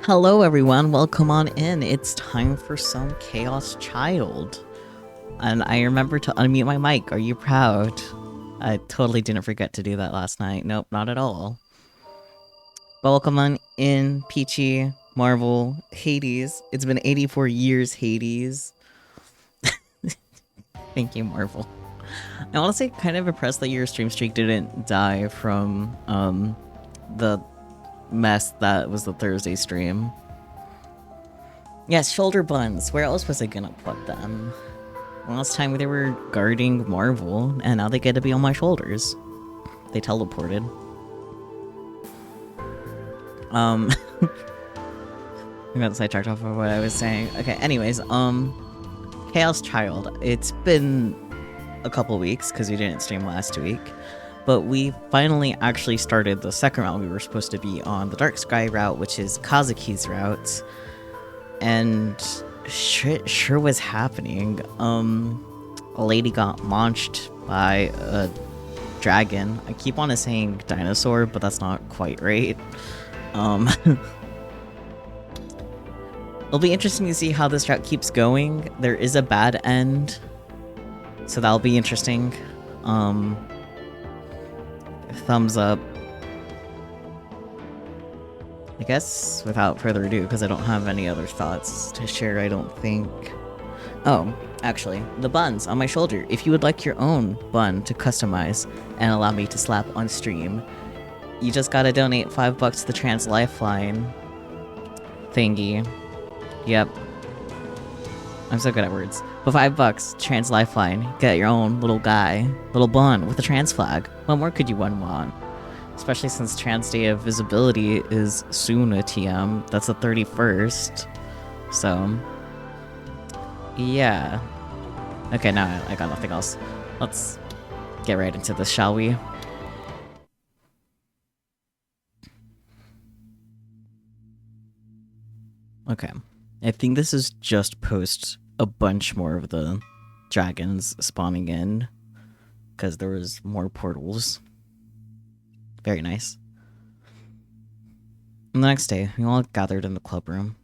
Hello everyone, welcome on in. It's time for some Chaos Child. And I remember to unmute my mic. Are you proud? I totally didn't forget to do that last night. Nope, not at all. Welcome on in, Peachy, Marvel, Hades. It's been 84 years, Hades. Thank you, Marvel. I'm honestly kind of impressed that your stream streak didn't die from the mess that was the Thursday stream. Yes, shoulder buns. Where else was I gonna put them? Last time they were guarding Marvel, and now they get to be on my shoulders. They teleported. I got sidetracked off of what I was saying. Okay, anyways, Chaos Child. It's been a couple weeks, because we didn't stream last week. But we finally actually started the second route. We were supposed to be on the Dark Sky route, which is Kazuki's route. And shit sure was happening. A lady got launched by a dragon. I keep on saying dinosaur, but that's not quite right. It'll be interesting to see how this route keeps going. There is a bad end, so that'll be interesting. Thumbs up. I guess, without further ado, because I don't have any other thoughts to share, I don't think. Oh, actually, the buns on my shoulder. If you would like your own bun to customize and allow me to slap on stream, you just gotta donate $5 to the Trans Lifeline thingy. Yep. I'm so good at words. For $5, Trans Lifeline, get your own little guy, little bun with a trans flag. What more could you want? Especially since Trans Day of Visibility is soon a TM. That's the 31st. So, yeah. Okay, now I got nothing else. Let's get right into this, shall we? Okay. I think this is just post a bunch more of the dragons spawning in, because there was more portals. Very nice. And the next day, we all gathered in the club room.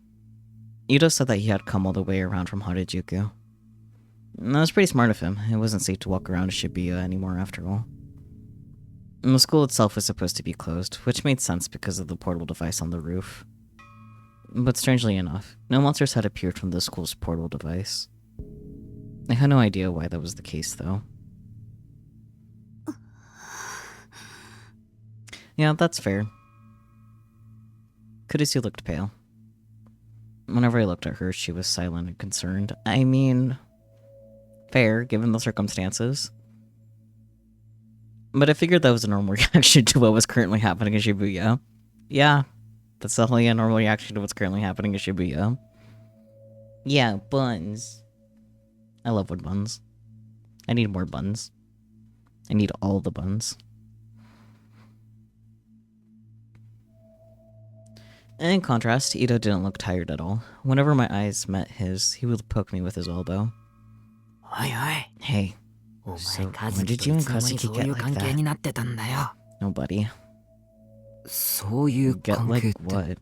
Ito said that he had come all the way around from Harajuku. And that was pretty smart of him. It wasn't safe to walk around Shibuya anymore after all. And the school itself was supposed to be closed, which made sense because of the portable device on the roof. But strangely enough, no monsters had appeared from the school's portable device. I had no idea why that was the case, though. Yeah, that's fair. Kurisu looked pale. Whenever I looked at her, she was silent and concerned. I mean, fair, given the circumstances. But I figured that was a normal reaction to what was currently happening in Shibuya. Yeah, that's definitely a normal reaction to what's currently happening in Shibuya. Yeah, buns. I love wood buns. I need more buns. I need all the buns. In contrast, Ito didn't look tired at all. Whenever my eyes met his, he would poke me with his elbow. Hey, so when did you and Kazuki get like that? No, buddy. Get like what?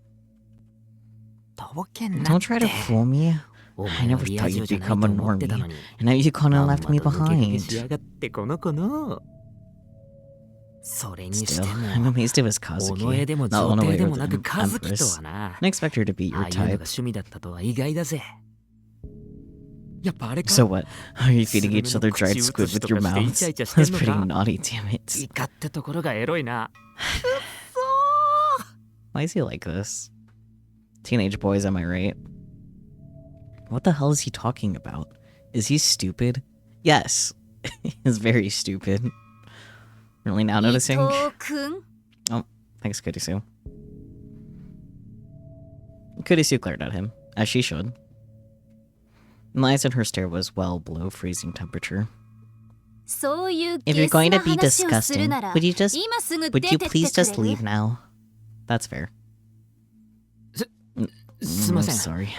Don't try to fool me. I never thought you'd become a normie, and now you kinda left me behind. Still, I'm amazed it was Kazuki, not Onoe or the Empress. I expect her to be your type. So what? Are you feeding each other dried squid with your mouths? That's pretty naughty, damn it. Why is he like this? Teenage boys, am I right? What the hell is he talking about? Is he stupid? Yes. He's very stupid. Really now noticing? Oh, thanks, Kurisu. Kurisu glared at him, as she should. The eyes in her stare was well below freezing temperature. If you're going to be disgusting, would you please just leave now? That's fair. I'm sorry.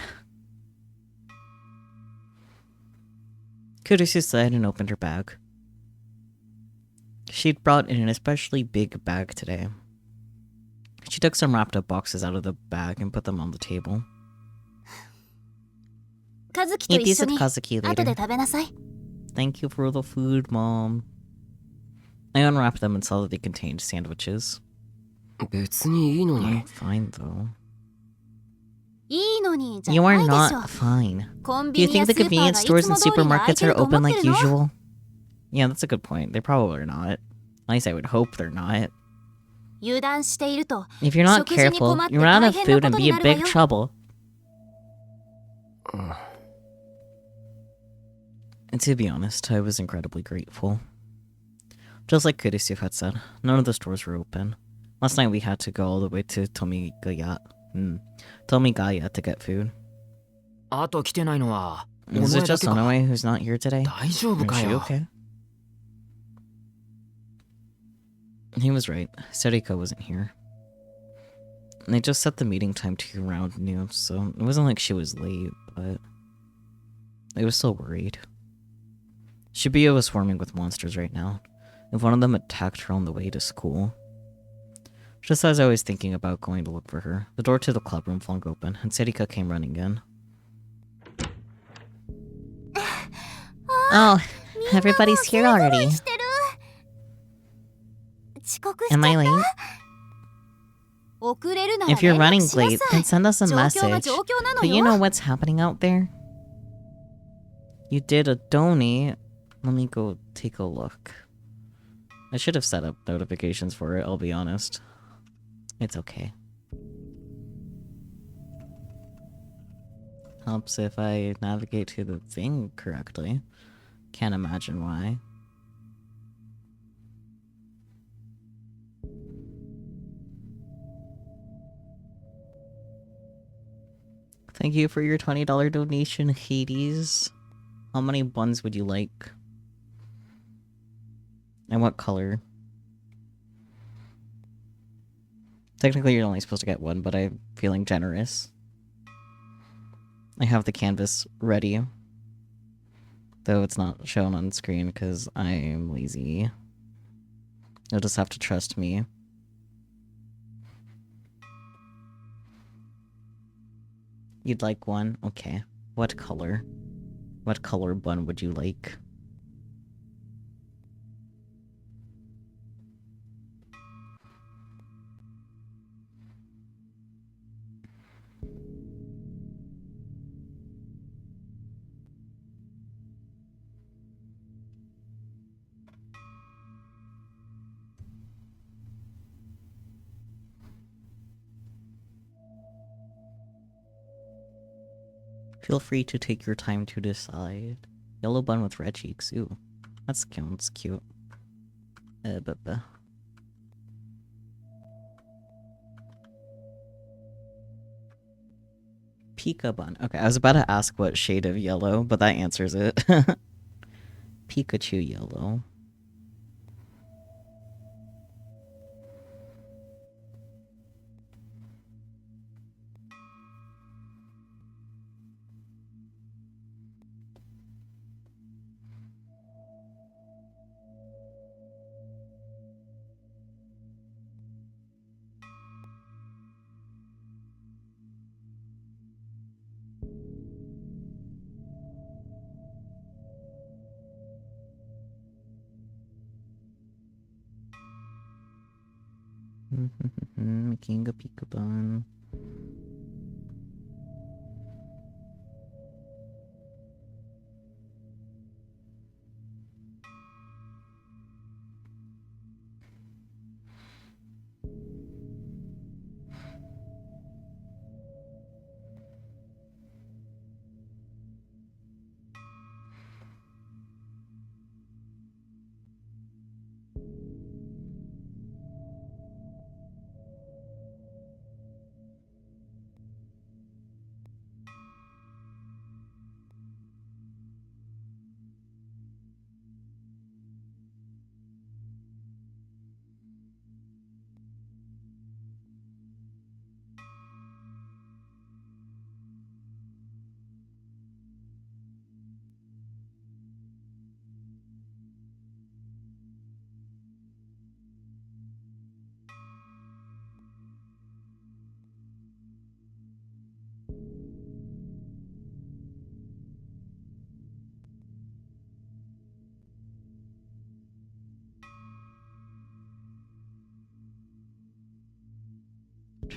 Kurisu sighed and opened her bag. She'd brought in an especially big bag today. She took some wrapped up boxes out of the bag and put them on the table. Eat these with Kazuki later. Thank you for the food, Mom. I unwrapped them and saw that they contained sandwiches. I'm fine, though. You are not fine. Do you think the convenience stores and supermarkets are open like usual? Yeah, that's a good point. They probably are not. At least I would hope they're not. If you're not careful, you run out of food and be in big trouble. And to be honest, I was incredibly grateful. Just like Kurisu had said, none of the stores were open. Last night we had to go all the way to Tomigaya to get food. Is it just Onoe who's not here today? Is she okay? He was right. Serika wasn't here. They just set the meeting time to around noon, so it wasn't like she was late, but I was still worried. Shibuya was swarming with monsters right now. If one of them attacked her on the way to school. Just as I was thinking about going to look for her, the door to the clubroom flung open, and Serika came running in. Oh, everybody's here already. Am I late? If you're running late, then send us a message. Do you know what's happening out there? You did a donate. Let me go take a look. I should have set up notifications for it, I'll be honest. It's okay. Helps if I navigate to the thing correctly. Can't imagine why. Thank you for your $20 donation, Hades. How many buns would you like? And what color? Technically, you're only supposed to get one, but I'm feeling generous. I have the canvas ready. Though it's not shown on screen because I'm lazy. You'll just have to trust me. You'd like one? Okay. What color? What color bun would you like? Feel free to take your time to decide. Yellow bun with red cheeks. Ooh, that's cute. Pika bun. Okay, I was about to ask what shade of yellow, but that answers it. Pikachu yellow. Making a pika bun.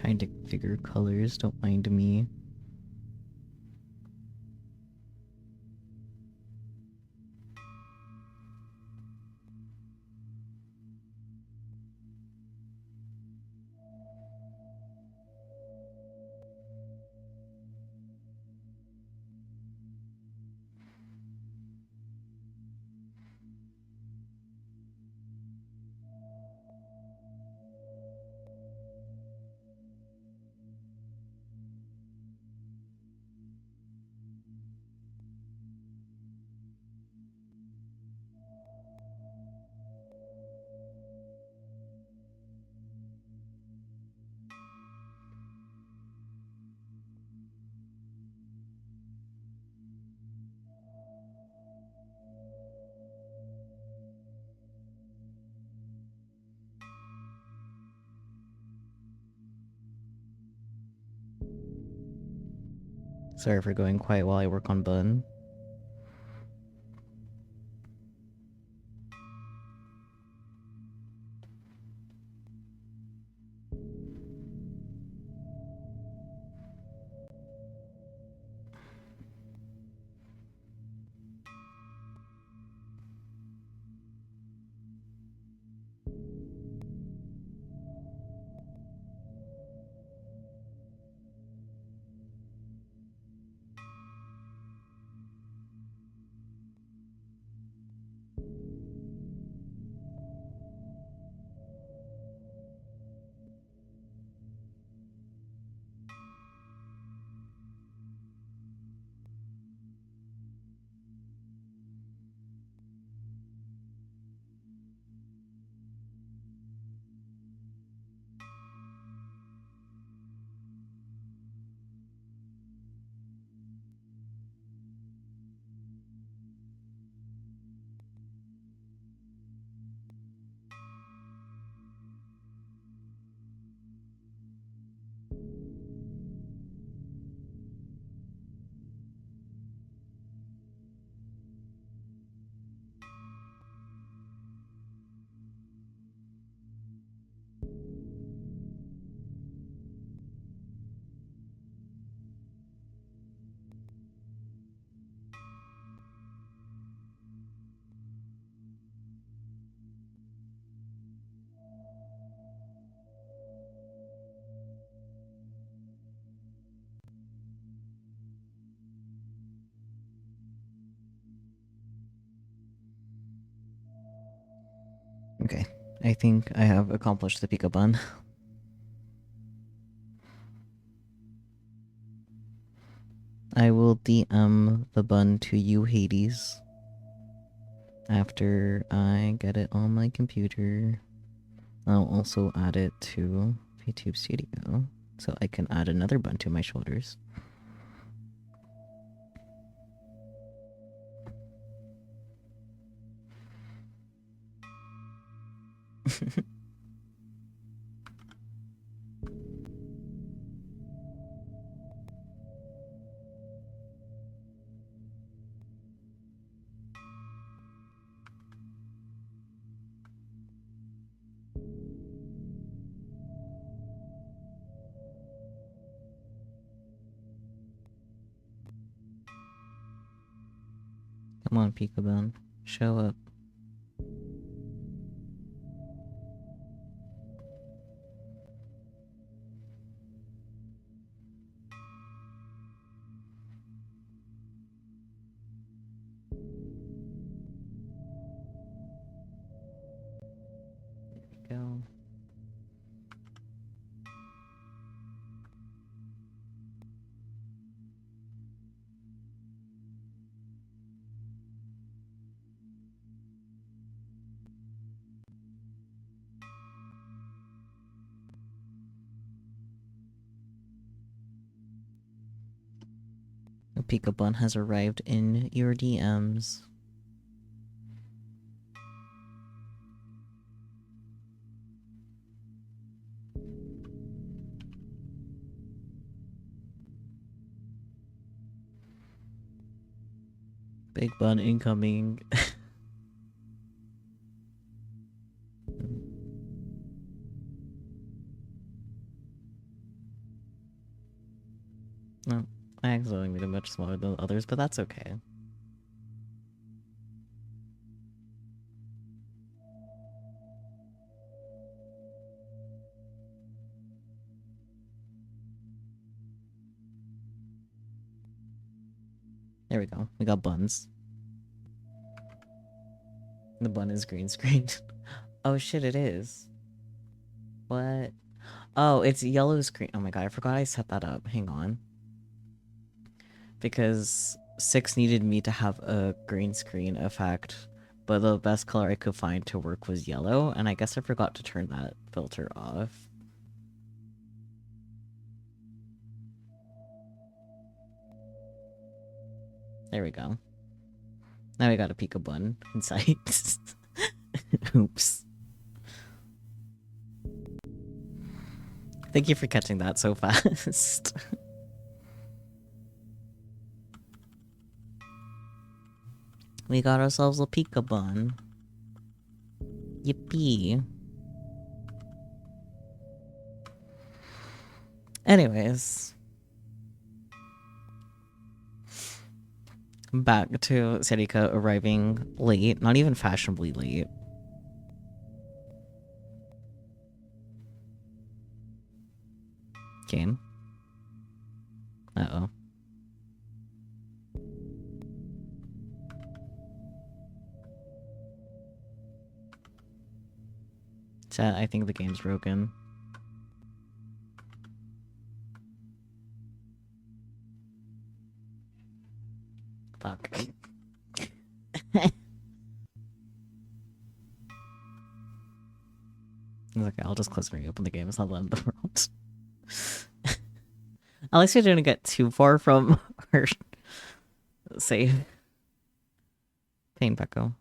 trying to figure colors, don't mind me. Sorry for going quiet while I work on bun. Okay, I think I have accomplished the Pika bun. I will DM the bun to you, Hades, after I get it on my computer. I'll also add it to YouTube Studio, so I can add another bun to my shoulders. Come on, Pika bun, show up. There we go. A Pika bun has arrived in your DMs. Big bun incoming. No, I accidentally made it much smaller than others, but that's okay. There we go. We got buns. The bun is green screened. Oh shit, it is. What? Oh, it's yellow screen. Oh my god, I forgot I set that up. Hang on. Because 6 needed me to have a green screen effect, but the best color I could find to work was yellow, and I guess I forgot to turn that filter off. There we go. Now we got a Pika bun inside. Oops. Thank you for catching that so fast. We got ourselves a Pika bun. Yippee. Anyways. Back to Serika arriving late. Not even fashionably late. Game. Uh-oh. Chat, I think the game's broken. Fuck. Okay, I'll just close and reopen the game. It's not the end of the world. At least we didn't get too far from our save. Pain Pecco.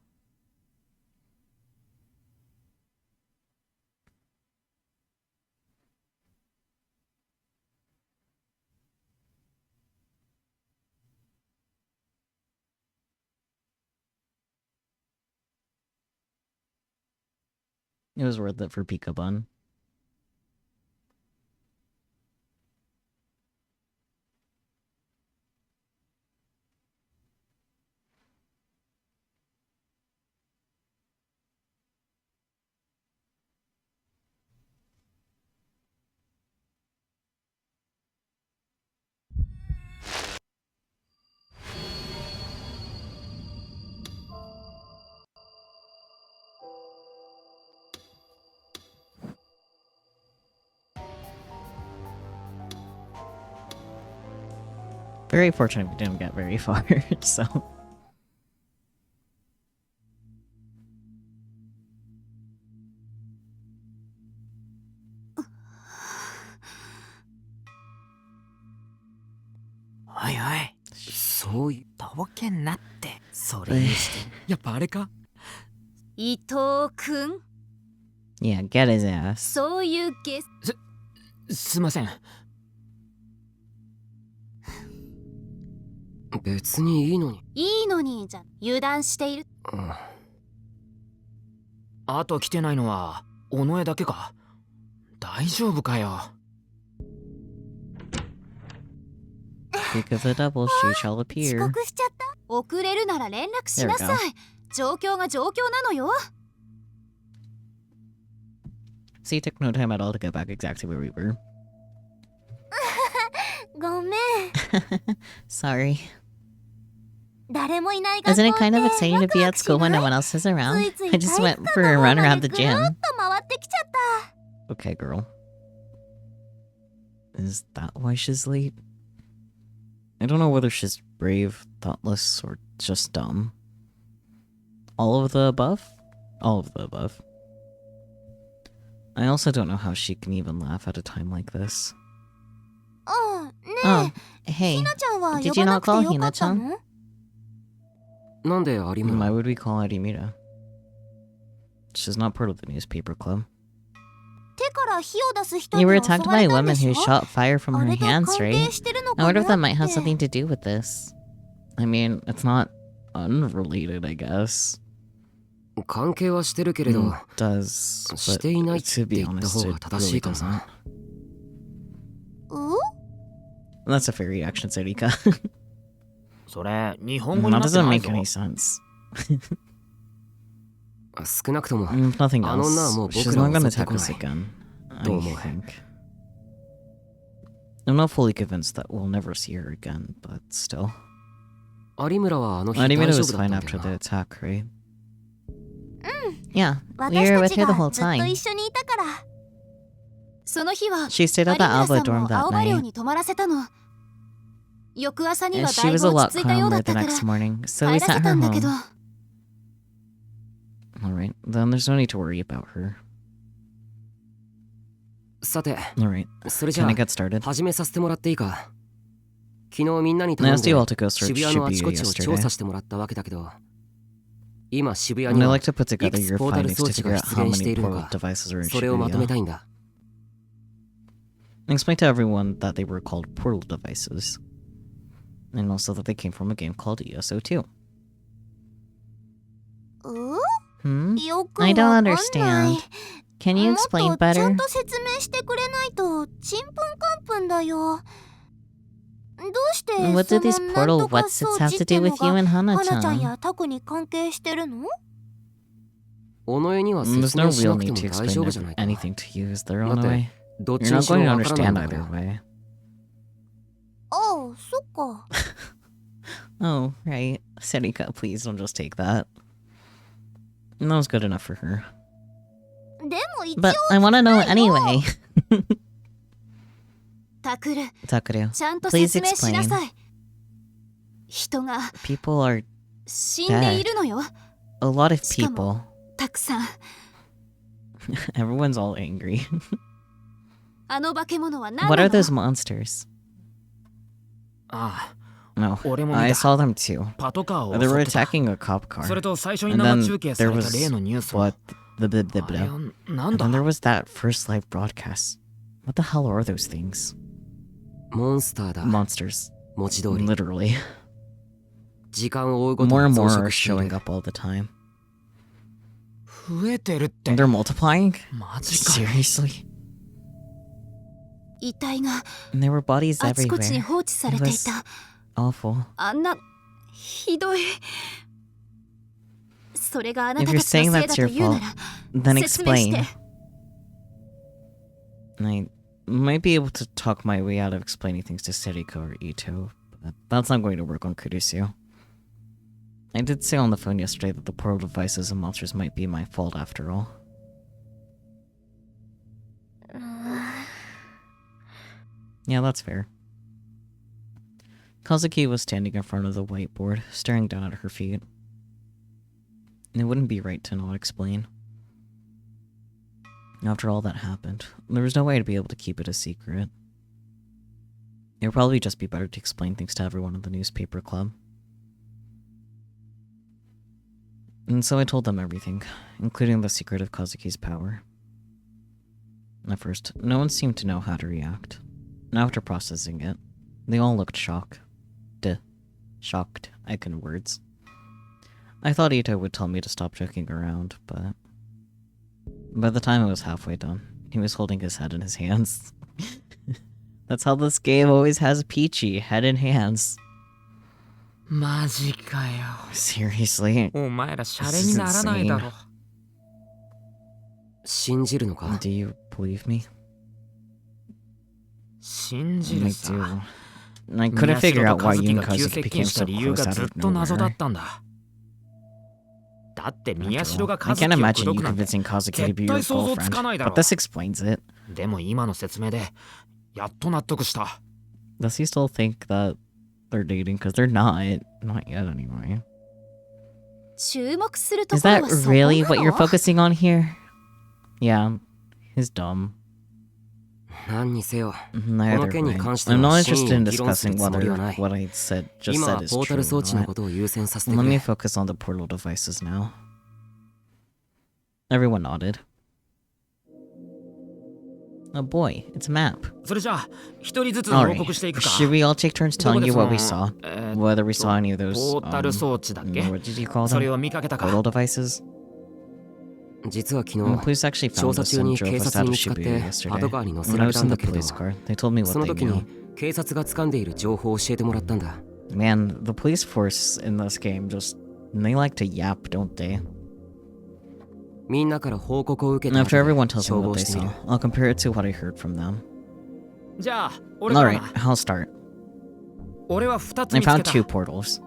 It was worth it for Pika Bun. Very fortunate we didn't get very far, so... Yeah, get his ass. すません。別にいいのに。いいのにじゃ油断している。あと来てないのは尾上だけか。大丈夫かよ。Speak of the double, she shall 遅 appear. 刻しちゃった。遅れるなら連絡しなさい。状況が状況なのよ。See, it took no time at all to get back exactly where we were. ごめん。Sorry. 誰もいない学校 Isn't で it kind of ワ exciting ク to be ワ at クし school when ない no one else is around? ついつい I just 体 went 育 for 館 a の run 方 around で the ぐるっ gym. と回ってきちゃった。 Okay, girl. Is that why she's late? I don't know whether she's brave, thoughtless, or just dumb. All of the above? All of the above. I also don't know how she can even laugh at a time like this. うん、ね Oh, え。 hey. ひなちゃんは Did 呼 you ばな not くて call よかったの？ Hina-chan? なんで有 Why 村？ would we call Arimira? She's not part of the newspaper club. 手から火を出す人 You に were 襲 attacked わ by れ a たんで woman し who ょ？ shot fire from あ her れが hands, 関 right? 係してるの I か wonder な if that might っ have て。 something to do with this. I mean, it's not unrelated, I guess. 関係はしてるけれど、 It does, し but ていないって to be 言った honest, 方 it が正しい really かも doesn't. な。う That's a fair reaction, Sarika. それ日本語に That なって doesn't ない make ぞ any sense. 少なくとも Nothing あの女はもう else. 僕 She's らを not 襲 gonna って attack こな us い。 again. I どう思う？ think. I'm not fully convinced that we'll never see her again, but still. 有村はあの日 Arimura 大丈 was 夫だっ fine たんだ after よ the な。 attack, right? Yeah, we 私 were た with ち her the が whole ずっと time. 一緒にいたから。その日は She stayed 有 at the 村 Alba さん dorm も that 青葉寮 night. に泊まらせたの。翌朝に And は she だい was ぶ a 落 lot ち着いたようだ calmer った the から next morning, so 帰 we らせ sent た her んだけど home. Alright, then there's no need to worry about her. さて、 Alright, それじゃ can あ I get started? 始めさせてもらっていいか。昨日みんなに頼 I ん asked you all で to go search 渋谷のあちこ Shibuya ちを調 yesterday. 査してもらったわけだけど、今渋谷 And に I は like to put together いくつ your ポータル findings 装 to 置 figure が out 出 how 現して many いるの portal か、 devices are in それをまとめた Shibuya. いんだ。Explain to everyone that they were called portal devices. And also that they came from a game called ESO2. よく I わ don't かんない understand. Can you もっ explain とちゃ better? んと説明してくれないとちんぷんかんぷんだよ。どうして What そ do these のなん portal とか what's 装 it have 置っ to て do の with you が and 花ちゃん Hana-chan? やタクに関係してるの？尾上には There's 説 no 明しな real くて need も to 大丈 explain 夫じゃないか。 anything to you, is there だ on っ the て way? どっち You're に not しろ going to わからないん understand だか either ら。 way. ああ、そっか。 Oh, right. Senika, please don't just take that. That was good enough for her. でも一応 But I want to know anyway. タクル、 Takeru, ちゃんと please 説明しな explain. さい。人が People are 死んでいるのよ。 a lot of しかも people. たくさん。 Everyone's all angry. あの化け物は何 What な are の？ those monsters? ああ No, 俺も見 I た saw them too. パトカーを They 襲 were ってた attacking a cop car. それと最初に And 生 then 中継さ there れた was 例のニュースも what the あれはなん And だ then there was that first live broadcast. What the hell are those things? モンスターだ。 Monsters. 文字通り。 Literally. 時間を追うごと More に and 増 more are 殖してい showing る。 up all the time. 増えてるって And they're multiplying? マジかよ Seriously? 遺体が And there were bodies あちこちに everywhere. 放置されていた。 Awful. あんなひどい。それがあな If た you're たちの saying せいだ that's と your 言うな fault, ら then 説明し explain. て。 I might be able to talk my way out of explaining things to Seriko or Ito, but that's not going to work on Kurisu. I did say on the phone yesterday that the portal devices and monsters might be my fault after all. Yeah, that's fair. Kazuki was standing in front of the whiteboard, staring down at her feet. It wouldn't be right to not explain. After all that happened, there was no way to be able to keep it a secret. It would probably just be better to explain things to everyone in the newspaper club. And so I told them everything, including the secret of Kazuki's power. At first, no one seemed to know how to react. And after processing it, they all looked shocked. Shocked, I couldn't words. I thought Ito would tell me to stop joking around, but by the time I was halfway done, he was holding his head in his hands. That's how this game always has Peachy, head in hands. マジかよ Seriously? お前らシャレにならないだろ信じるのか？ Do you believe me? 信じ I るさ do. I couldn't figure out why you 宮 and 代と和樹 Kazuki が急接近 became した so 理由 close が out ずっ of と謎だっ nowhere. たんだだって宮 After 代 all, が I 和樹 can't を口 imagine 説 you くなんて convincing Kazuki to 絶 be your 対想像つ girlfriend, かないだ but ろ this explains it. でも今の説明でやっと納得した Does he still think that they're dating? Because they're not. Not yet, anyway. 注目すると Is ころ that はそこ really な what you're の？ focusing on here? Yeah. He's dumb. 何にせよ、 Neither この件に way. 関して I'm は not 真 interested 意を in 議論する discussing つもりはな whether い。 what I just 今 said は is ポータル true 装 or 置の not. ことを優先させてく Let me れ。 focus on the portal devices now. Everyone nodded. Oh boy, it's a map. それじゃあ一人ずつ報 Alright, 告していくか should we all take turns どこ telling で you そ what の we saw? えー Whether we saw any of those, ポータル装置だっけ what did you call それ them? を見かけたか Portal devices? 実は昨 The 日、 police actually 調 found 査 us 中 and に drove 警 us 察 out に of 見つかって Shibuya パト yesterday. カーに乗せ When ら I れ was た in ん the だけど、 police car, they told me そ what の they 時 knew. に警察が掴んでいる情報を教えてもらったんだ。 Man, the police force in this game just... They like to yap, don't they? みんなから報告を受けた After 後で everyone tells me 照合 what they してみ saw, る。 I'll compare it to what I heard from them. じゃあ俺から Alright, な。 I'll start. 俺は2つ I 見つけ found た。 two portals.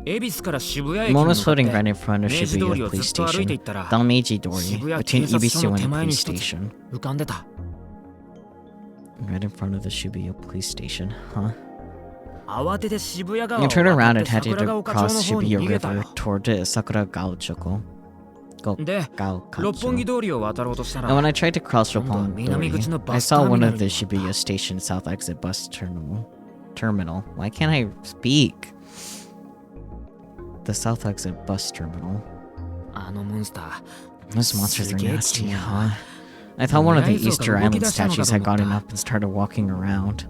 恵比寿から渋谷駅に One 向 was かって floating right in front of 明治通り Shibuya をず Police っと歩いてい Station, ったら down Meiji Dori, 渋谷 between 警察署 Ibisu の手 and 前 the に police 一つ station. 浮かんでた。 Right in front of the Shibuya Police Station, huh? 慌てて渋谷川 You を turn 渡 around っ and て headed 桜ヶ丘町 across の方に Shibuya 逃げた River よ。 toward Sakura Gaochoko. で、六本木 Gaokacho. 通りを渡ろうとした And when ら、 I tried to cross 今度は Roppongi 南口の Dori, バ I スター saw ミ one ナ of ル the に乗った Shibuya Station South Exit bus terminal. Why can't I speak? The South Exit bus terminal. あのモンスター。 Those monsters are すげえ nasty, 気になる huh? I thought one of the 未来像が Easter 動き Island 出したのか statues と had 思った。 gotten up and started walking around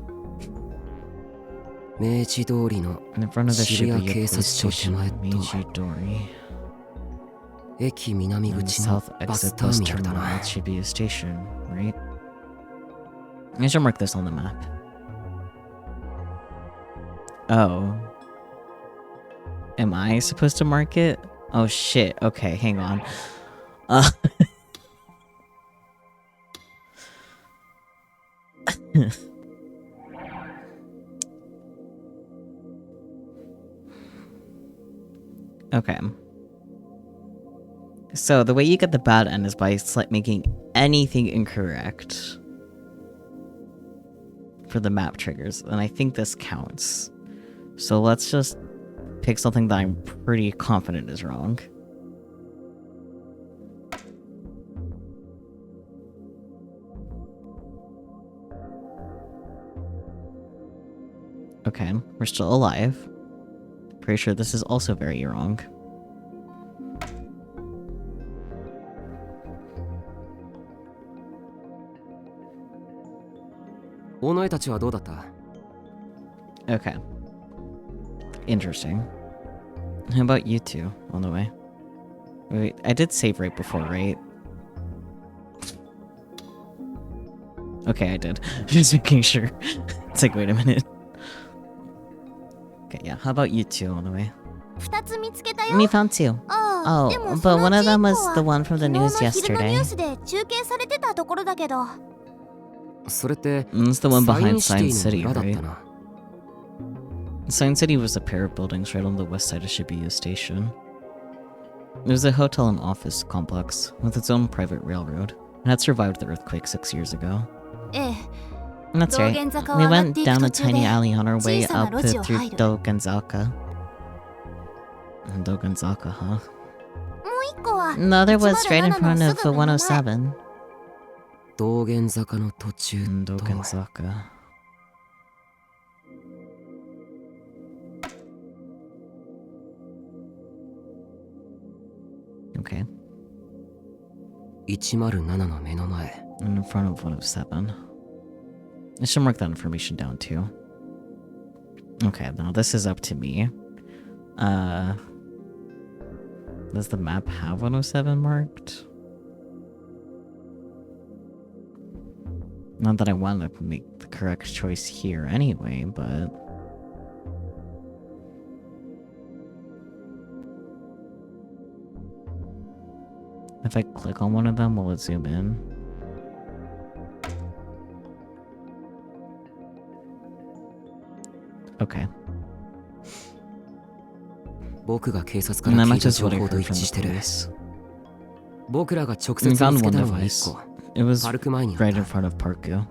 明治通りの in front of the 渋谷 Shibuya 警 police 察署手 station 前 in と Meiji Dori 駅南 and the 口の South バス Exit ター bus ミナルだ terminal な。 at Shibuya Station, right? I should mark this on the map. Oh. Am I supposed to mark it? Oh shit, okay, hang on. Uh... Okay. So the way you get the bad end is by making anything incorrect for the map triggers, and I think this counts. So let's just pick something that I'm pretty confident is wrong. Okay, we're still alive. Pretty sure this is also very wrong. Okay. Interesting. How about you two on the way? Wait, I did save right before, right? Okay, I did. Just making sure. It's like, wait a minute. Okay, yeah. How about you two on the way? 2つ見つけたよ。 We found two. ああ、 Oh, でも but その one う of ち them 1 was 個 the は one from the 昨日 news の昼のニュ yesterday. ースで中継されてたところだけど。それって It's the one サイ behind ンシテ Sign ィ City, の裏だっ right? たな。 Sign City was a pair of buildings right on the west side of Shibuya Station. It was a hotel and office complex with its own private railroad and had survived the earthquake 6 years ago. ええ、 That's right. 道玄坂を We 上がっ went ていく down 途 a 中で tiny alley on our way 小さな up 路地を through 入る。 Dogenzaka. Dogenzaka, huh? もう1個は The other was right in 107 front の of す the ぐ目の前。 107. 道玄坂の途中と Dogenzaka. Okay. 107の目の前。 In front of 107. I should mark that information down too. Okay, now this is up to me. Does the map have 107 marked? Not that I want to make the correct choice here anyway, but... If I click on one of them, will it zoom in? Okay. 僕が警察か And ら that 聞いた matches 情 what I 報と heard 一 from 致 the してる。 police. 僕らが直 We 接見 found つけ one たのが device. 1個。 It was パルク前にあっ right in た。 front of Parku.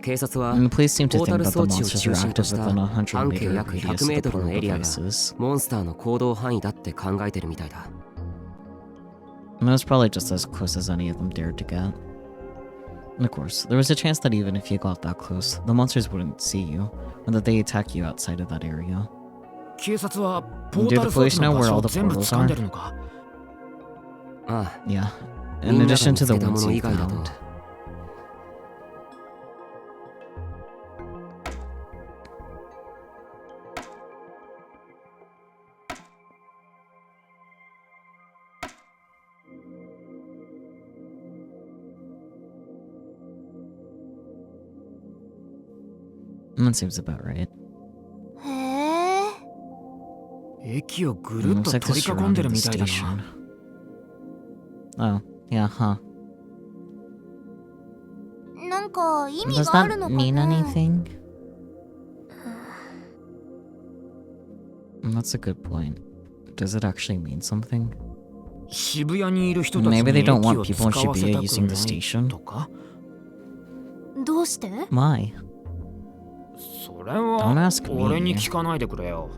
警察は And the police seem to ポータ think ル that 装 the 置を monsters 中 are 心と active した within a 100半径 meter 約 radius 100 of the メートルの portal エリアが devices. モンスターの行動範囲だって考えてるみたいだ。 And it was probably just as close as any of them dared to get. And of course, there was a chance that even if you got that close, the monsters wouldn't see you, or that they attack you outside of that area. 警察はポータル装置の場所を全部掴んでるのか。ああ、 Yeah, み in んなが addition 見 to つ the けたも ones の you 以外だと found. That seems about right. へえ。駅をぐるっ Looks と like they're 取り囲んでる surrounding the みたいだ station. な。 Oh, yeah, huh. なんか意味 Does がある that のか mean な？ anything? That's a good point. Does it actually mean something? 渋谷にいる人たち Maybe に they 駅 don't を want 使 people in わせ Shibuya たく using the ない station. とか？どうして？ Why? それ Don't は ask 俺に me. 聞かないでくれよ。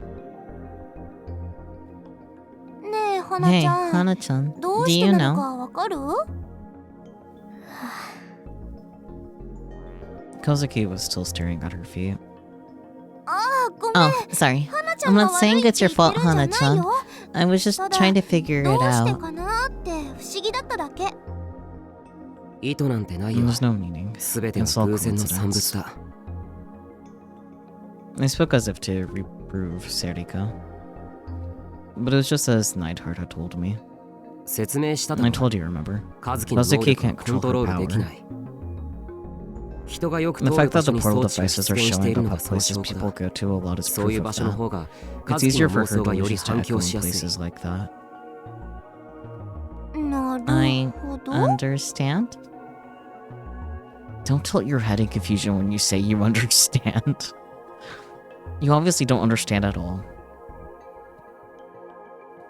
ねえ、花 Hey, ちゃん。 Hana-chan, ど do うし you てなの know? かわかる？ Kozuki was still staring at her feet. ああ、ごめん。 Oh, sorry. 花ちゃ I'm んが not 悪 saying いって it's 言 your って fault, るんじゃない Hana-chan. よ。 I was just ただ trying to figure どう it して out. かなって不思議だっただけ。意図なんてないよ。 There's no meaning. すべては It's all 偶然の産物 coincidence. だ。 I spoke as if to reprove Serika. But it was just as Neidhart had told me. 説明しただ I ろ。 told you, remember? 和樹の能 Kozuki 力を can't コント control ロ her ールでき power. ない。人がよく The 通る fact 場 that 所 the に portal 装置が devices 出 are 現してい showing る up のが at その places 証拠 people だ。 go to a lot is そうい proof う場 of 所の that. 方が和 It's 樹 easier の for 妄 her 想が to より use to 反 echo 響 in しやすい。 places like that. なる I ほど。 understand? Don't tilt your head in confusion when you say you understand. You obviously don't understand at all.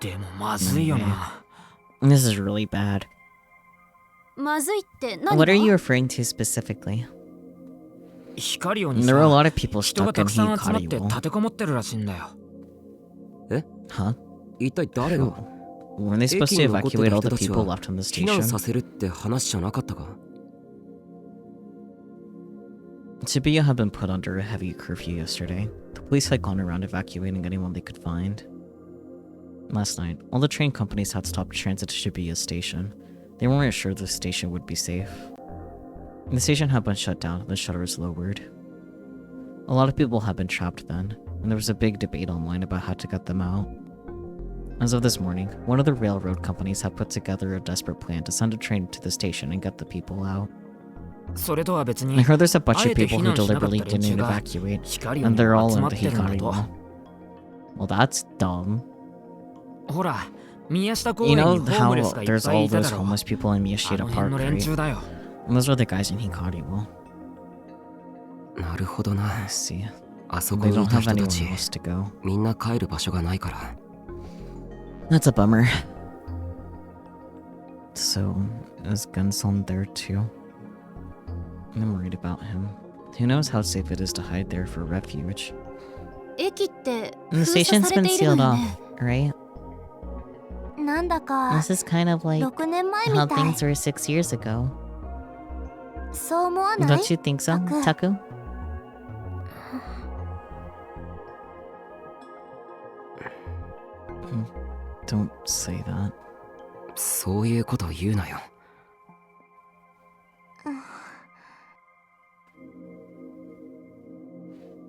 でもまずいよな。 This is really bad. まずいって何 What are が？ you referring to specifically? ヒカリオに There were a さ、 lot of people 人が stuck た in くさん集まって Hikari. 立てこもってるらしいんだよ。 Huh? 一体誰が Weren't they supposed 駅 to に残って evacuate た all 人 the たち people は left on the 避難 station? させるって話じゃなかったか？ Shibuya had been put under a heavy curfew yesterday. The police had gone around evacuating anyone they could find. Last night, all the train companies had stopped transit to Shibuya station. They weren't sure the station would be safe. The station had been shut down and the shutters lowered. A lot of people had been trapped then, and there was a big debate online about how to get them out. As of this morning, one of the railroad companies had put together a desperate plan to send a train to the station and get the people out. それとは別に I heard there's a bunch of あえて people 避 who 難しなかった deliberately 連 didn't 中が evacuate, ヒカリオ and に they're all 集 in まっ the てるんだ Hikari と。 Wall. Well, that's dumb. ほら、宮下公 You 園に know ホームレス how がいっ there's ぱい all いた those だろう。 homeless people in あ Miyashita の Park, 辺の連 right? 中だよ。 And those are the guys in Hikari Wall. なるほどな。 I see. あそこ They にい don't た have 人た anyone ち、 else to go. みんな帰る場所がないから。 That's a bummer. So, is Gunson there too? I'm worried about him. Who knows how safe it is to hide there for refuge? 駅って封 And the 鎖 station's され been ている sealed のよ off, ね。 right? なんだか This is kind of like 6年前み how たい。 things were 6 years ago. そう思わない？ Don't you think so, Taku? Don't say that. そういうこと言うなよ。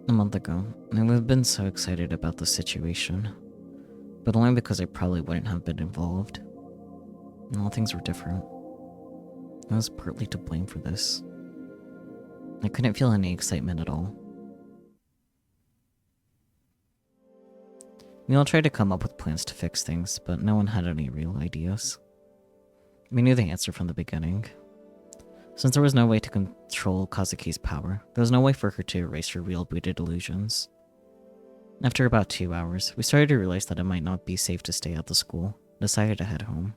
A month ago, I would have been so excited about the situation, but only because I probably wouldn't have been involved. And all things were different. I was partly to blame for this. I couldn't feel any excitement at all. We all tried to come up with plans to fix things, but no one had any real ideas. We knew the answer from the beginning. Since there was no way to control Kazuki's power, there was no way for her to erase her real booted illusions. After about 2 hours, we started to realize that it might not be safe to stay at the school, decided to head home.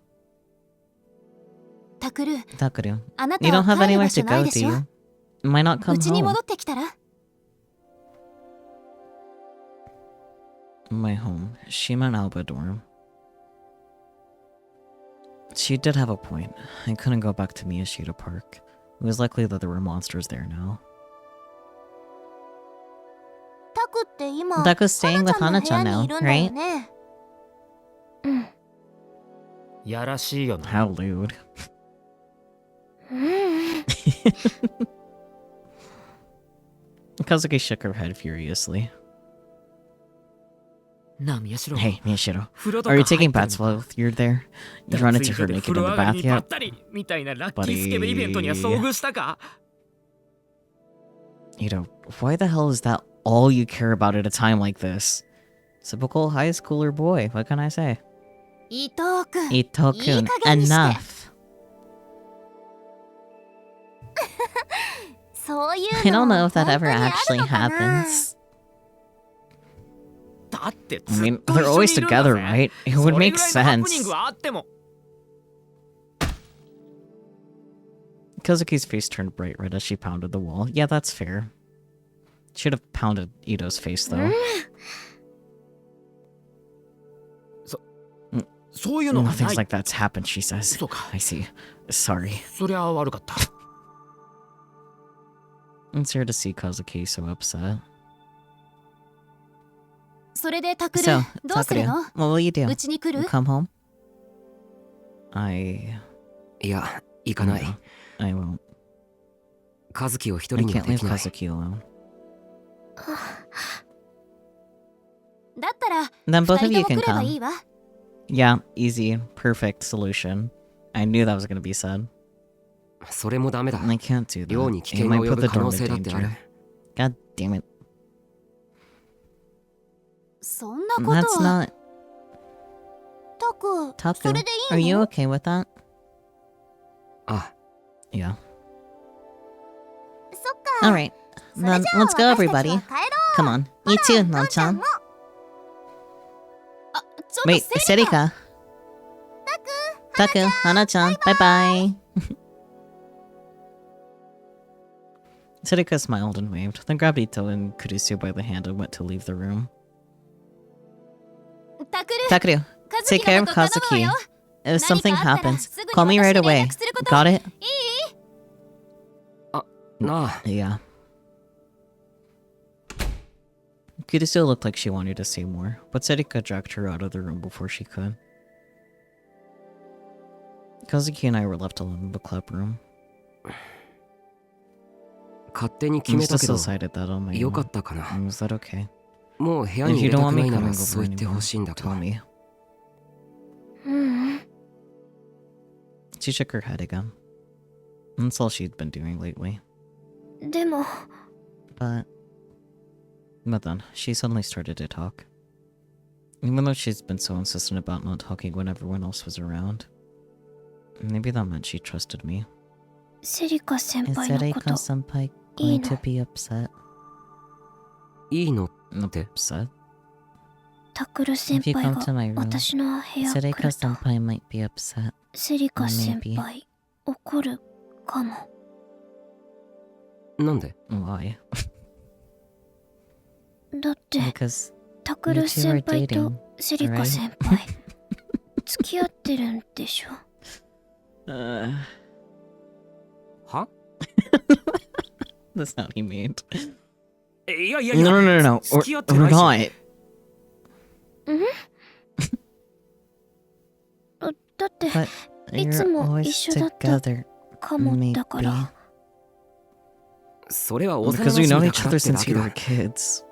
タクル、 Takuru, あな you た don't は have 帰る anywhere 場所 to ない go, で do しょ？ you? Why not う come ちに home? 戻ってきたら？ My home, Shima Alba dorm. She did have a point. I couldn't go back to Miyashita Park. It was likely that there were monsters there now. タクって今、 Taku's staying with 花ちゃ Hana-chan んの部屋 now, にいるんだよ right? ね。うん。やらしいよな。 How lewd. うん。 Kazuki shook her head furiously. なあ、宮代。 Hey, Miyashiro. 風呂と Are か you 入って taking るの baths while you're there? You だ run つ into い her で naked 風 in 呂 the 上が bath りにば yet? ったりみたいなラッキースケベイベントには遭遇したか？ why the hell is that all you care about at a time like this? Typical high schooler boy, what can I say? 伊藤君、 Ito-kun, いい加減にして。 enough. そういう I の don't know if that 本 ever 当にある actually のかな。 happens. だって I ずっ mean, と they're 一緒 always にいるんだ together, ぜ。 right? It そ would れ make ぐらいのハプニン sense. グがあっても。 Kazuki's face turned bright red as she pounded the wall. Yeah, that's fair. Should have pounded Ito's face, though. そういうのがな Nothing い。 like that's happened, she says. そうか。 I see. Sorry. そりゃ悪かった。 It's hard to see Kazuki so upset. それでタクル So, どうする Takuya, の？ what will you do? うちに来る？ Come home? I いや、行かない。 I won't. 和樹を一 I 人には can't で leave きない。 Kazuki alone. だったら Then 二 both of 人 you とも can 来れば come. いいわ。 Yeah, easy. Perfect solution. I knew that was going to be said. それもダメだ。 I can't do that. 寮に危 It 険が might 及 put ぶ the 可 dorm 能 in 性だってある danger.。God damn it. そんなこと That's は。 not... タク、 Taku, それで are いい you の？ okay with that? あ、 Yeah. そっか。 Alright. それじゃ Then あ let's go, 私たち everybody. は帰ろう。 Come on. You too, のんちゃん No-chan. も。あ、ちょっと Wait, セリカ。 Serika. Taku, Hana-chan, bye-bye. Serika smiled and waved, then grabbed Ito and Kurisu by the hand and went to leave the room. タクル、 Takuru, カズ take キ care の of こと頼むわ Kazuki. よ。 If something 何かあったら happens, すぐに call me 私 right に連 away. 絡すること。 Got it? なあ、 Yeah. Kurisu looked like she wanted to say more, but Serika dragged her out of the room before she could. Kazuki and I were left alone in the club room. 勝手に I 決め just たけど、 decided that on my よ own. かったかな。 Was that okay? もう部屋 If に you 入れ don't た want くな me いな coming ら over そう言って anymore, ほしいんだけど。 tell me. ううん。 She shook her head again. That's all she'd been doing lately. でも、 But then, she suddenly started to talk. Even though she's been so insistent about not talking when everyone else was around. Maybe that meant she trusted me. セリカ先 Is 輩のこと Serika-senpai いい going の？ to be upset? いいの、 Upset? タクル先 If you 輩 come が to my room, 私の部屋来ると Serika-senpai might be upset. セリカ先輩怒るかも。なんで？ Why? だって Because タクル you two are 先輩と dating, セリカ先輩付き合ってるんでしょ。は？ That's not what he meant. いやいやいや。 No, no, no, no, no. 付き合って Or ないし。 not. だって But いつ you're も always 一緒だった together. かもだから Maybe. それは幼 Because 馴 we 染 know だ each から other ってだ since け we だ were。kids.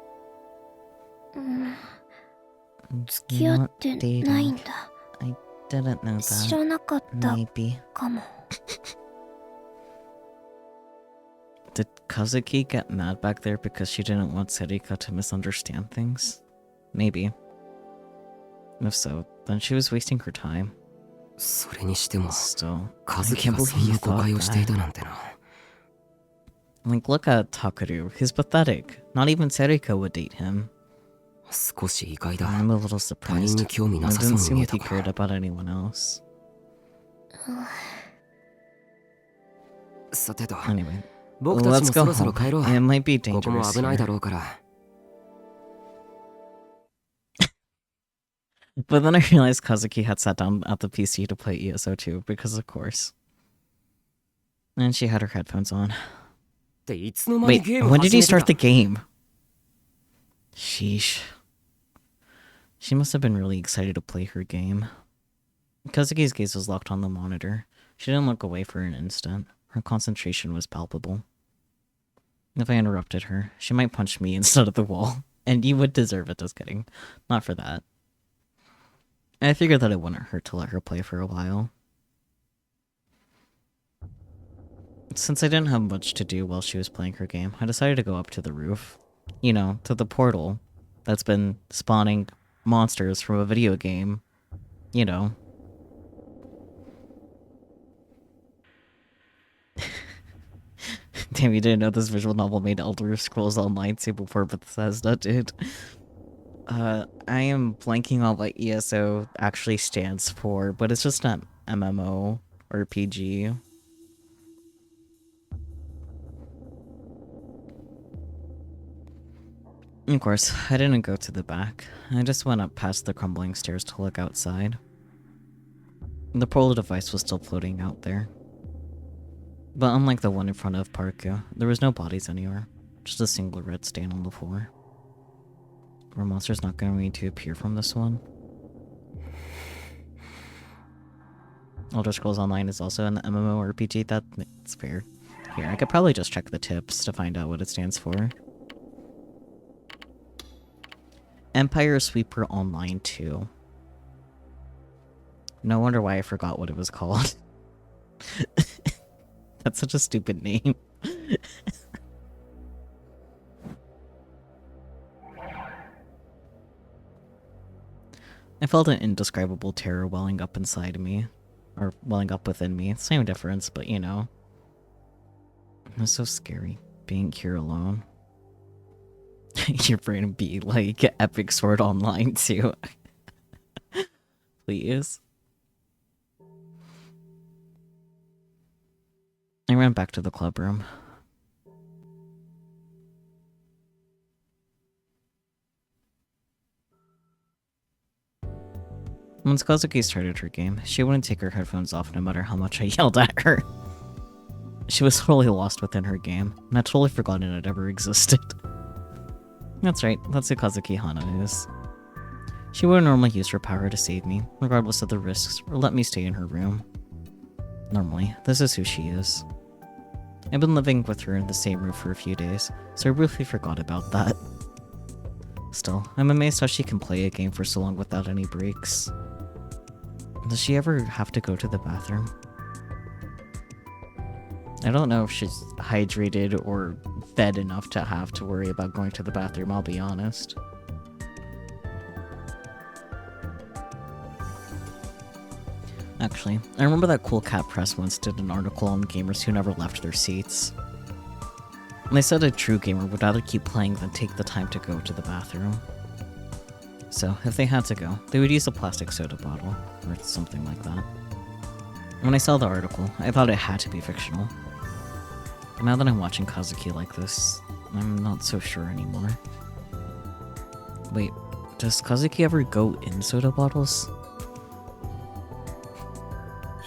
付き合ってないんだ。 Didn't know 知 that. らなかった Maybe. かも。 Did Kazuki get mad back there because she didn't want Serika to misunderstand things? Maybe. If so, then she was wasting her time. それにしても、 Still, 和 I 樹 can't が believe そん you な誤 thought 解をしてい that. たなんてな。 Like, look at Takuru. He's pathetic. Not even Serika would date him. 少し意外だ。 I'm a little 他人 surprised. に興味 It なさそう didn't に seem 見え like た he か cared ら。 about anyone else. さてと、 Anyway, 僕たち let's も go そろそろ home. 帰ろう。 It might be ここも dangerous 危ない here. だろうから。 But then I realized Kazuki had sat down at the PC to play ESO too, because of course. And she had her headphones on. っていつの間に Wait, ゲーム when did 始 you めてた start the game? Sheesh. She must have been really excited to play her game. Kazuki's gaze was locked on the monitor. She didn't look away for an instant. Her concentration was palpable. If I interrupted her, she might punch me instead of the wall. And you would deserve it, just kidding. Not for that. I figured that it wouldn't hurt to let her play for a while. Since I didn't have much to do while she was playing her game, I decided to go up to the roof. You know, to the portal that's been spawning monsters from a video game. You know. Damn, you didn't know this visual novel made Elder Scrolls Online 2 before Bethesda did. I am blanking on what ESO actually stands for, but it's just an MMO RPG. Of course, I didn't go to the back. I just went up past the crumbling stairs to look outside. The portal device was still floating out there. But unlike the one in front of Parku, there was no bodies anywhere. Just a single red stain on the floor. Were monsters not going to appear from this one? Elder Scrolls Online is also an MMORPG, that's fair. Here, I could probably just check the tips to find out what it stands for. Empire Sweeper Online 2. No wonder why I forgot what it was called. That's such a stupid name. I felt an indescribable terror welling up inside me. Or welling up within me. Same difference, but you know. It was so scary, being here alone. Your brain be like Epic Sword Online too. Please. I ran back to the club room. Once Kazuki started her game, she wouldn't take her headphones off no matter how much I yelled at her. She was totally lost within her game, and I'd totally forgotten it ever existed. That's right, that's who Kazuki Hana is. She wouldn't normally use her power to save me, regardless of the risks, or let me stay in her room. Normally, this is who she is. I've been living with her in the same room for a few days, so I briefly forgot about that. Still, I'm amazed how she can play a game for so long without any breaks. Does she ever have to go to the bathroom? I don't know if she's hydrated or fed enough to have to worry about going to the bathroom, I'll be honest. Actually, I remember that Cool Cat Press once did an article on gamers who never left their seats. And they said a true gamer would rather keep playing than take the time to go to the bathroom. So, if they had to go, they would use a plastic soda bottle, or something like that. When I saw the article, I thought it had to be fictional. But now that I'm watching Kazuki like this, I'm not so sure anymore. Wait, does Kazuki ever go in soda bottles?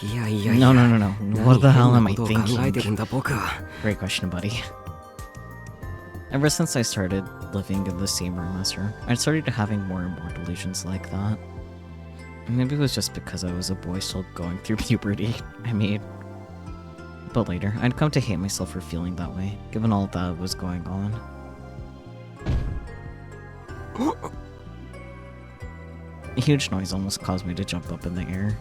No. What the hell am I thinking? Great question, buddy. Ever since I started living in the same room as her, I started having more and more delusions like that. Maybe it was just because I was a boy still going through puberty, But later, I'd come to hate myself for feeling that way, given all that was going on. A huge noise almost caused me to jump up in the air.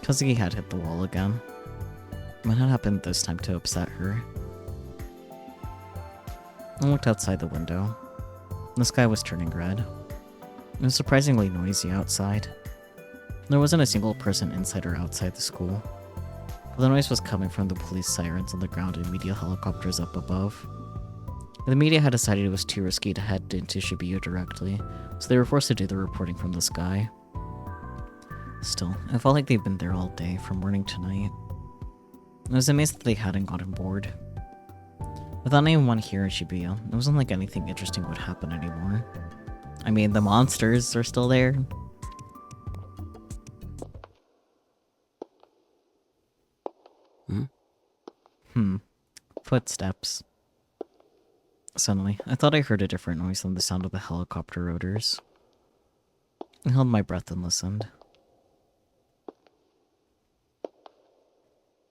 Kazuki had hit the wall again. What had happened this time to upset her? I looked outside the window. The sky was turning red. It was surprisingly noisy outside. There wasn't a single person inside or outside the school. The noise was coming from the police sirens on the ground and media helicopters up above. The media had decided it was too risky to head into Shibuya directly, so they were forced to do the reporting from the sky. Still, I felt like they'd been there all day, from morning to night. I was amazed that they hadn't gotten bored. Without anyone here in Shibuya, it wasn't like anything interesting would happen anymore. I mean, the monsters are still there. Footsteps. Suddenly, I thought I heard a different noise than the sound of the helicopter rotors. I held my breath and listened.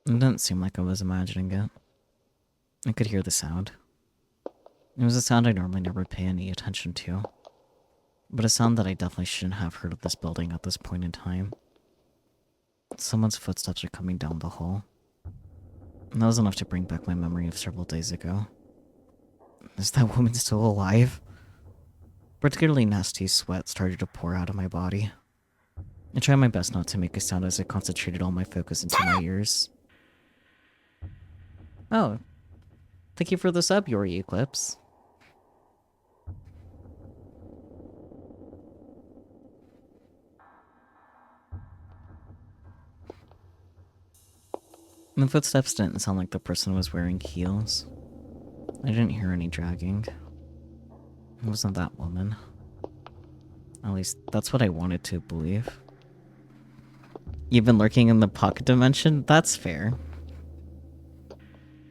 It didn't seem like I was imagining it. I could hear the sound. It was a sound I normally never pay any attention to, but a sound that I definitely shouldn't have heard of this building at this point in time. Someone's footsteps are coming down the hall. That was enough to bring back my memory of several days ago. Is that woman still alive? Particularly nasty sweat started to pour out of my body. I tried my best not to make a sound as I concentrated all my focus into my ears. Oh. Thank you for the sub, Yori Eclipse. The footsteps didn't sound like the person was wearing heels. I didn't hear any dragging. It wasn't that woman. At least, that's what I wanted to believe. You've been lurking in the pocket dimension? That's fair.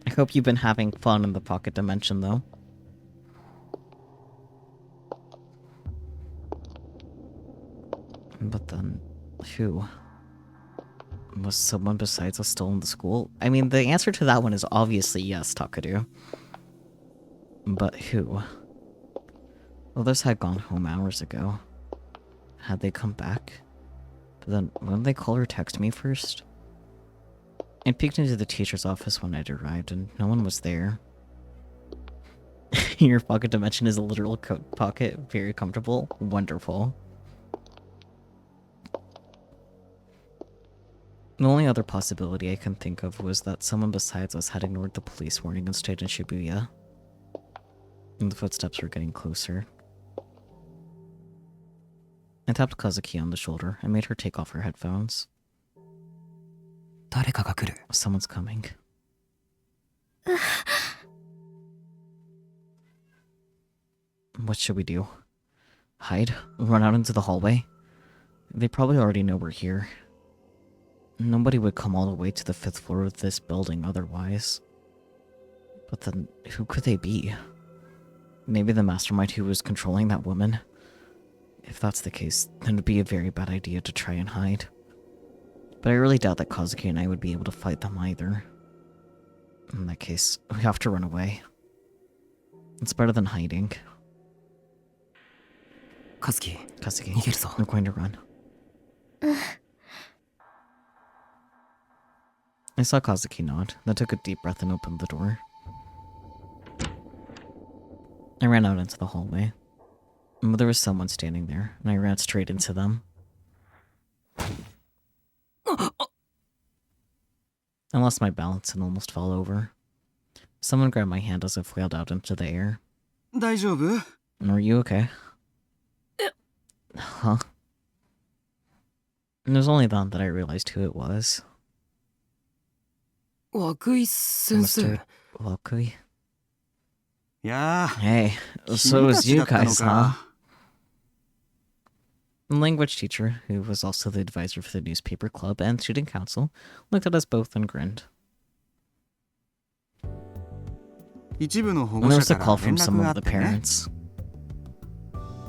I hope you've been having fun in the pocket dimension, though. But then, who? Was someone besides us still in the school? I mean, the answer to that one is obviously yes, Takadu. But who? Others had gone home hours ago. Had they come back? But then, wouldn't they call or text me first? I peeked into the teacher's office when I'd arrived, and no one was there. Your pocket dimension is a literal coat pocket. Very comfortable. Wonderful. The only other possibility I can think of was that someone besides us had ignored the police warning and stayed in Shibuya. And the footsteps were getting closer. I tapped Kazuki on the shoulder and made her take off her headphones. 誰かが来る。 Someone's coming. What should we do? Hide? Run out into the hallway? They probably already know we're here. Nobody would come all the way to the 5th floor of this building otherwise. But then, who could they be? Maybe the mastermind who was controlling that woman? If that's the case, then it'd be a very bad idea to try and hide. But I really doubt that Kazuki and I would be able to fight them either. In that case, we have to run away. It's better than hiding. Kazuki, Kazuki, 逃げるぞ。 we're going to run. I saw Kazuki nod, then took a deep breath and opened the door. I ran out into the hallway. There was someone standing there, and I ran straight into them. I lost my balance and almost fell over. Someone grabbed my hand as I flailed out into the air. 大丈夫? Are you okay? Huh? And it was only then that I realized who it was. 涌井先生。 Mr. Wakui. いや Hey, ー、 so was 君 you たちだったの guys, か。 huh? The language teacher, who was also the advisor for the newspaper club and student council, looked at us both and grinned. 一部の保 And 護 there 者 was a から call 連 from 絡 some があ of っ the てね。 parents.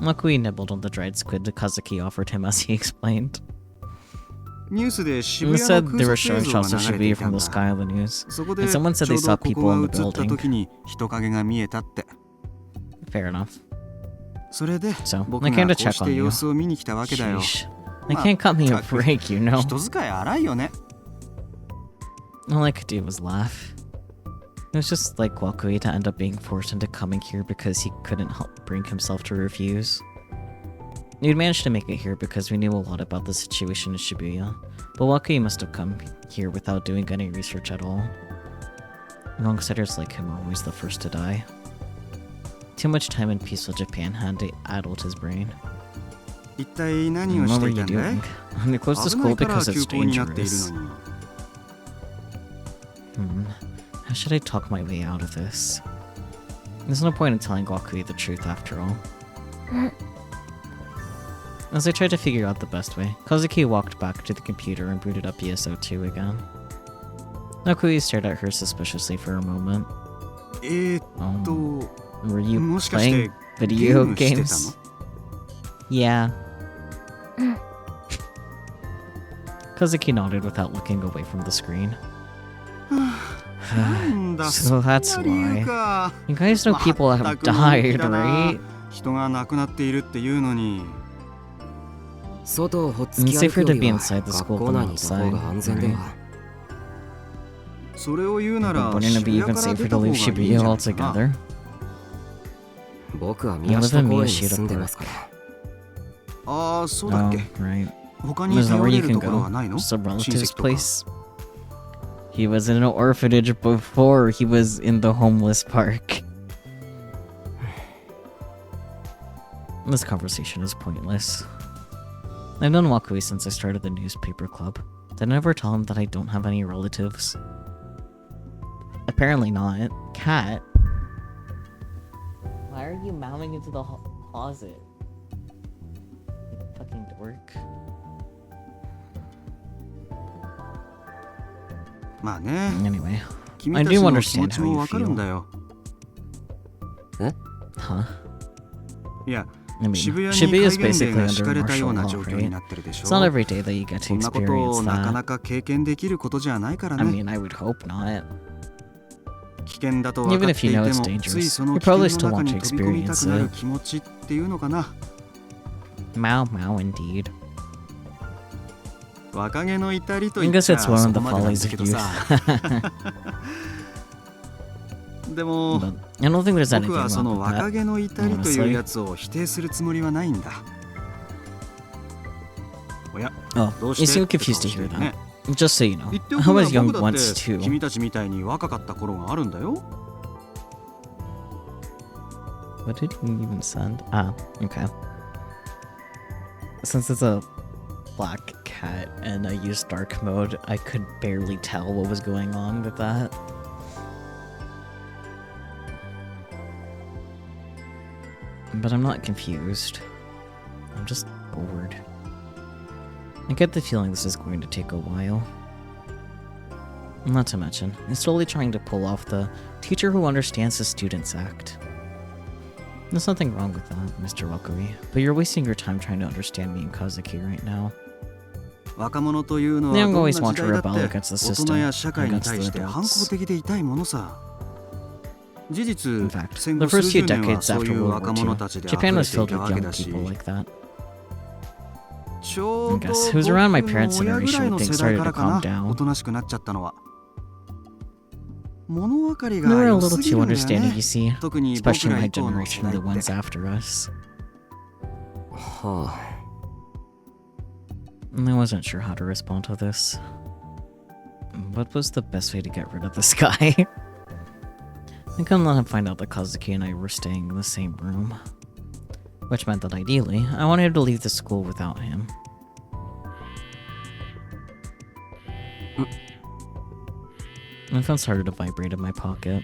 Wakui nibbled on the dried squid Kazuki offered him as he explained. ニュースで And 渋 it 谷の said they were 空 showing 撮映像が shots of 流れてい Shibuya たん from だ。 the sky on the news. そこで And ちょ someone う said ど they saw ここ people が in 映 the った building. 時に人影が見えたって。 Fair enough. それで So, 僕 I が came こ to う check して on you. 様子を見に来たわけだよ。 Sheesh. I can't cut me a break, you know. 人使い荒いよね。 All I could do was laugh. It was just like Wakui to end up being forced into coming here because he couldn't help bring himself to refuse. We'd managed to make it here because we knew a lot about the situation in Shibuya, but Wakui must have come here without doing any research at all. Wrongsiders like him are always the first to die. Too much time in peaceful Japan had addled his brain. 一体何を What して were いた you んだい? doing? They closed the 危な school いから because 休 it's 校になっている dangerous. のに。 How should I talk my way out of this? There's no point in telling Wakui the truth after all. As I tried to figure out the best way, Kazuki walked back to the computer and booted up ESO2 again. Wakui stared at her suspiciously for a moment. と Were you もしかして playing ゲー video ムしてた games? の? Yeah. Kazuki nodded without looking away from the screen. なんだ、 So that's そんな理由 why. か。 You guys know people have 全くのんき died, だな。 right? 人が亡くなっているっていうのに。外をほっつき It's 歩 safer く to よ be りは inside the 学 school 校 than 内にいた方 outside, が安全では。それを言うなら Wouldn't it be 渋谷 even から safer 出 to た方がい leave いんじゃ Shibuya ないかな。 altogether? 僕は宮下公園に住んでますから。ああ、そうだっ Oh, け。 right. 他に Is that 頼 where れ you る can ところ go? はないの？ Just a 親 relative's 戚とか。 place? He was in an orphanage before he was in the homeless park. This conversation is pointless. I've known Wakui since I started the newspaper club. Did I ever tell him that I don't have any relatives? Apparently not. Cat? Why are you mounting into the closet? You fucking dork. まあね。 Anyway, 君 I たち do の気持 understand ち how も you わかるん feel. だよ。 Huh? いや、 I mean, 渋谷 Shibuya に is 戒厳令 basically が敷か under れたよう martial な law, 状況に right? なってるでしょ。 It's not every day that you get こ to んなことを experience なか that. なか経験できることじゃないから I ね。 mean, I would hope not. 危険だと分か Even っ if てい you て know も it's つい dangerous, その you 危険 probably の still 中 want に to 飛び込みた experience くなる it. 気持ちっていうのかな。 Mau mau indeed. 若気の至りと I 言っ guess ちゃ it's そ one of こ the までなん follies だ of けど youth. さ。でも But I don't think there's 僕 anything はそ wrong の with 若 that. 気の至りという honestly. やつを否定するつもりはないんだ。おや、 Oh, どう you して seem って confused 顔 to して hear るね。 that. Just so you know, 言ってお I くが was young 僕だっ once て too. 君たちみたいに若かった頃があるんだよ。 What did you even send? Ah, okay. Since it's a black cat and I used dark mode, I could barely tell what was going on with that. But I'm not confused. I'm just bored. I get the feeling this is going to take a while. Not to mention, I'm slowly trying to pull off the teacher who understands the students act. There's nothing wrong with that, Mr. Wakui, but you're wasting your time trying to understand me and Kazuki right now. 若者というのは They どんな always 時 want to 代だ rebel って against the 大人 system, や社会に against 対 the して反抗 adults. 的でいたいものさ。事実 In fact, 戦 the 後数 first 十 few 年は decades そう after いう World 若 War 者 II, たちで溢 Japan れ was てい filled た with わけ young だし、 people like that. ちょう I ど guess 僕 it was around my の parents' 親ぐ generation らい when の things 世代 started か to らか calm な、 down. おとなしくなっちゃったのは。物分かり They were が a 良 little すぎ too るんだよ understanding, ね you。see, 特に僕 especially ら my 以降の世 generation, 代 the っ ones て。 after us. はあ。 I wasn't sure how to respond to this. What was the best way to get rid of this guy? I couldn't let him find out that Kazuki and I were staying in the same room. Which meant that ideally, I wanted to leave the school without him. My phone started to vibrate in my pocket.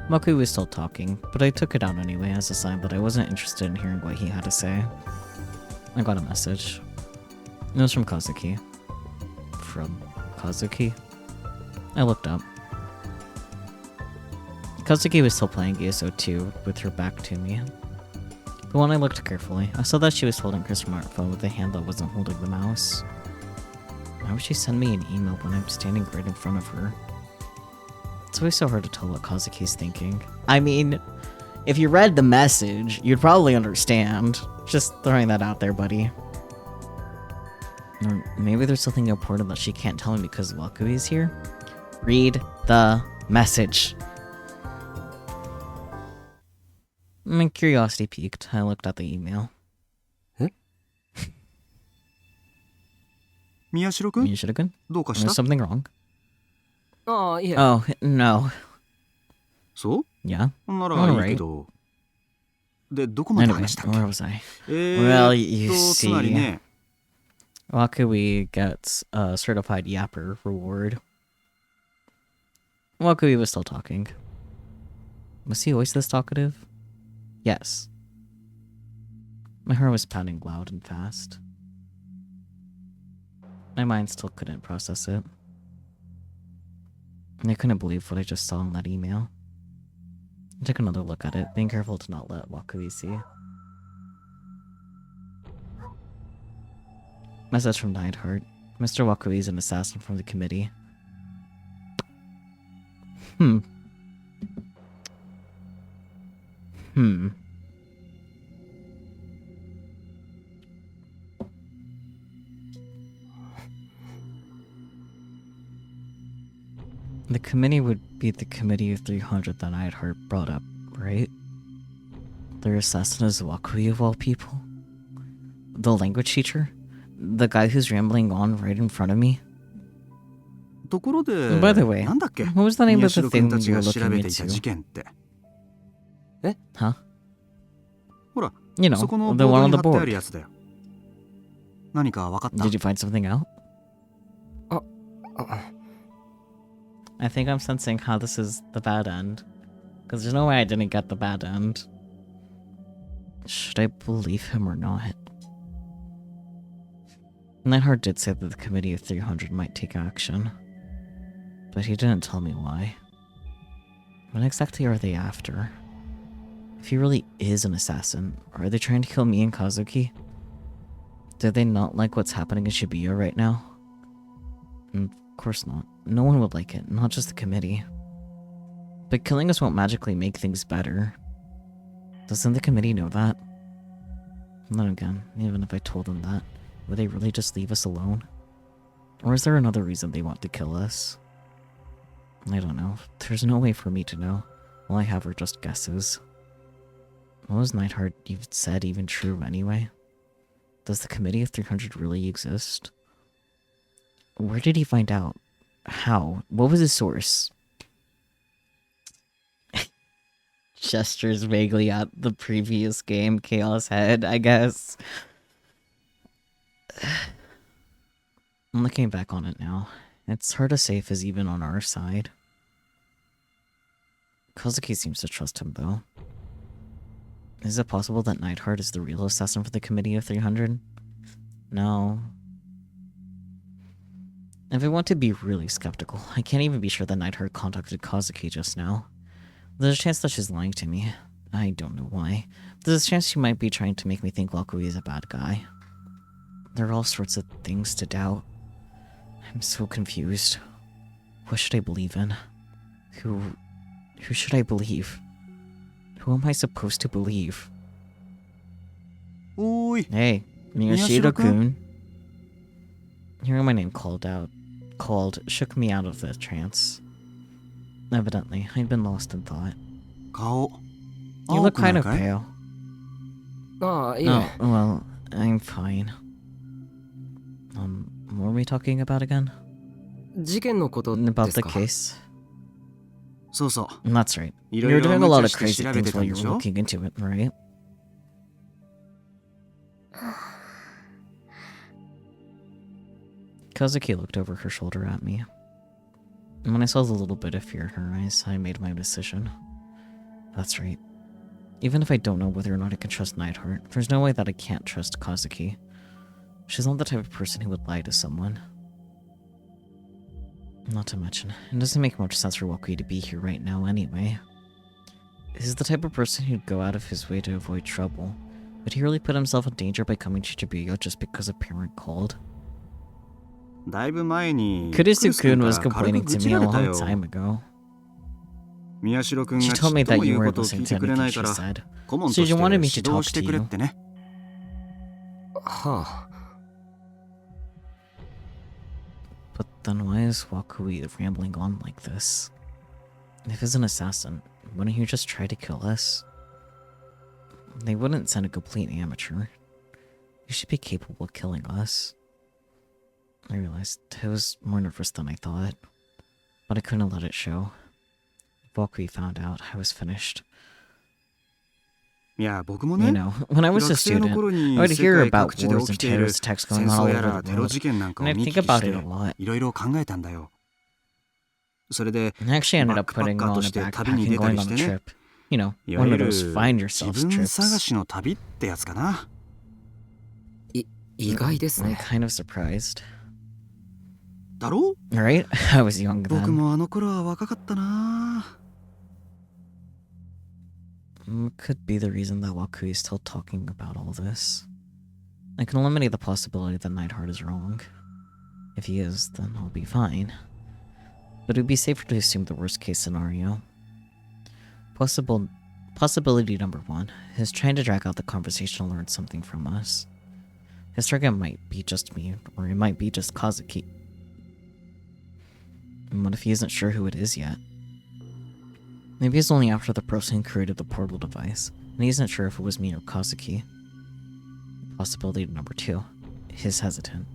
Maku was still talking, but I took it out anyway as a sign that I wasn't interested in hearing what he had to say. I got a message. It was from Kazuki. From Kazuki? I looked up. Kazuki was still playing ESO 2 with her back to me. But when I looked carefully, I saw that she was holding her smartphone with a hand that wasn't holding the mouse. Why would she send me an email when I'm standing right in front of her? It's always so hard to tell what Kazuki's thinking. I mean, if you read the message, you'd probably understand. Just throwing that out there, buddy. Or maybe there's something important that she can't tell me because Wakui is here? Read the message. My curiosity piqued. I looked at the email. 宮代くん、 Miyashiro-kun? どうかし There's た？ something wrong? ああ、いえ。 Oh, no. そう？ Yeah? な Alright. らいいけど。で、どこまで Anyway, 話したっ where け？ was I? え Well, you つまり see, ね、 Wakui gets a certified yapper reward. Wakui was still talking. Was he always this talkative? Yes. My heart was pounding loud and fast. My mind still couldn't process it. I couldn't believe what I just saw in that email. I took another look at it, being careful to not let Wakui see. Message from Neidhart. Mr. Wakui is an assassin from the committee. Hmm. committee would be the committee of 300 that Neidhart brought up, right? Their assassin is Wakui of all people. The language teacher? The guy who's rambling on right in front of me? ところで、 By the way, なんだっけ what was the name of the 宮代君 thing たち you が were 調 looking べていた事 into? 件って。 Huh? ほら、 You know, そこの the ボー one ド on に the 貼ってある board. やつだよ。何か分かった Did you find something out? あ I think I'm sensing how this is the bad end. Because there's no way I didn't get the bad end. Should I believe him or not? Neidhart did say that the Committee of 300 might take action. But he didn't tell me why. What exactly are they after? If he really is an assassin, are they trying to kill me and Kazuki? Do they not like what's happening in Shibuya right now? Of course not. No one would like it, not just the committee. But killing us won't magically make things better. Doesn't the committee know that? Then again, even if I told them that, would they really just leave us alone? Or is there another reason they want to kill us? I don't know. There's no way for me to know. All I have are just guesses. What was Neidhart said even true anyway? Does the Committee of 300 really exist? Where did he find out? How? What was his source? Gestures vaguely at the previous game, Chaos Head, I guess. I'm looking back on it now. It's hard to say if he's even on our side. Kazuki seems to trust him, though. Is it possible that Neidhart is the real assassin for the Committee of 300? No. If I want to be really skeptical, I can't even be sure that Neidhart contacted Kazuki just now. There's a chance that she's lying to me. I don't know why. There's a chance she might be trying to make me think Wakui is a bad guy. There are all sorts of things to doubt. I'm so confused. What should I believe in? Who should I believe? Who am I supposed to believe? おーい、 Hey, Miyashiro-kun. Hearing my name called shook me out of the trance. Evidently, I'd been lost in thought. 顔。 You 青 look くな kind い of かい pale. ああいえ、 Oh, well, I'm fine. What were we talking about again? 事件のことで About す the か case? そうそう。 That's right. い You ろ were いろ doing a 無 lot 茶 of して crazy 調べ things てた while ん you で were しょ looking into it, right? Kazuki looked over her shoulder at me. And when I saw the little bit of fear in her eyes, I made my decision. That's right. Even if I don't know whether or not I can trust Neidhart, there's no way that I can't trust Kazuki. She's not the type of person who would lie to someone. Not to mention, it doesn't make much sense for Wakui to be here right now anyway. He's the type of person who'd go out of his way to avoid trouble. Would he really put himself in danger by coming to Shibuya just because a parent called? だいぶ前に Kurisu-kun クリ was ス君から軽 complaining く to 愚痴 me a られた long よ。 time ago. 宮代君 She が told ちっ me と that も you 言うこ weren't とを聞 listening い to てくれな anything いか she ら said. 顧問と So して you wanted 指 me to talk 導して to くれ you. ってね。はあ But then why is Wakui rambling on like this? If he's an assassin, wouldn't he just try to kill us? They wouldn't send a complete amateur. He should be capable of killing us. I realized I was more nervous than I thought, but I couldn't let it show. If Wakui found out, I was finished. いや、僕も You ね、 know, when I was a 学生の student, 頃 I に would 世 hear 界 about 各地で wars 起き and ている terrorist attacks 戦 going on 争 all や over ら the テロ world, 事件なんか and を I'd 見 think 聞きし about it a て lot. いろいろ考えたんだよ。それで I actually バ ended ッ up クパッ putting カー on と a して旅に backpack 出 and た going り on し a てね。 trip. You know, いわ one ゆ of る those find 自 yourself 分探 trips. しの旅ってやつかな。意外です I'm ね kind of surprised. だろ Right? I was young 僕 then. もあの頃は若かったな。Could be the reason that Wakui is still talking about all this. I can eliminate the possibility that Neidhart is wrong. If he is, then I'll be fine. But it would be safer to assume the worst case scenario. Possibility number one is trying to drag out the conversation to learn something from us. His target might be just me, or it might be just Kazuki. And what if he isn't sure who it is yet? Maybe it's only after the person who created the portal device, and he isn't sure if it was me or Kazuki. Possibility number 2. He's hesitant.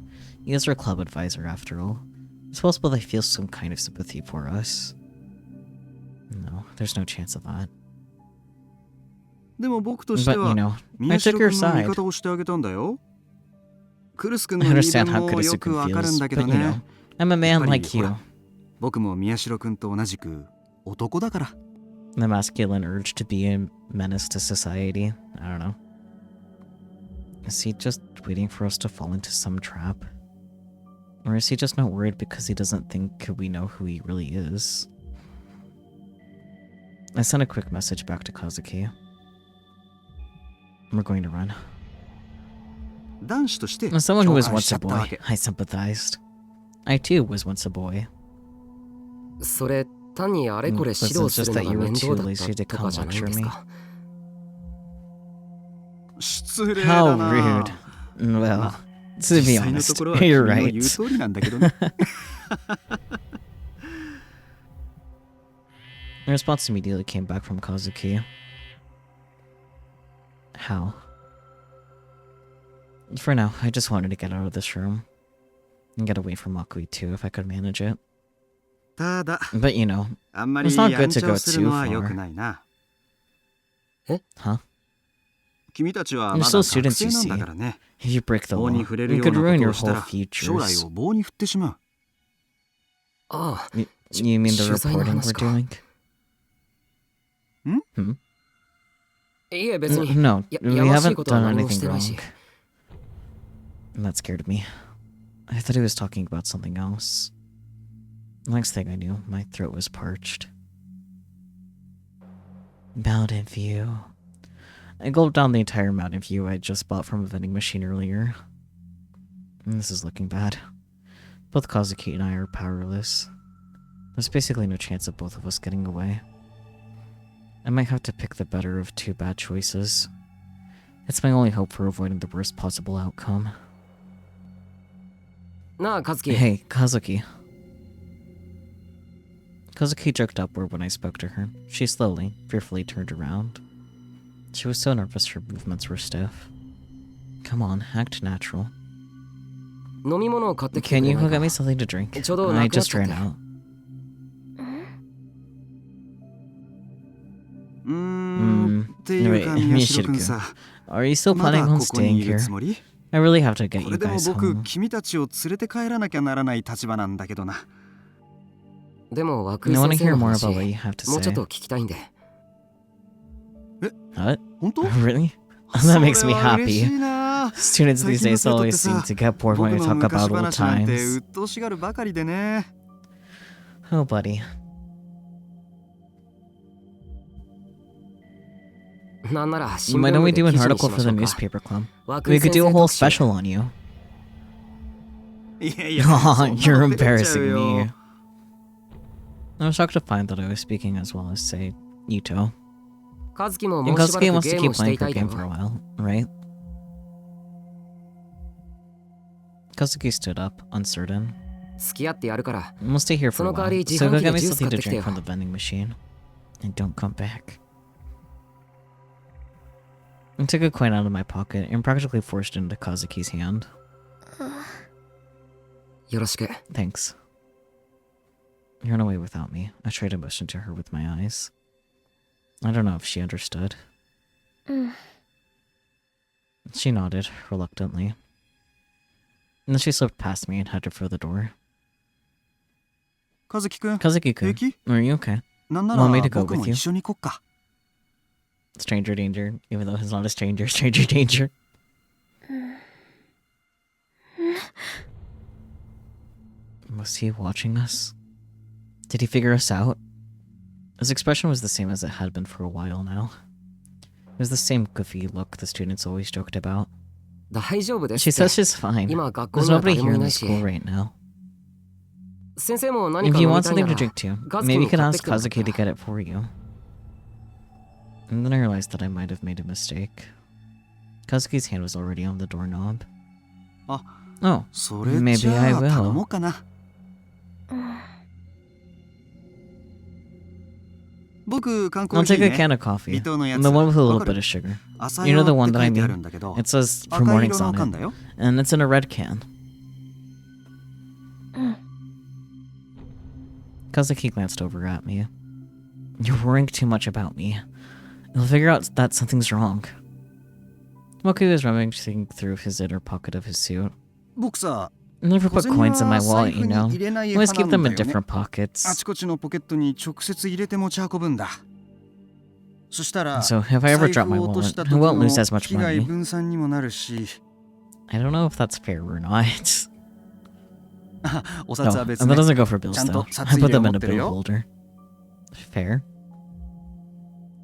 He is our club advisor, after all. It's possible they feel some kind of sympathy for us. No, there's no chance of that. でも僕として But, は you know, 宮 I took 代 your 君の味 side. 方をしてあげたんだよ。クルス君 I の言い understand 分 how も Kurusu よくわかる feels, んだけど but, you know, ね。 I'm a やっ man ぱり like ほ you. ら僕も宮代君と同じく男だから。 The masculine urge to be a menace to society. I don't know. Is he just waiting for us to fall into some trap? Or is he just not worried because he doesn't think we know who he really is? I sent a quick message back to Kazuki. We're going to run. 男子として As someone who 共 was 感し once ちゃ a ったわ boy, け。 I sympathized. I too was once a boy. それ単にあれこれ指導するのが面倒だったとかじゃないんですか。失礼 How だな。 rude. Well, to be 実際のと honest, ころは you're 君の right. 言う通りなんだけどね。 The response immediately came back from Kazuki. How? For now, I just wanted to get out of this room. And get away from Makui too, if I could manage it. ただ、 But you know, あんまり It's not や good ん to ちゃ go をするのは too far. 良くないな。 huh? 君たちは You're まだ still 学 students, 生 you なんだ see. からね。 If you break the 棒 law, に触れる you よう could な ruin こと your をした whole ら将来 futures. を棒に振ってしまう。ああ、 You mean the 取材の reporting 話 we're か。 doing? いえ別に No, や we やましい haven't ことは done 何もし anything てないし wrong. That scared me. I thought he was talking about something else. Next thing I knew, my throat was parched. Mountain View. I gulped down the entire Mountain View I just bought from a vending machine earlier. This is looking bad. Both Kazuki and I are powerless. There's basically no chance of both of us getting away. I might have to pick the better of two bad choices. It's my only hope for avoiding the worst possible outcome. なあカズキ、 Hey, Kazuki. Kazuki jerked upward when I spoke to her. She slowly, fearfully turned around. She was so nervous her movements were stiff. Come on, act natural. 飲み物を買ってきて Can くれ you ない go か get me something to drink? ちょうど I なくなっ just ちゃって ran out. っていうか宮代君さ、 Are you still まだ planning on ここに staying いる here? つもり？ I really have to get こ you れでも guys 僕 home. 君たちを連れて帰らなきゃならない立場なんだけどな。でも涌 I 井 want 先 to 生 hear の more 話 about what you have to もうちょっ say. と聞きたいんで。 What? 本当？ Really? That makes me それは嬉しい happy. な。 Students 最 these 近の days 生徒って always さ、 seem to get bored 僕 when we の talk 昔 about old 話なんて times. 鬱陶しがるばかりでね。 Oh, buddy. なんなら新聞 Why don't 部 we で do 記 an 事にし article ま for し the ょうか。 newspaper club? 涌井 We could 先 do a 生 whole 特集。 special on you. いやいや、 Aw, そんな you're の出ちゃう embarrassing よ。 me. I was shocked to find that I was speaking as well as, say, Yuto. カズキも And もうしば Kazuki らく wants ゲ to ーム keep をして playing いた her いだ game ろ for a while, right? Kazuki stood up, uncertain. 付き合ってやるから。 We'll stay here for a その代わり while, 自 so 販 go 機 get で me ジュース something 買っ to てきて drink よ。 from the vending machine. And don't come back. I took a coin out of my pocket and practically forced it into Kazuki's hand. よろしく。 Thanks. You ran away without me. I tried to motion to her with my eyes. I don't know if she understood. She nodded, reluctantly. And then she slipped past me and headed for the door. 和樹くん、 Kazuki-kun, 平気？ are you okay? なんな Want me ら to go 僕も with you? 一緒に行こっか。 Stranger danger, even though he's not a stranger, stranger danger. Was he watching us? Did he figure us out? His expression was the same as it had been for a while now. It was the same goofy look the students always joked about. 大丈夫です She って。 says she's fine. 今学校 There's には nobody 誰も here い in な the いし。 school right now. 先生も何 If か you 飲み want たいな something to ら drink too, カズキ maybe に you could 買って ask きてもらった Kazuki to get it for you. And then I realized that I might have made a mistake. Kazuki's hand was already on the doorknob. あ、 Oh, それじ maybe ゃ I あ頼も will. うかな。I'll take a can of coffee. The one with a little bit of sugar. You know the one that I mean? It says for mornings on it. And it's in a red can. Kazuki glanced over at me. You're worrying too much about me. You'll figure out that something's wrong. Moku was rummaging through his inner pocket of his suit. I never put coins in my wallet, you know. I always keep them in different pockets. So if I ever drop my wallet, I won't lose as much money. I don't know if that's fair or not. No, and that doesn't go for bills though. I put them in a bill holder. Fair.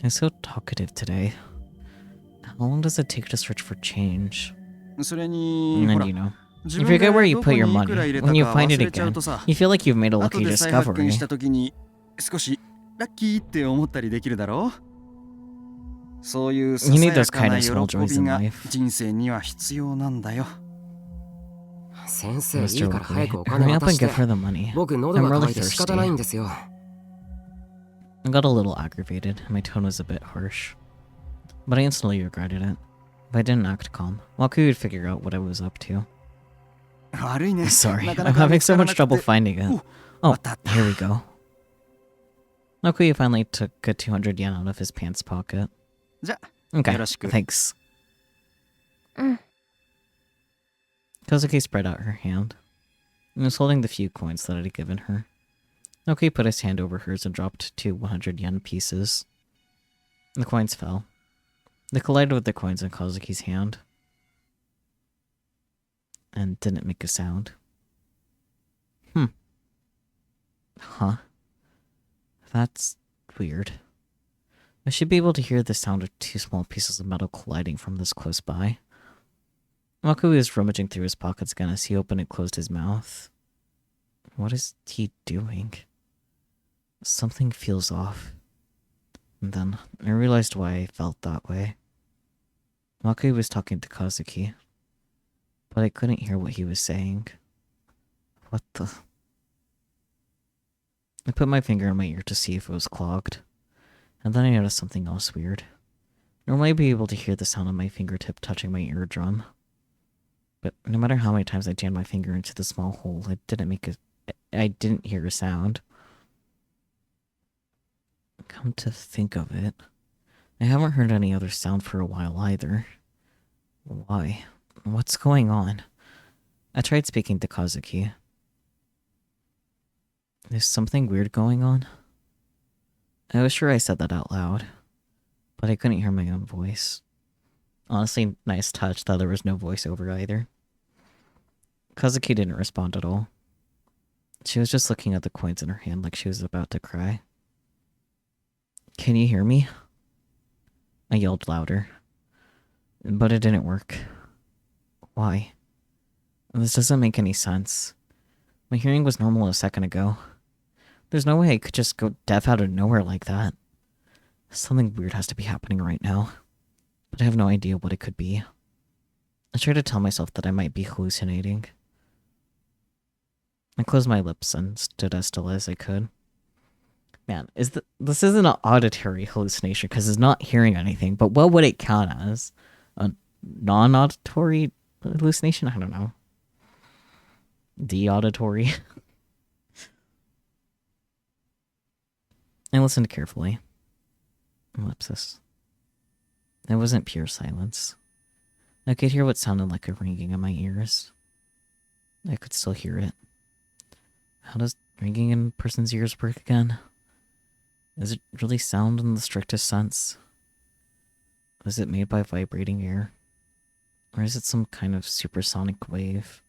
I'm so talkative today. How long does it take to search for change? And then, you know, you forget where you put your money. When you find it again, you feel like you've made a lucky discovery. You need those kind of small joys in life. Mr. Oakley, hurry up and give her the money. I'm really thirsty. I got a little aggravated, and my tone was a bit harsh. But I instantly regretted it. If I didn't act calm, Waku would figure out what I was up to. Sorry, I'm having so much trouble finding it. Oh, here we go. Waku finally took a 200 yen out of his pants pocket. Okay, thanks. Kazuki spread out her hand and was holding the few coins that I had given her. Naoki put his hand over hers and dropped 2 100 yen pieces. The coins fell. They collided with the coins in Kazuki's hand and didn't make a sound. Huh. That's weird. I should be able to hear the sound of 2 small pieces of metal colliding from this close by. Maku was rummaging through his pockets again as he opened and closed his mouth. What is he doing? Something feels off. And then I realized why I felt that way. Maku was talking to Kazuki, but I couldn't hear what he was saying. What the... I put my finger in my ear to see if it was clogged, and then I noticed something else weird. Normally I'd be able to hear the sound of my fingertip touching my eardrum, but no matter how many times I jammed my finger into the small hole, I didn't hear a sound. Come to think of it, I haven't heard any other sound for a while either. Why? What's going on? I tried speaking to Kazuki. There's something weird going on? I was sure I said that out loud, but I couldn't hear my own voice. Honestly, nice touch that there was no voiceover either. Kazuki didn't respond at all. She was just looking at the coins in her hand like she was about to cry. Can you hear me? I yelled louder. But it didn't work. Why? This doesn't make any sense. My hearing was normal a second ago. There's no way I could just go deaf out of nowhere like that. Something weird has to be happening right now, but I have no idea what it could be. I tried to tell myself that I might be hallucinating. I closed my lips and stood as still as I could. Man, this isn't an auditory hallucination because it's not hearing anything, but what would it count as? A non-auditory hallucination? I don't know. De-auditory? I listened carefully. Ellipsis. It wasn't pure silence. I could hear what sounded like a ringing in my ears. I could still hear it. How does ringing in a person's ears work again? Is it really sound in the strictest sense? Was it made by vibrating air? Or is it some kind of supersonic wave?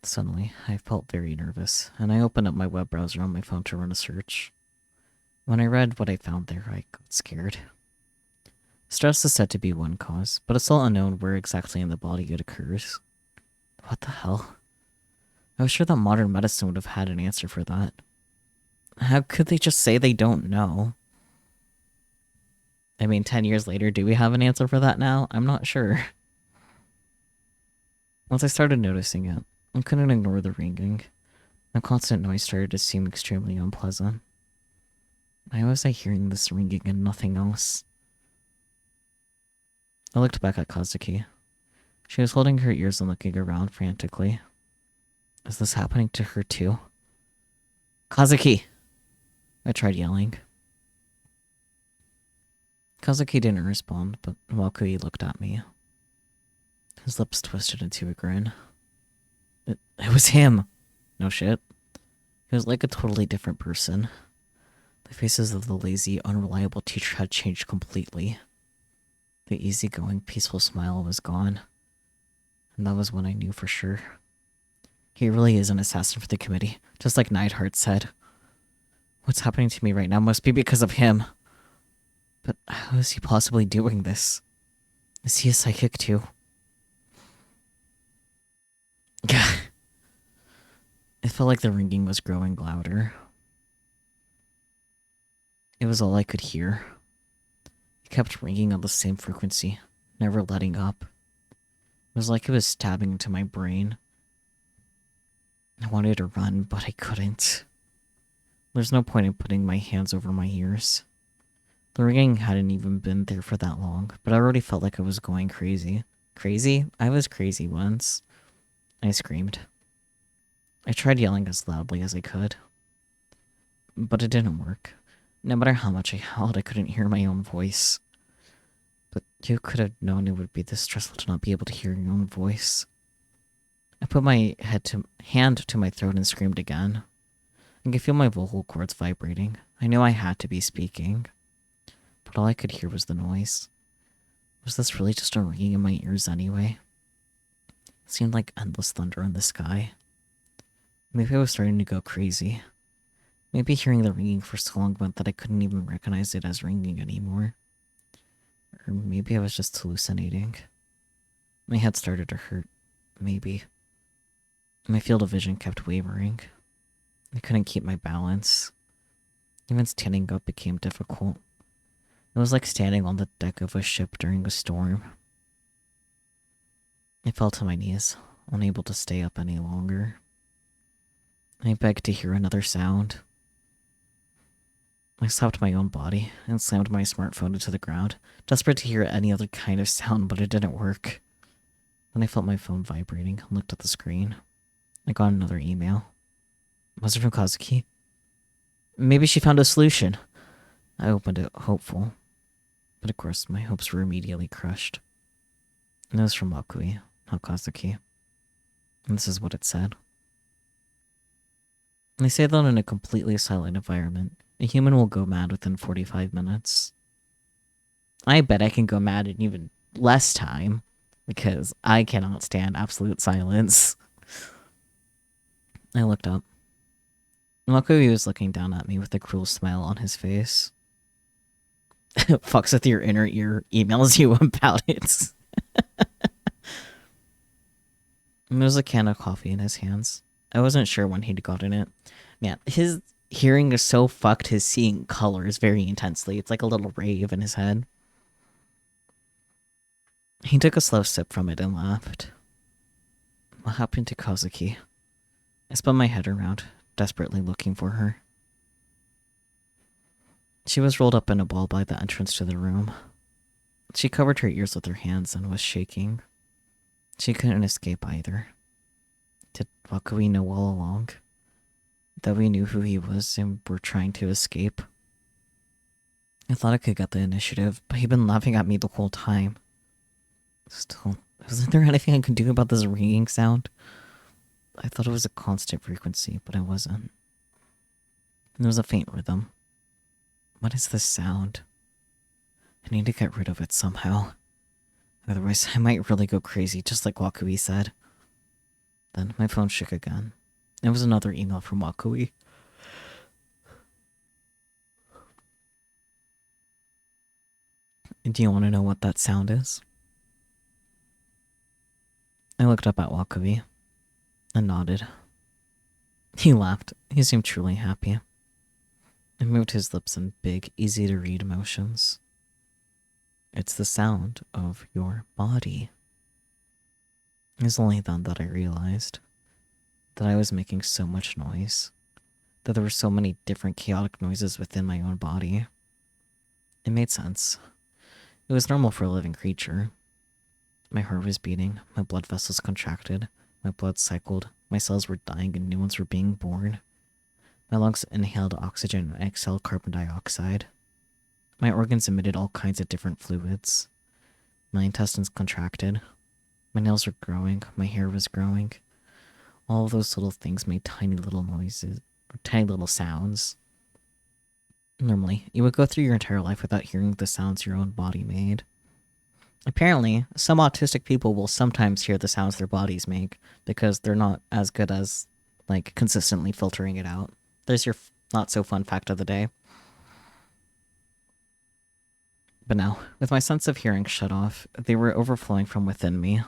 Suddenly, I felt very nervous, and I opened up my web browser on my phone to run a search. When I read what I found there, I got scared. Stress is said to be one cause, but it's still unknown where exactly in the body it occurs. What the hell? I was sure that modern medicine would have had an answer for that. How could they just say they don't know? I mean, 10 years later, do we have an answer for that now? I'm not sure. Once I started noticing it, I couldn't ignore the ringing. The constant noise started to seem extremely unpleasant. Why was I hearing this ringing and nothing else? I looked back at Kazuki. She was holding her ears and looking around frantically. Is this happening to her too? Kazuki! I tried yelling. Kazuki didn't respond, but Wakui looked at me. His lips twisted into a grin. It was him! No shit. He was like a totally different person. The faces of the lazy, unreliable teacher had changed completely. The easygoing, peaceful smile was gone. And that was when I knew for sure. He really is an assassin for the committee, just like Neidhart said. What's happening to me right now must be because of him. But how is he possibly doing this? Is he a psychic too? It felt like the ringing was growing louder. It was all I could hear. It kept ringing on the same frequency, never letting up. It was like it was stabbing into my brain. I wanted to run, but I couldn't. There's no point in putting my hands over my ears. The ringing hadn't even been there for that long, but I already felt like I was going crazy. Crazy? I was crazy once. I screamed. I tried yelling as loudly as I could. But it didn't work. No matter how much I howled, I couldn't hear my own voice. But you could have known it would be this stressful to not be able to hear your own voice. I put my hand to my throat and screamed again. I could feel my vocal cords vibrating. I knew I had to be speaking. But all I could hear was the noise. Was this really just a ringing in my ears anyway? It seemed like endless thunder in the sky. Maybe I was starting to go crazy. Maybe hearing the ringing for so long meant that I couldn't even recognize it as ringing anymore. Or maybe I was just hallucinating. My head started to hurt. Maybe. My field of vision kept wavering. I couldn't keep my balance. Even standing up became difficult. It was like standing on the deck of a ship during a storm. I fell to my knees, unable to stay up any longer. I begged to hear another sound. I stopped my own body and slammed my smartphone into the ground, desperate to hear any other kind of sound, but it didn't work. Then I felt my phone vibrating and looked at the screen. I got another email. Was it from Kazuki? Maybe she found a solution. I opened it, hopeful. But of course, my hopes were immediately crushed. And it was from Wakui, not Kazuki. And this is what it said. They say that in a completely silent environment, a human will go mad within 45 minutes. I bet I can go mad in even less time, because I cannot stand absolute silence. I looked up. Wakui was looking down at me with a cruel smile on his face. Fucks with your inner ear, emails you about it. There was a can of coffee in his hands. I wasn't sure when he'd gotten it. Man, his hearing is so fucked, his seeing colors very intensely. It's like a little rave in his head. He took a slow sip from it and laughed. What happened to Kazuki? I spun my head around, desperately looking for her. She was rolled up in a ball by the entrance to the room. She covered her ears with her hands and was shaking. She couldn't escape either. Did Wakui know all along? That we knew who he was and were trying to escape? I thought I could get the initiative, but he'd been laughing at me the whole time. Still, wasn't there anything I could do about this ringing sound? I thought it was a constant frequency, but it wasn't. There was a faint rhythm. What is this sound? I need to get rid of it somehow. Otherwise, I might really go crazy, just like Wakui said. Then my phone shook again. It was another email from Wakui. Do you want to know what that sound is? I looked up at Wakui and nodded. He laughed. He seemed truly happy. He moved his lips in big, easy-to-read motions. It's the sound of your body. It was only then that I realized that I was making so much noise that there were so many different chaotic noises within my own body. It made sense. It was normal for a living creature. My heart was beating, my blood vessels contracted, my blood cycled, my cells were dying and new ones were being born. My lungs inhaled oxygen and exhaled carbon dioxide. My organs emitted all kinds of different fluids. My intestines contracted. My nails were growing, my hair was growing. All of those little things made tiny little noises, or tiny little sounds. Normally, you would go through your entire life without hearing the sounds your own body made. Apparently, some autistic people will sometimes hear the sounds their bodies make because they're not as good as, like, consistently filtering it out. There's your not-so-fun fact of the day. But now, with my sense of hearing shut off, they were overflowing from within me.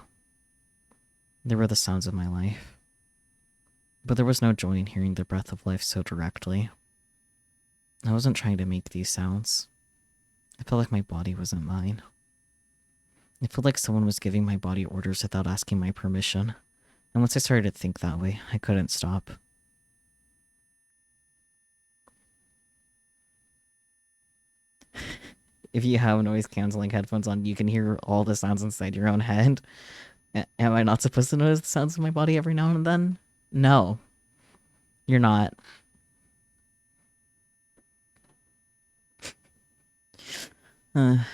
They were the sounds of my life. But there was no joy in hearing the breath of life so directly. I wasn't trying to make these sounds. I felt like my body wasn't mine. It felt like someone was giving my body orders without asking my permission. And once I started to think that way, I couldn't stop. If you have noise-canceling headphones on, you can hear all the sounds inside your own head. Am I not supposed to notice the sounds of my body every now and then? No. You're not. My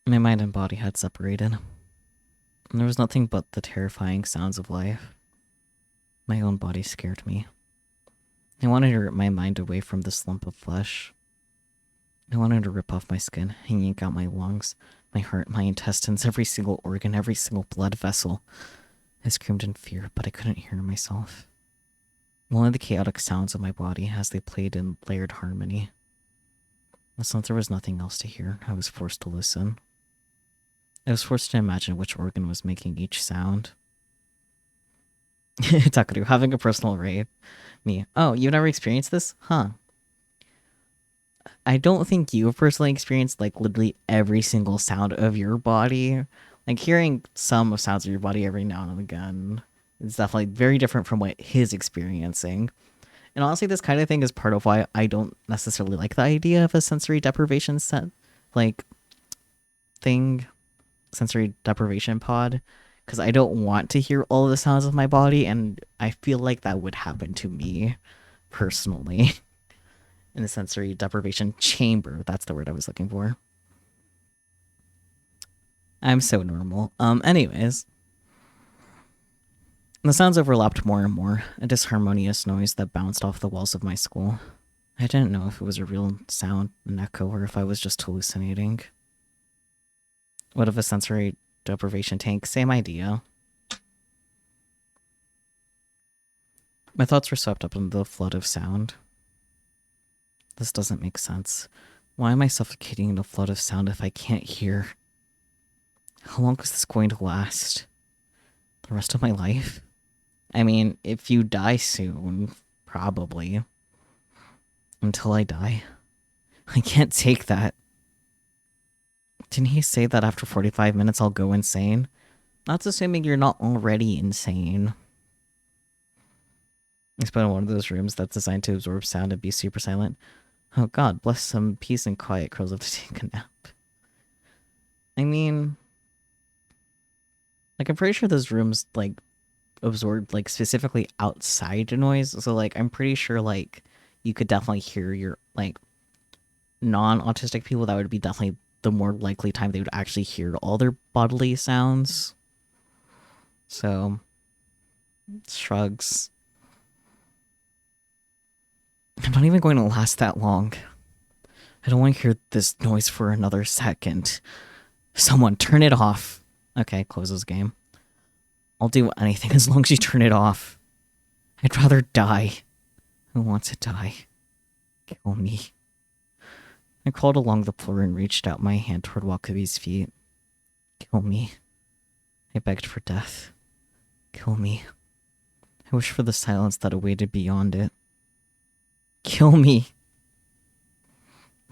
mind and body had separated. And there was nothing but the terrifying sounds of life. My own body scared me. I wanted to rip my mind away from this lump of flesh. I wanted to rip off my skin and yank out my lungs, my heart, my intestines, every single organ, every single blood vessel. I screamed in fear, but I couldn't hear myself. Only the chaotic sounds of my body as they played in layered harmony. Since there was nothing else to hear, I was forced to listen. I was forced to imagine which organ was making each sound. Takaru, having a personal rave. Me, oh, you've never experienced this? Huh. I don't think you've personally experienced, like, literally every single sound of your body. Like, hearing some of sounds of your body every now and again is definitely very different from what he's experiencing. And honestly, this kind of thing is part of why I don't necessarily like the idea of a sensory deprivation sensory deprivation pod, because I don't want to hear all of the sounds of my body, and I feel like that would happen to me personally. In a sensory deprivation chamber, that's the word I was looking for. I'm so normal. Anyways, the sounds overlapped more and more, a disharmonious noise that bounced off the walls of my skull. I didn't know if it was a real sound, an echo, or if I was just hallucinating. What if a sensory deprivation tank? Same idea. My thoughts were swept up into the flood of sound. This doesn't make sense. Why am I suffocating in a flood of sound if I can't hear? How long is this going to last? The rest of my life? I mean, if you die soon, probably. Until I die. I can't take that. Didn't he say that after 45 minutes I'll go insane? That's assuming you're not already insane. I spent in one of those rooms that's designed to absorb sound and be super silent. Oh god, bless some peace and quiet curls up to take a nap. I mean, like, I'm pretty sure those rooms, like, absorb, like, specifically outside noise. So, like, I'm pretty sure, like, you could definitely hear your, like, non-autistic people. That would be definitely the more likely time they would actually hear all their bodily sounds. So, shrugs. I'm not even going to last that long. I don't want to hear this noise for another second. Someone turn it off. Okay, closes game. I'll do anything as long as you turn it off. I'd rather die. Who wants to die? Kill me. I crawled along the floor and reached out my hand toward Wakabi's feet. Kill me. I begged for death. Kill me. I wish for the silence that awaited beyond it. Kill me.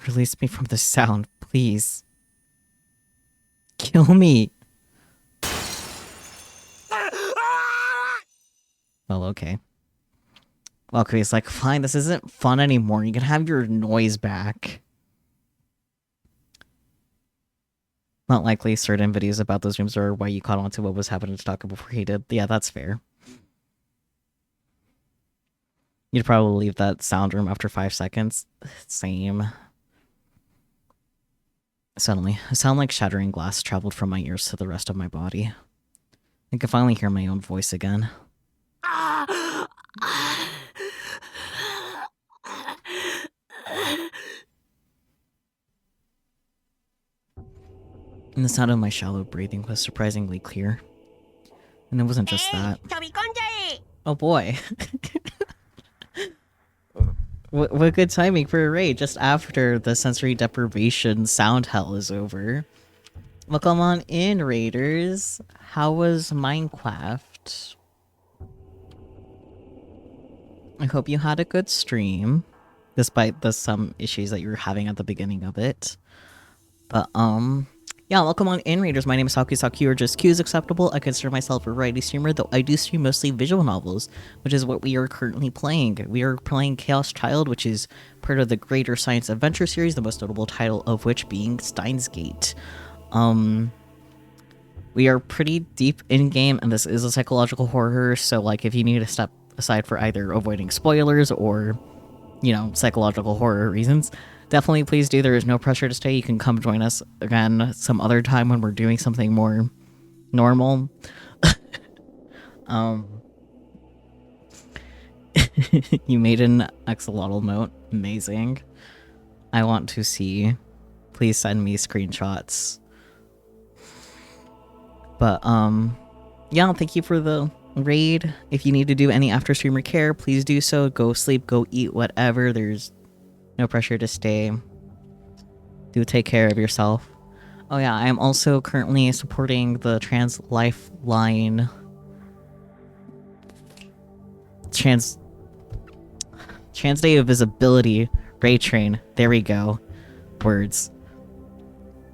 Release me from the sound, please. Kill me. Well, okay. Valkyrie's like, fine, this isn't fun anymore. You can have your noise back. Not likely certain videos about those rooms are why you caught on to what was happening to Taka before he did. Yeah, that's fair. You'd probably leave that sound room after 5 seconds. Same. Suddenly, a sound like shattering glass traveled from my ears to the rest of my body. I could finally hear my own voice again. And the sound of my shallow breathing was surprisingly clear. And it wasn't just that. Oh boy. What good timing for a raid just after the sensory deprivation sound hell is over. Welcome on in, raiders. How was Minecraft? I hope you had a good stream, despite some issues that you were having at the beginning of it. But yeah, welcome on in, raiders. My name is Hakusaki, or just Q is acceptable. I consider myself a variety streamer, though I do stream mostly visual novels, which is what we are currently playing. We are playing Chaos Child, which is part of the Greater Science Adventure series, the most notable title of which being Steins Gate. We are pretty deep in-game, and this is a psychological horror, so like if you need to step aside for either avoiding spoilers or, you know, psychological horror reasons, definitely please do. There is no pressure to stay. You can come join us again some other time when we're doing something more normal. You made an axolotl note. Amazing. I want to see. Please send me screenshots. But, yeah, thank you for the raid. If you need to do any after streamer care, please do so. Go sleep, go eat, whatever. There's no pressure to stay. Do take care of yourself. Oh yeah, I am also currently supporting the Trans Lifeline... Trans Day of Visibility raid train. There we go. Words.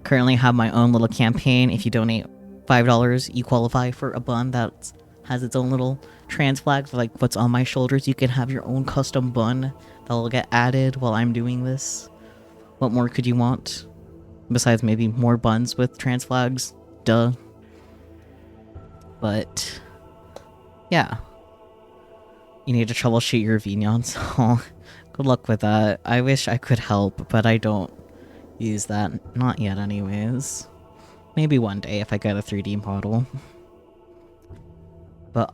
Currently have my own little campaign. If you donate $5, you qualify for a bun that has its own little trans flag, like what's on my shoulders. You can have your own custom bun that will get added while I'm doing this. What more could you want? Besides maybe more buns with trans flags. Duh. But yeah. You need to troubleshoot your Vignons. Oh, good luck with that. I wish I could help, but I don't use that. Not yet anyways. Maybe one day if I get a 3D model. But,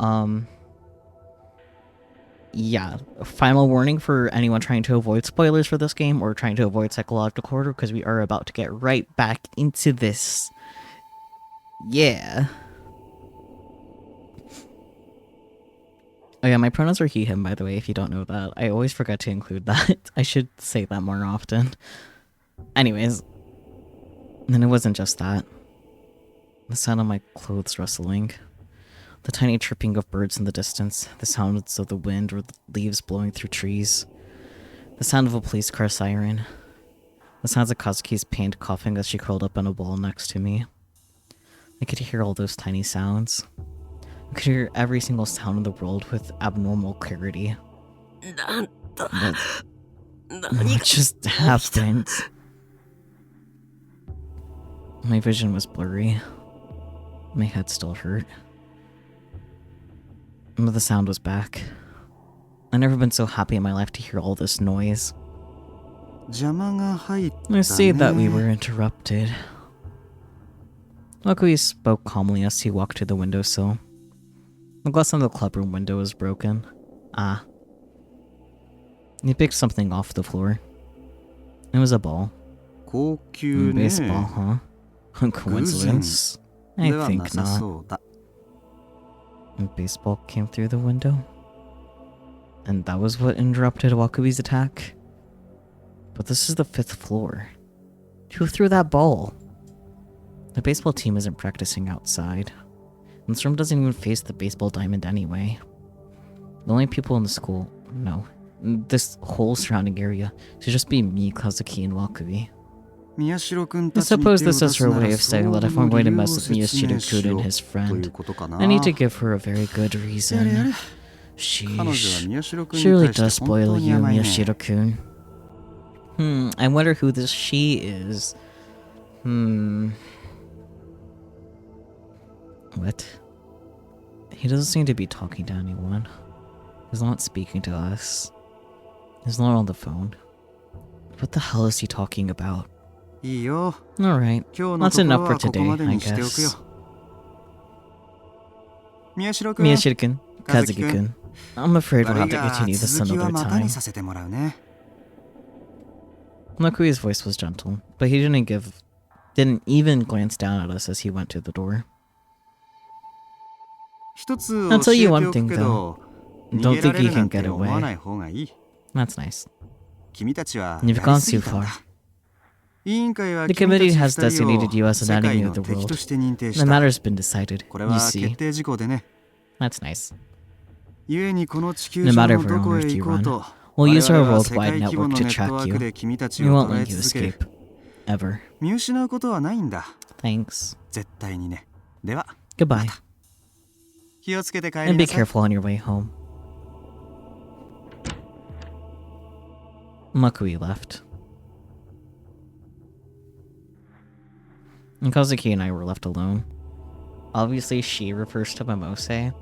yeah. Final warning for anyone trying to avoid spoilers for this game or trying to avoid psychological horror, because we are about to get right back into this. Yeah. Oh yeah, my pronouns are he, him, by the way, if you don't know that. I always forget to include that. I should say that more often. Anyways. And it wasn't just that. The sound of my clothes rustling. The tiny chirping of birds in the distance. The sounds of the wind or the leaves blowing through trees. The sound of a police car siren. The sounds of Kazuki's pained coughing as she curled up in a ball next to me. I could hear all those tiny sounds. I could hear every single sound in the world with abnormal clarity. What just happened? My vision was blurry. My head still hurt. But the sound was back. I've never been so happy in my life to hear all this noise. I see that we were interrupted. Luckily, he spoke calmly as he walked to the windowsill. The glass on the clubroom window was broken. Ah. He picked something off the floor. It was a ball. Baseball, huh? Coincidence? I think not. And baseball came through the window. And that was what interrupted Wakubi's attack. But this is the 5th floor. Who threw that ball? The baseball team isn't practicing outside. And this room doesn't even face the baseball diamond anyway. The only people in the school, no, this whole surrounding area should just be me, Kazuki, and Wakubi. I suppose this is her way of saying that if I'm going to mess with Miyashiro-kun and his friend, I need to give her a very good reason. Sheesh. She really does spoil you, Miyashiro-kun. I wonder who this she is. What? He doesn't seem to be talking to anyone. He's not speaking to us. He's not on the phone. What the hell is he talking about? Alright, that's enough for today, I guess. Miyashiro-kun, Kazuki-kun, I'm afraid we'll have to continue this another time. Makui's voice was gentle, but he didn't even glance down at us as he went to the door. I'll tell you one thing though. Don't think you can get away. That's nice. You've gone too far. The committee has designated you as an enemy of the world. The matter's been decided, you see. That's nice. No matter where on Earth you run, we'll use our worldwide network to track you. We won't let you escape. Ever. Thanks. Goodbye. And be careful on your way home. Makui left. And Kazuki and I were left alone. Obviously, she refers to Momose.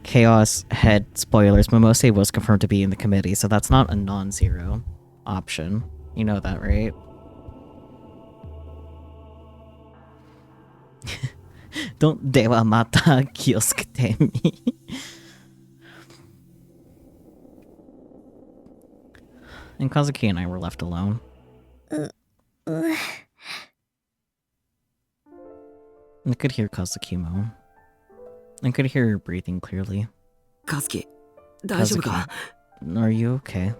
Chaos head spoilers. Momose was confirmed to be in the committee, so that's not a non-zero option. You know that, right? Don't dewa mata kiosukute mi. And Kazuki and I were left alone. I could hear Kazuki moan. I could hear her breathing clearly. Kazuki, are you okay?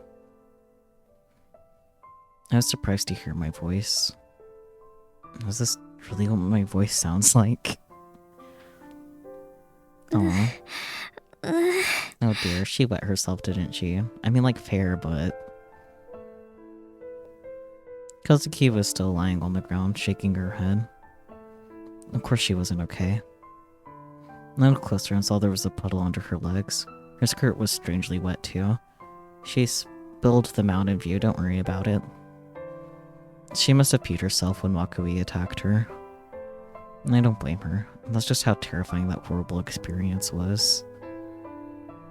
I was surprised to hear my voice. Is this really what my voice sounds like? Oh. Oh dear, she wet herself, didn't she? I mean, like, fair, but... Kazuki was still lying on the ground, shaking her head. Of course she wasn't okay. I looked closer and saw there was a puddle under her legs. Her skirt was strangely wet too. She spilled the Mountain View, don't worry about it. She must have peed herself when Wakui attacked her. And I don't blame her. That's just how terrifying that horrible experience was.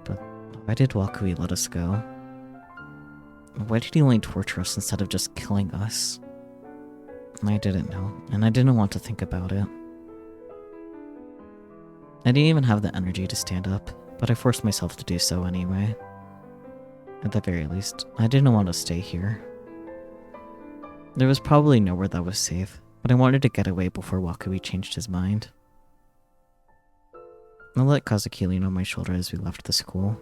But why did Wakui let us go? Why did he only torture us instead of just killing us? I didn't know, and I didn't want to think about it. I didn't even have the energy to stand up, but I forced myself to do so anyway. At the very least, I didn't want to stay here. There was probably nowhere that was safe, but I wanted to get away before Wakui changed his mind. I let Kazuki lean on my shoulder as we left the school.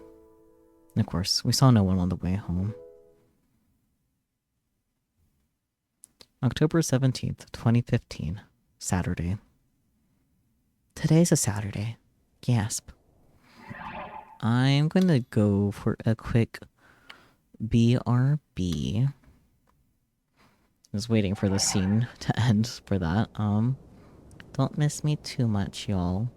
Of course, we saw no one on the way home. October 17th, 2015, Saturday. Today's a Saturday. Gasp. I'm going to go for a quick BRB. I was waiting for the scene to end for that. Don't miss me too much, y'all.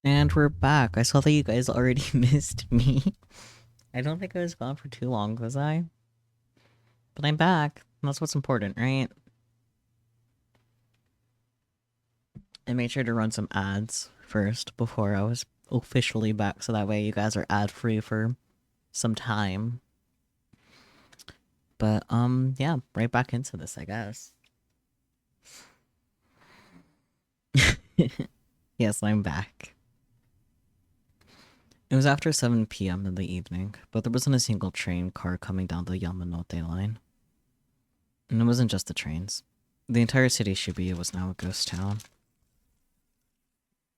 And we're back. I saw that you guys already missed me. I don't think I was gone for too long, was I? But I'm back. That's what's important, right? I made sure to run some ads first before I was officially back, so that way you guys are ad-free for some time. But, yeah, right back into this, I guess. Yes, I'm back. It was after 7 p.m. in the evening, but there wasn't a single train car coming down the Yamanote line. And it wasn't just the trains. The entire city Shibuya was now a ghost town.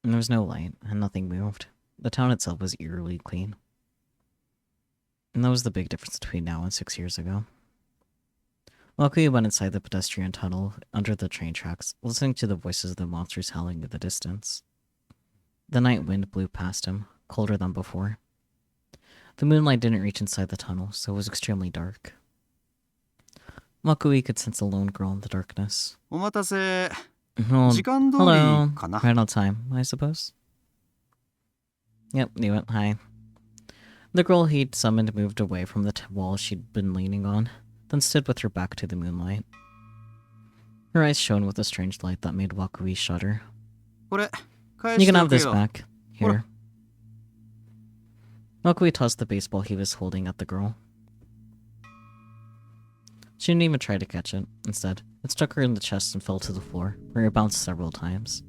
And there was no light, and nothing moved. The town itself was eerily clean. And that was the big difference between now and 6 years ago. Wakui went inside the pedestrian tunnel under the train tracks, listening to the voices of the monsters howling in the distance. The night wind blew past him, colder than before. The moonlight didn't reach inside the tunnel, so it was extremely dark. Wakui could sense a lone girl in the darkness. お待たせ。 Oh, 時間通り hello. かな。 Right on time, I suppose. Yep, knew it. Hi. The girl he'd summoned moved away from the wall she'd been leaning on, then stood with her back to the moonlight. Her eyes shone with a strange light that made Wakui shudder. これ、返 You し can て have おく this よ。 back. Here. Wakui tossed the baseball he was holding at the girl. She didn't even try to catch it. Instead, it struck her in the chest and fell to the floor, where it bounced several times.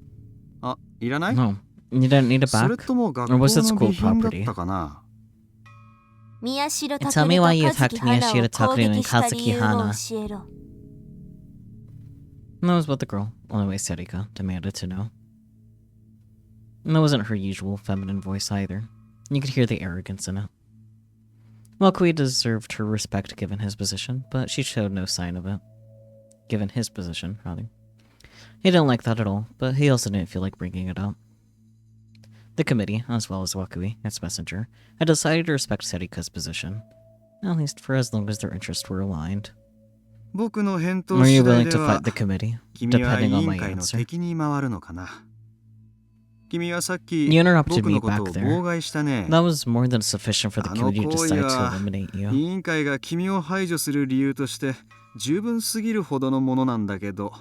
あ、いらない No, you didn't need it それ back? とも学校 Or was it の school 備品だっ property? たかな Tell me why you attacked Miyashita Takeru and Kazuki Hana. And that was what the girl, Onoi Serika, demanded to know. And that wasn't her usual feminine voice either. You could hear the arrogance in it. Wakui deserved her respect given his position, but she showed no sign of it. Given his position, rather. He didn't like that at all, but he also didn't feel like bringing it up. The committee, as well as Wakui, its messenger, had decided to respect Serika's position, at least for as long as their interests were aligned. 僕の返答 Were you 次第 willing で to は fight the committee, 君は委 depending on 員 my 会の answer? 敵に回るのかな君はさっき You interrupted 僕 me のこと back を there. 妨害したね That was more than sufficient for the あの committee to 行為 decide to は eliminate 委 you. 員会が君を排除する理由として十分すぎるほどのものなんだけど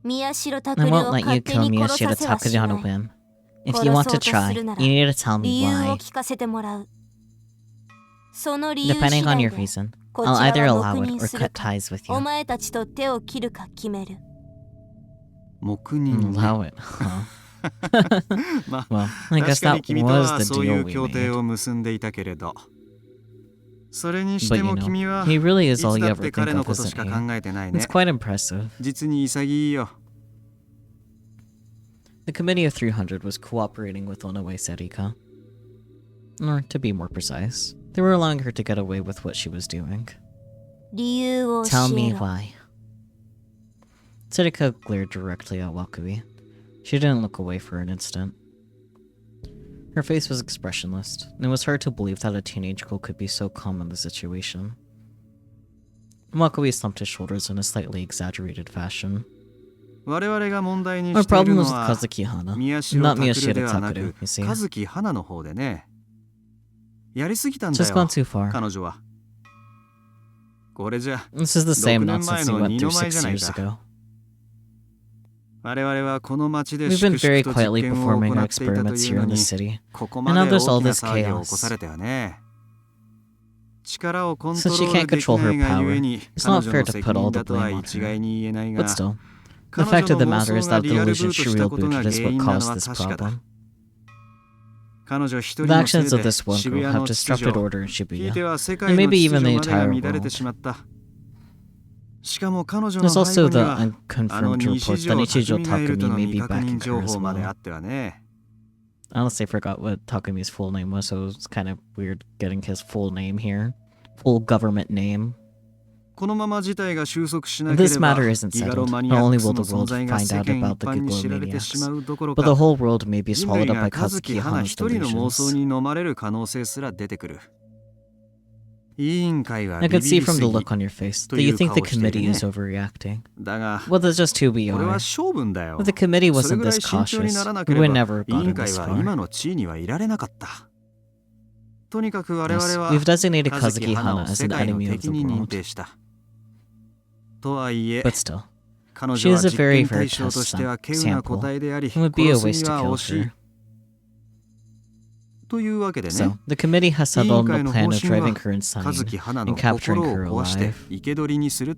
I won't let you kill Miyashita Takajano win. If you want to try, you need to tell me why. Depending on your reason, I'll either allow it or cut ties with you. 黙認 Allow it, huh? まあ Well, I 確 guess かに that 君と was は the そうい deal う we 協定 made. を結んでいたけれどそれにし But て you も君 know, は he really い is つ all you だっ ever て think 彼の of, ことし isn't か he? 考えてない It's ね quite impressive. 実に潔いよ The Committee of 300 was cooperating with Onoi Serika. Or, to be more precise, they were allowing her to get away with what she was doing. Tell me why. Serika glared directly at Wakui. She didn't look away for an instant. Her face was expressionless, and it was hard to believe that a teenage girl could be so calm in the situation. Wakui slumped his shoulders in a slightly exaggerated fashion. 我々が問題に Our している problem の was with は Kazuki Hana, 宮代 not 拓 Miyashita ではな Takeru, く you see. 和樹花の方でねやりすぎたんだ Just よ gone too far. 彼女はこれじゃ This is the same 6年 nonsense 前 you の went 二 through の舞 6じゃない years か ago. 我々はこの町で We've 粛 been 々 very と実 quietly 験を performing 行 our っていたと experiments いう here の in the に city, ここ and ま now で there's 大 all きな this 騒ぎを起こさ chaos. れたよね力をコン So ト she ロー can't ルでき control な her いがゆえ power. に It's 彼 not 女 fair の to 責 put all 任 the だとは blame on 一概 her. に言えない But が still, the 彼 fact 女 of の the 妄 matter is 想が that the リアルブ delusion ート she したことが rebooted is 原 what 因なの caused は this 確かだ problem. 彼女一人 The のせい actions of で this one 渋 girl 谷 have の秩 disrupted 序 order in ひい Shibuya, ては世 and 界の maybe 秩 even 序 the までが entire 乱れて world. しまったしかも彼女 There's の背 also 後に the はあの unconfirmed 西 reports that 条 Nichijou 匠がいると Takumi の may 未 be 確 backing 認 her 情 as 報まで well. あってはね I honestly forgot what Takumi's full name was, so it's kind of weird getting his full name here. Full government name. このまま事態が収束しなけ This れば matter isn't ギガロ settled. マニ Not アッ only クス will の the 存 world 在が find 世 out 間 about 一 the 般に知られてしま Giglomaniacs, うどころ but か the whole world may be 人 swallowed 類 up by が和 Kazuki 樹花 Hana's 一人の妄想 delusions. に飲まれる可能性すら出てくる I could see from the look on your face that you think the committee is overreacting. Well, that's just who we are. If the committee wasn't this cautious, we would never have gotten this far. Yes, we've designated Kazuki Hana as an enemy of the world. But still, she is a very rare test sample, and would be a waste to kill her. So, the committee has settled on the plan of driving her insane and capturing her alive. Miyashita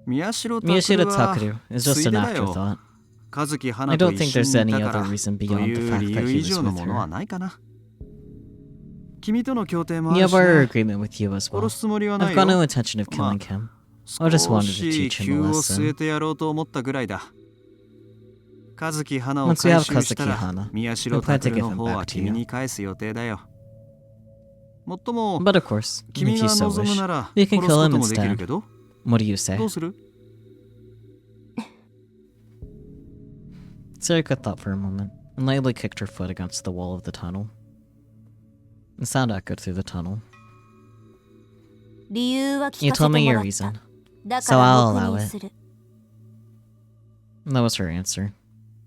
Takeru is just an afterthought. I don't think there's any other reason beyond the fact that he was with her. We have our agreement with you as well. I've got no intention of killing him. I just wanted to teach him a lesson. Once we have Kazuki Hana, we plan to give him back to you. But of course, if you so wish, we can kill him instead. What do you say? Sarika thought for a moment, and lightly kicked her foot against the wall of the tunnel. The sound echoed through the tunnel. You told me your reason, so I'll allow it. That was her answer.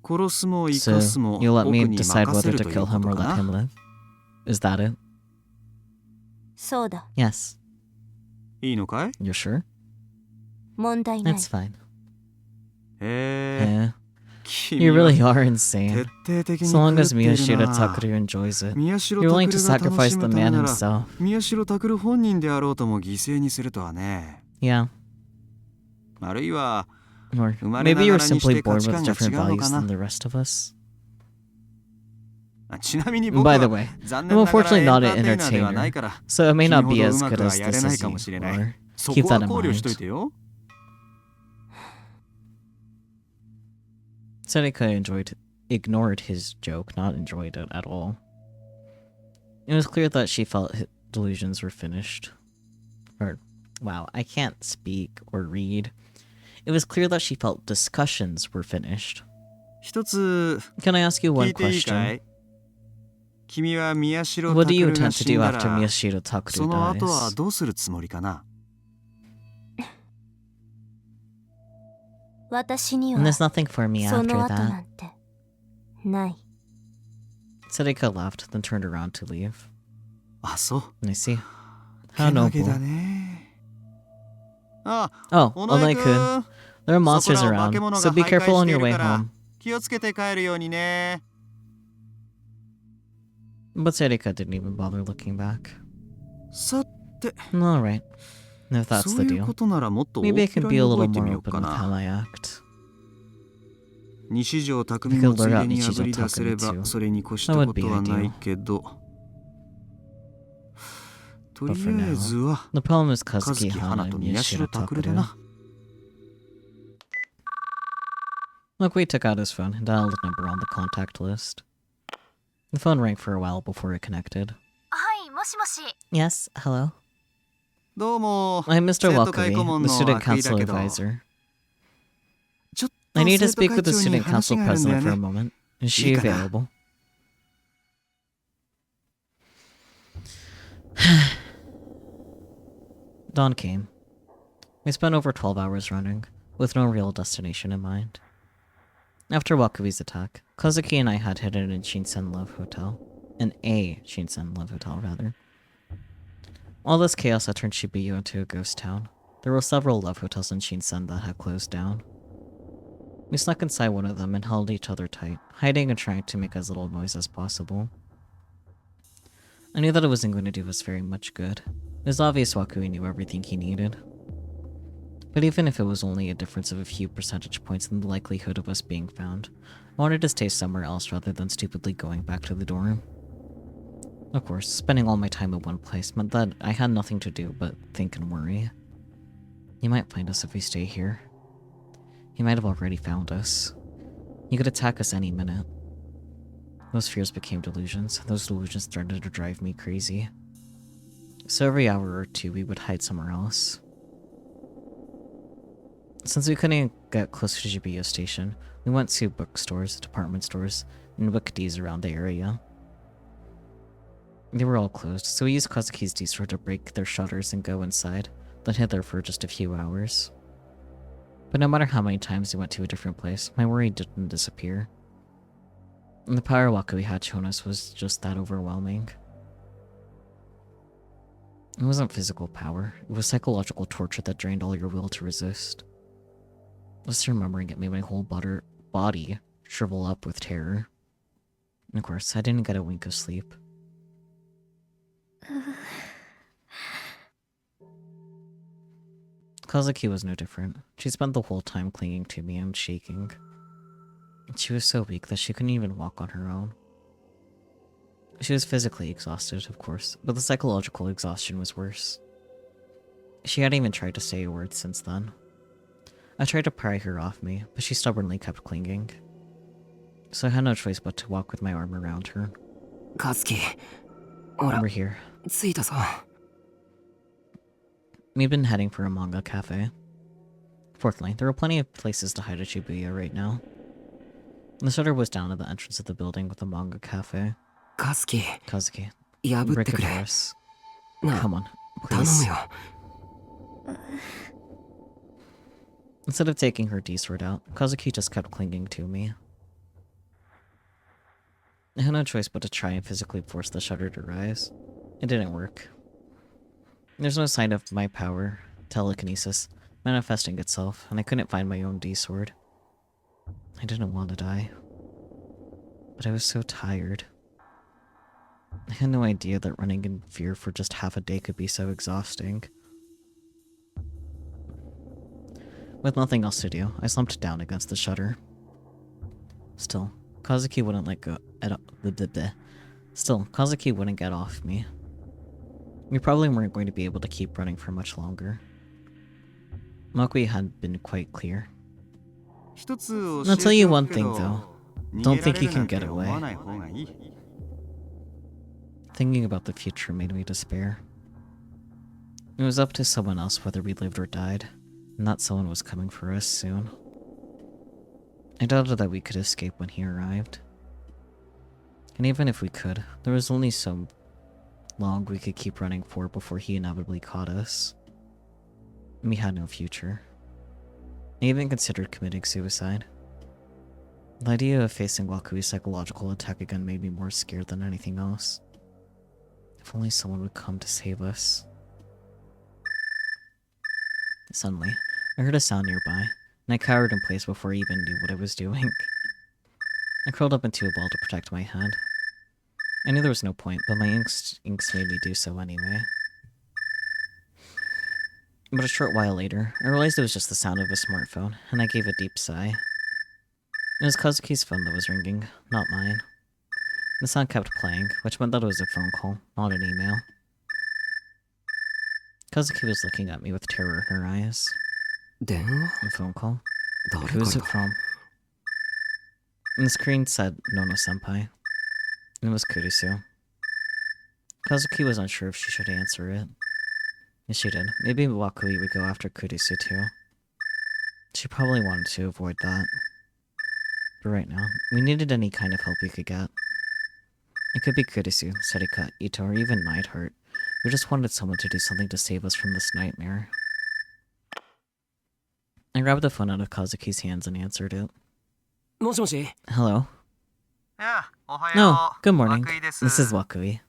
So, you'll let me decide whether to kill him or let him live? Is that it? Yes. You're sure? That's fine. Yeah. You really are insane. So long as Miyashita Takeru enjoys it, you're willing to sacrifice the man himself. Yeah. Or maybe you're simply born with different values than the rest of us. By the way, I'm unfortunately not an entertainer, so it may not be as good as this as you are. Keep that in mind. Sarika ignored his joke, not enjoyed it at all. It was clear that she felt his delusions were finished. Wow, I can't speak or read. It was clear that she felt discussions were finished. Can I ask you one question? What do you intend to do after Miyashita Takeru dies? And there's nothing for me after that. Sarika laughed, then turned around to leave. I see. How noble. Oh, Onai-kun. There are monsters around, so be careful on your way home. But Sarika didn't even bother looking back. Alright. If that's the deal, maybe I can be a little more open with how I act. We could lure out Nishijo Takeru too. That would be ideal. But for now, the problem is Kazuki Hana and Miyashita Takeru. Look, took out his phone and dialed a number on the contact list. The phone rang for a while before it connected. Yes, hello? I'm Mr. Wakabe, the student council advisor. I need to speak with the student council president for a moment. Is she available? Dawn came. We spent over 12 hours running, with no real destination in mind. After Wakabe's attack, Kazuki and I had hidden in Shinsen Love Hotel. Shinsen Love Hotel, rather. All this chaos had turned Shibuya into a ghost town. There were several love hotels in Shinsen that had closed down. We snuck inside one of them and held each other tight, hiding and trying to make as little noise as possible. I knew that it wasn't going to do us very much good. It was obvious Wakabe knew everything he needed. But even if it was only a difference of a few percentage points in the likelihood of us being found, I wanted to stay somewhere else rather than stupidly going back to the dorm. Of course, spending all my time at one place meant that I had nothing to do but think and worry. He might find us if we stay here. He might have already found us. He could attack us any minute. Those fears became delusions. Those delusions started to drive me crazy. So every hour or two we would hide somewhere else. Since we couldn't get close to Shibuya Station, we went to bookstores, department stores, and wikidis around the area. They were all closed, so we used Kazuki's D-sword to break their shutters and go inside, then hid there for just a few hours. But no matter how many times we went to a different place, my worry didn't disappear. And the power Wakui had shown us was just that overwhelming. It wasn't physical power, it was psychological torture that drained all your will to resist. Just remembering it made my whole body shrivel up with terror. And of course, I didn't get a wink of sleep. Kazuki was no different. She spent the whole time clinging to me and shaking. She was so weak that she couldn't even walk on her own. She was physically exhausted, of course, but the psychological exhaustion was worse. She hadn't even tried to say a word since then. I tried to pry her off me, but she stubbornly kept clinging. So I had no choice but to walk with my arm around her. Kazuki, Over here. 着いたぞ。 We'd been heading for a manga cafe. Fortunately, there were plenty of places to hide at Shibuya right now. The shutter was down at the entrance of the building with the manga cafe. Kazuki, Kazuki, 破っ break て it く for れ。 us. なあ、 Come on, 頼 please. むよ。 Instead of taking her D-sword out, Kazuki just kept clinging to me. I had no choice but to try and physically force the shutter to rise. It didn't work. There's no sign of my power, telekinesis, manifesting itself, and I couldn't find my own D-sword. I didn't want to die. But I was so tired. I had no idea that running in fear for just half a day could be so exhausting. With nothing else to do, I slumped down against the shutter. Still, Kazuki wouldn't let go. Still, Kazuki wouldn't get off me. We probably weren't going to be able to keep running for much longer. Makui had been quite clear. I'll tell you one thing though. Don't think you can get away. Thinking about the future made me despair. It was up to someone else whether we lived or died, and that someone was coming for us soon. I doubted that we could escape when he arrived. And even if we could, there was only so long we could keep running for before he inevitably caught us. We had no future. I even considered committing suicide. The idea of facing Wakui's psychological attack again made me more scared than anything else. If only someone would come to save us. Suddenly, I heard a sound nearby, and I cowered in place before I even knew what I was doing. I curled up into a ball to protect my head. I knew there was no point, but my instincts made me do so anyway. But a short while later, I realized it was just the sound of a smartphone, and I gave a deep sigh. It was Kazuki's phone that was ringing, not mine. The sound kept playing, which meant that it was a phone call, not an email. Kazuki was looking at me with terror in her eyes. 電話 A phone call? 誰 Who か is ら it from? And the screen said Nono-senpai. And it was Kurisu. Kazuki was unsure if she should answer it. Yes, she did. Maybe Wakui would go after Kurisu too. She probably wanted to avoid that. But right now, we needed any kind of help we could get. It could be Kurisu, Serika, Ito, or even Neidhart. We just wanted someone to do something to save us from this nightmare. I grabbed the phone out of Kazuki's hands and answered it. もしもし Hello? いや、おはよう。 No, good morning. 涌井です。 This is Wakui.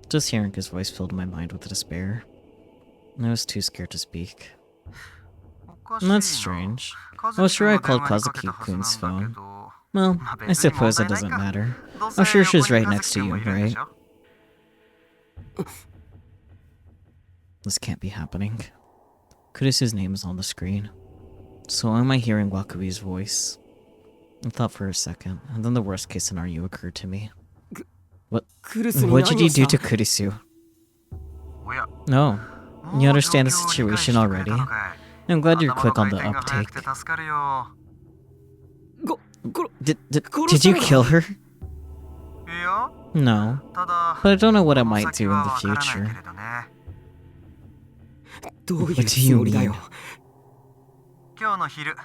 Just hearing his voice filled my mind with despair. I was too scared to speak. おかしいな。 That's strange. カズ I was キ sure I が電 called 話にかけた Kazuki はず Kun's なんだけ phone. ど、 Well, まあ I 別に問 suppose it 題ない doesn't か。 matter. どうせ I'm sure she's 横に right カズ next キ to 君 you, もいるんで right? しょ？ This can't be happening. Kurisu's name is on the screen. So am I hearing Wakui's voice? I thought for a second, and then the worst case scenario occurred to me. クルスに What did 何 you をし do た to Kurisu? おや、 No. もう You understand the 状況を理解 situation してくれ already. たのかい。 I'm glad you're 頭の quick on 回 the 転が速く uptake. て助かるよ。Did you kill her? いや、 No. ただ、 But I don't know what I この might 先 do in は the わからない future. けれどね。どういう What do つ you もりだよ mean? 今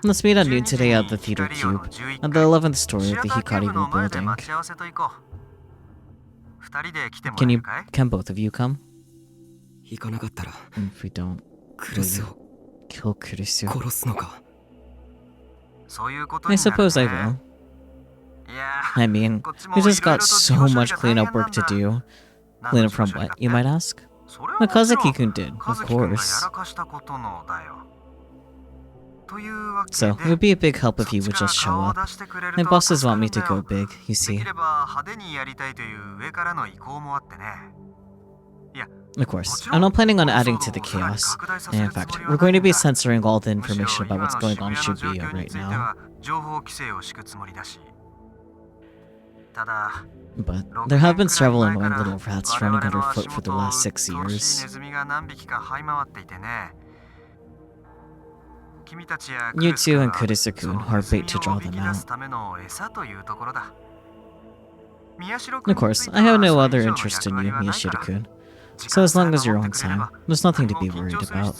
Let's meet at noon today at the Theater Cube, at the 11th story of the Hikaribu building. Can both of you come? 行かなかったら If we don't, クルスを kill Kurisu. 殺すのか I suppose I will. I mean, we just got so much cleanup work to do. Cleanup from what, you might ask? Makazuki-kun did, of course. So, it would be a big help if you would just show up. My bosses want me to go big, you see. Of course, I'm not planning on adding to the chaos. In fact, we're going to be censoring all the information about what's going on in Shibuya right now. But there have been several annoying little rats running underfoot for the last 6 years. You two and Kurisu-kun are bait to draw them out. Of course, I have no other interest in you, Miyashita-kun. So as long as you're on time, there's nothing to be worried about.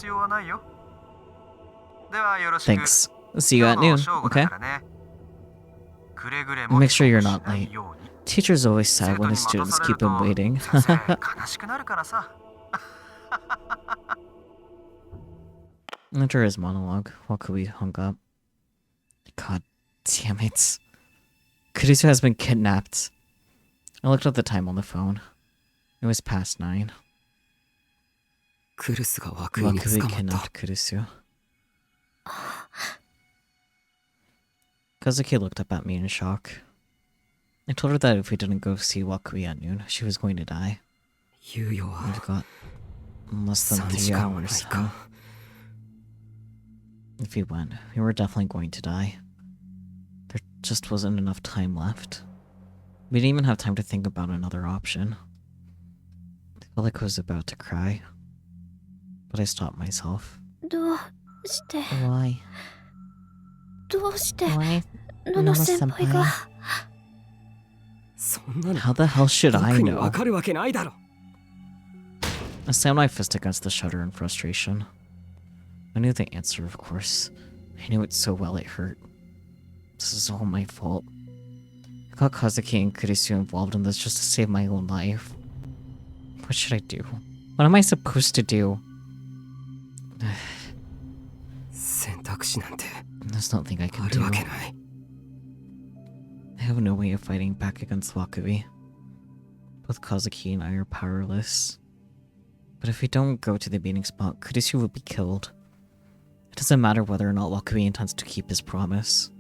Thanks. See you at noon, okay? Make sure you're not late. Teacher's always sad when his students keep him waiting. After his monologue, Wakui hung up. God damn it. Kurisu has been kidnapped. I looked at the time on the phone. It was past 9. クルスがワクイに捕 Wakui まった kidnapped Kurisu. Kazuki looked up at me in shock. I told her that if we didn't go see Wakui at noon, she was going to die. 猶予は We've got less than 3 3時間はない hours, huh? か If we went, we were definitely going to die. There just wasn't enough time left. We didn't even have time to think about another option. I felt like I was about to cry. But I stopped myself. どうして Why? どうして Why? のの先輩が Nono-senpai. そんなの How the hell should I 僕にわ know? かるわけないだろ I slammed my fist against the shutter in frustration. I knew the answer, of course. I knew it so well it hurt. This is all my fault. I got Kazuki and Kurisu involved in this just to save my own life. What should I do? What am I supposed to do? 選択肢なんて There's nothing I あ can る do. わけない I have no way of fighting back against Wakui. Both Kazuki and I are powerless. But if we don't go to the meeting spot, Kurisu will be killed. It doesn't matter whether or not Wakui intends to keep his promise.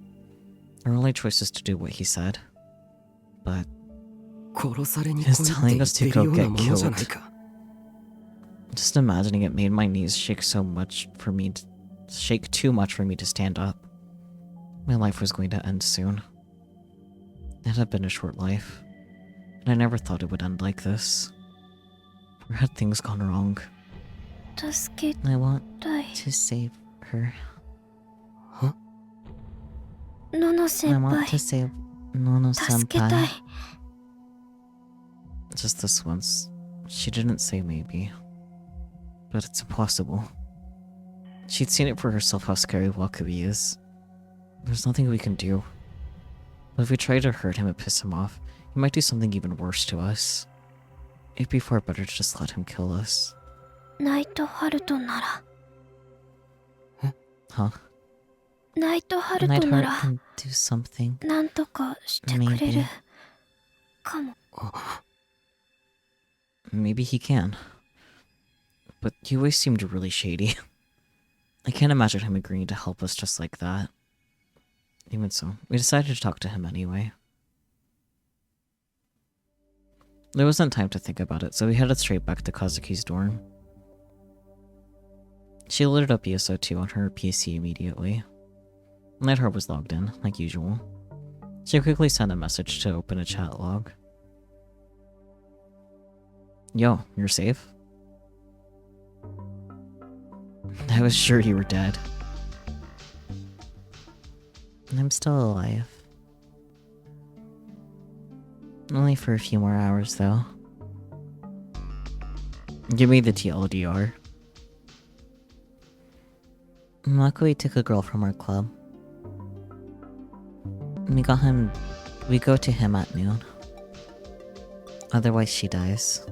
Our only choice is to do what he said. But 殺されに He's 来いって telling 言っ us て to い go るような get ものじゃないか just imagining it made my knees shake too much for me to stand up. My life was going to end soon. It had been a short life, and I never thought it would end like this. Where had things gone wrong? 助け I want たい to save her. のの I 先 want 輩 to save Nono 助けた senpai. い Just this once. She didn't say maybe. But it's impossible. She'd seen it for herself how scary Wakui is. There's nothing we can do. But if we try to hurt him and piss him off, he might do something even worse to us. It'd be far better to just let him kill us. ナイトハルトなら Huh? ナイトハルトな Nightheart ら can do something. なんとかしてくれ Maybe. るかも Maybe he can. But he always seemed really shady. I can't imagine him agreeing to help us just like that. Even so, we decided to talk to him anyway. There wasn't time to think about it, so we headed straight back to Kazuki's dorm. She loaded up ESO2 on her PC immediately. Nightheart was logged in, like usual. She quickly sent a message to open a chat log. Yo, you're safe? I was sure you were dead. I'm still alive. Only for a few more hours, though. Give me the TLDR. Luckily, we took a girl from our club. We go to him at noon. Otherwise, she dies.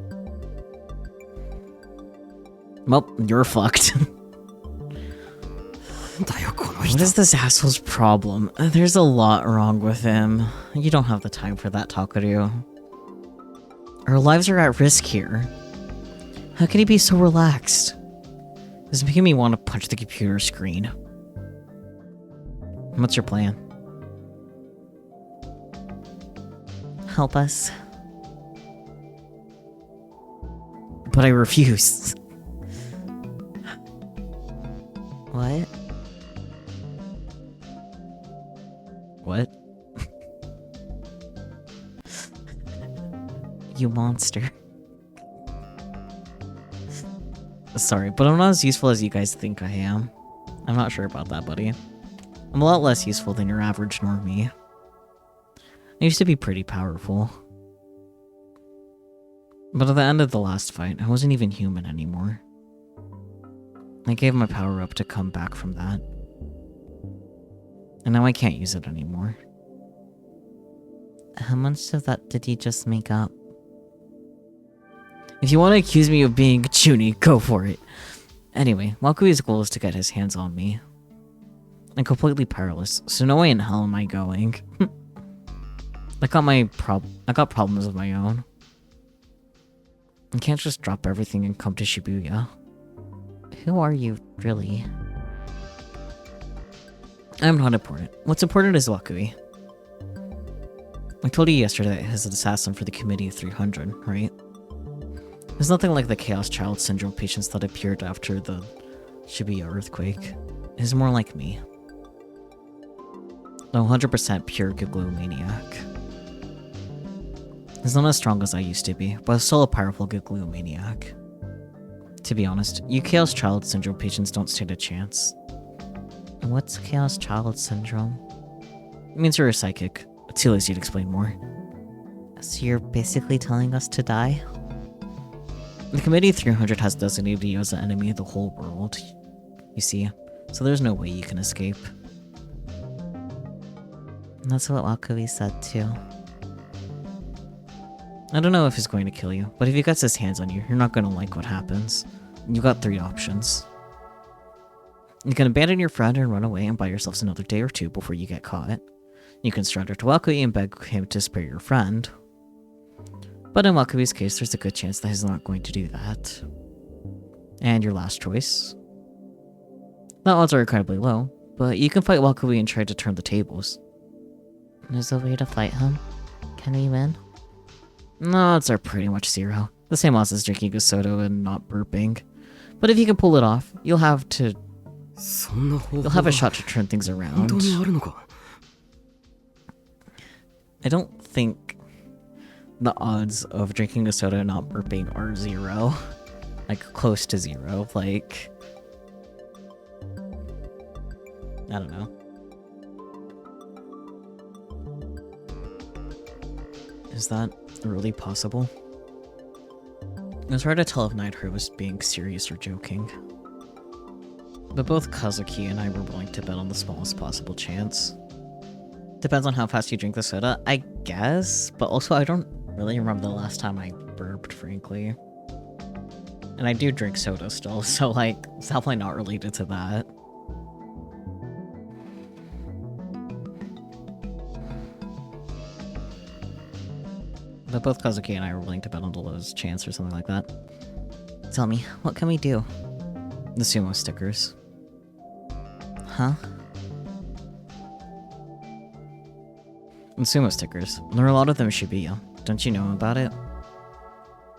Well, you're fucked. What is this asshole's problem? There's a lot wrong with him. You don't have the time for that, Takeru. Our lives are at risk here. How can he be so relaxed? This is making me want to punch the computer screen. What's your plan? Help us. But I refuse. What? What? You monster. Sorry, but I'm not as useful as you guys think I am. I'm not sure about that, buddy. I'm a lot less useful than your average normie. I used to be pretty powerful. But at the end of the last fight, I wasn't even human anymore. I gave my power up to come back from that. And now I can't use it anymore. How much of that did you just make up? If you want to accuse me of being Chuny, go for it. Anyway, Wakui's goal is to get his hands on me. I'm completely powerless, so no way in hell am I going. I got problems of my own. I can't just drop everything and come to Shibuya. Who are you, really? I'm not important. What's important is Wakui. I told you yesterday that he's an assassin for the Committee of 300, right? There's nothing like the Chaos Child Syndrome patients that appeared after the Shibuya earthquake. He's more like me. A 100% pure Giglio-maniac. He's not as strong as I used to be, but still a powerful Giglio-maniac. To be honest, you Chaos Child Syndrome patients don't stand a chance. What's Chaos Child Syndrome? It means you're a psychic. It's too lazy to explain more. So you're basically telling us to die? The Committee 300 has designated you as the enemy of the whole world, you see, so there's no way you can escape. That's what Wakui said too. I don't know if he's going to kill you, but if he gets his hands on you, you're not going to like what happens. You've got 3 options. You can abandon your friend and run away and buy yourselves another day or 2 before you get caught. You can surrender to Wakui and beg him to spare your friend. But in Wakui's case, there's a good chance that he's not going to do that. And your last choice? The odds are incredibly low, but you can fight Wakui and try to turn the tables. There's a way to fight him? Can we win? No, odds are pretty much 0. The same odds as drinking a soda and not burping. But if you can pull it off, you'll have a shot to turn things around. I don't think the odds of drinking a soda and not burping are 0. Like, close to 0. Like, I don't know. Is that really possible? It was hard to tell if Neidhart was being serious or joking. But both Kazuki and I were willing to bet on the smallest possible chance. Depends on how fast you drink the soda, I guess, but also I don't really remember the last time I burped, frankly. And I do drink soda still, so like, it's definitely not related to that. But both Kazuki and I were willing to bet on the lowest chance or something like that. Tell me, what can we do? The sumo stickers. Huh? The sumo stickers. There are a lot of them in Shibuya. Don't you know about it?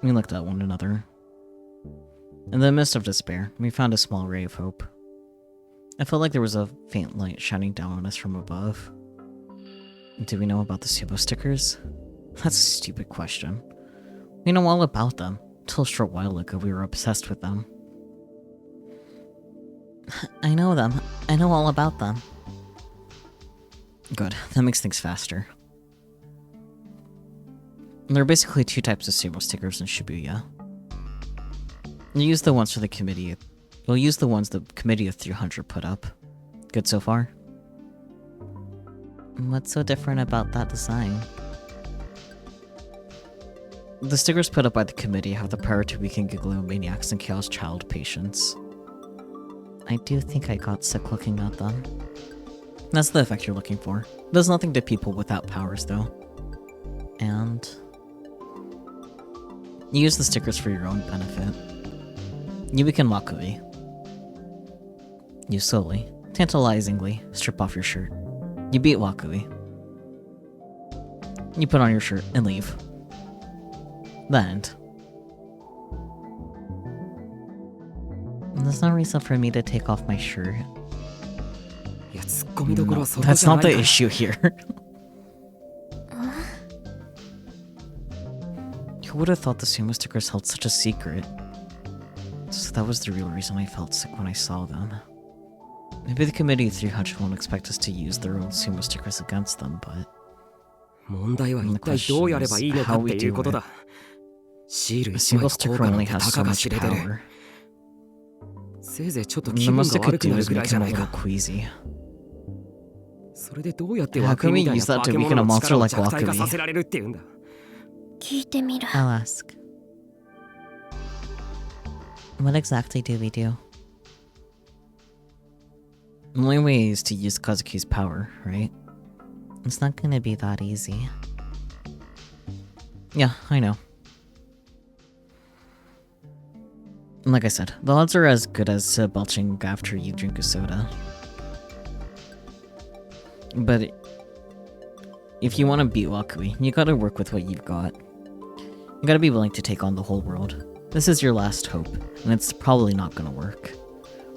We looked at one another. In the midst of despair, we found a small ray of hope. I felt like there was a faint light shining down on us from above. Do we know about the sumo stickers? That's a stupid question. We know all about them. Till a short while ago, we were obsessed with them. I know them. I know all about them. Good. That makes things faster. There are basically 2 types of sumo stickers in Shibuya. You use the ones for the Committee We'll use the ones the Committee of 300 put up. Good so far? What's so different about that design? The stickers put up by the committee have the power to weaken Giglio-maniacs and Chaos Child patients. I do think I got sick looking at them. That's the effect you're looking for. It does nothing to people without powers, though. And you use the stickers for your own benefit. You weaken Wakui. You slowly, tantalizingly, strip off your shirt. You beat Wakui. You put on your shirt and leave. The end. There's no reason for me to take off my shirt. No, that's not the issue here. Who would have thought the sumo stickers held such a secret? So that was the real reason I felt sick when I saw them. Maybe the Committee of 300 won't expect us to use their own sumo stickers against them, but... the question is how we do it. A single sticker only has so much power. The most it could do is make him a little queasy. How can we use that to weaken a monster like Wakui? I'll ask. What exactly do we do? The only way is to use Kazuki's power, right? It's not gonna be that easy. Yeah, I know. Like I said, the odds are as good as belching after you drink a soda. But if you want to beat Wakui, you gotta work with what you've got. You gotta be willing to take on the whole world. This is your last hope, and it's probably not gonna work.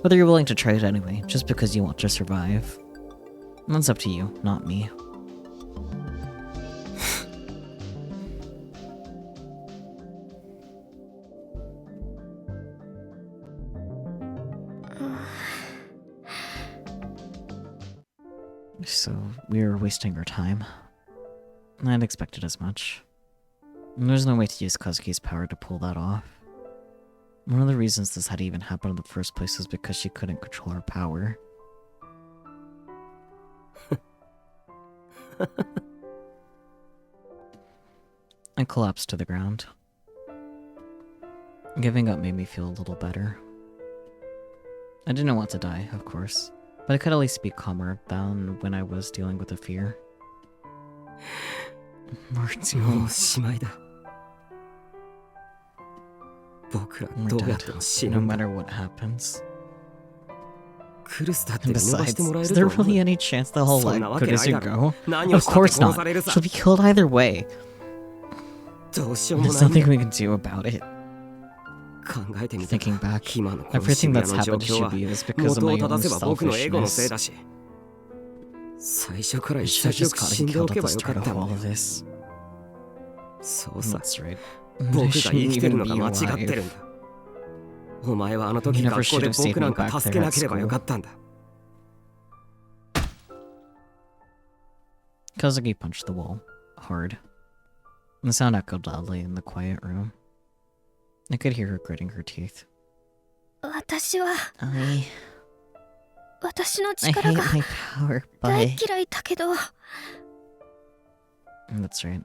Whether you're willing to try it anyway, just because you want to survive. That's up to you, not me. So, we're wasting our time. I'd expected as much. And there's no way to use Kazuki's power to pull that off. One of the reasons this had even happened in the first place was because she couldn't control her power. I collapsed to the ground. Giving up made me feel a little better. I didn't want to die, of course, but I could at least be calmer than when I was dealing with the fear. We're dead. No matter what happens. And besides, is there really any chance the whole let Kurisu go? Of course not. She'll be killed either way. There's nothing we can do about it. Thinking back, everything that's happened to Shibuya is because of my own selfishness. I should have just gotten killed at the start of all of this. That's right. I shouldn't even be alive. You never should have saved me back there at school. Kazuki punched the wall, hard. The sound echoed loudly in the quiet room. I could hear her gritting her teeth. I hate my power, but... That's right.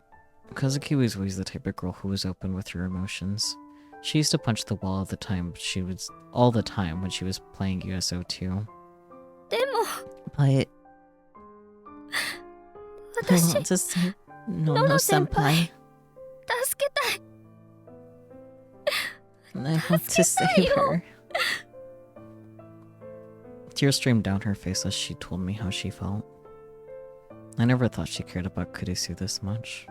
Kazuki was always the type of girl who was open with her emotions. She used to punch the wall all the time when she was playing USO too. But I want to save Nono-senpai. I want to save her. Tears streamed down her face as she told me how she felt. I never thought she cared about Kurisu this much.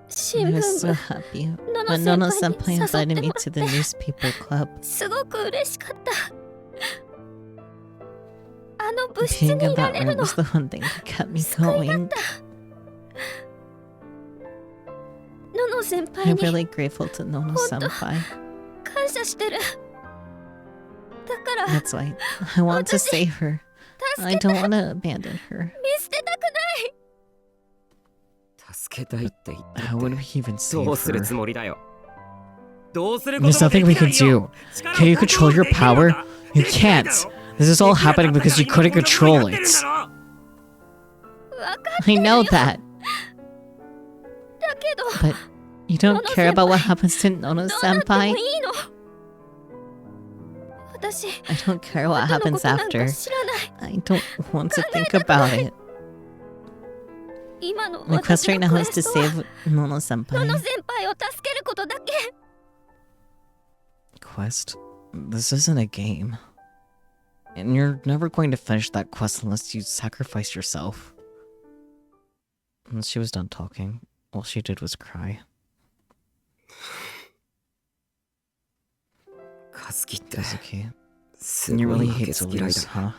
I was so happy when Nono-senpai invited me to the newspaper club. Being in that room was the one thing that kept me going. I'm really grateful to Nono-senpai. That's why I want to save her. I don't want to abandon her. But how would we even save her? There's nothing we can do. Can you control your power? You can't. This is all happening because you couldn't control it. I know that. But you don't care about what happens to Nono-senpai? I don't care what happens after. I don't want to think about it. My quest right now is to save Nono-senpai. Quest? This isn't a game. And you're never going to finish that quest unless you sacrifice yourself. And she was done talking. All she did was cry. Kazuki, you really hate to lose, huh?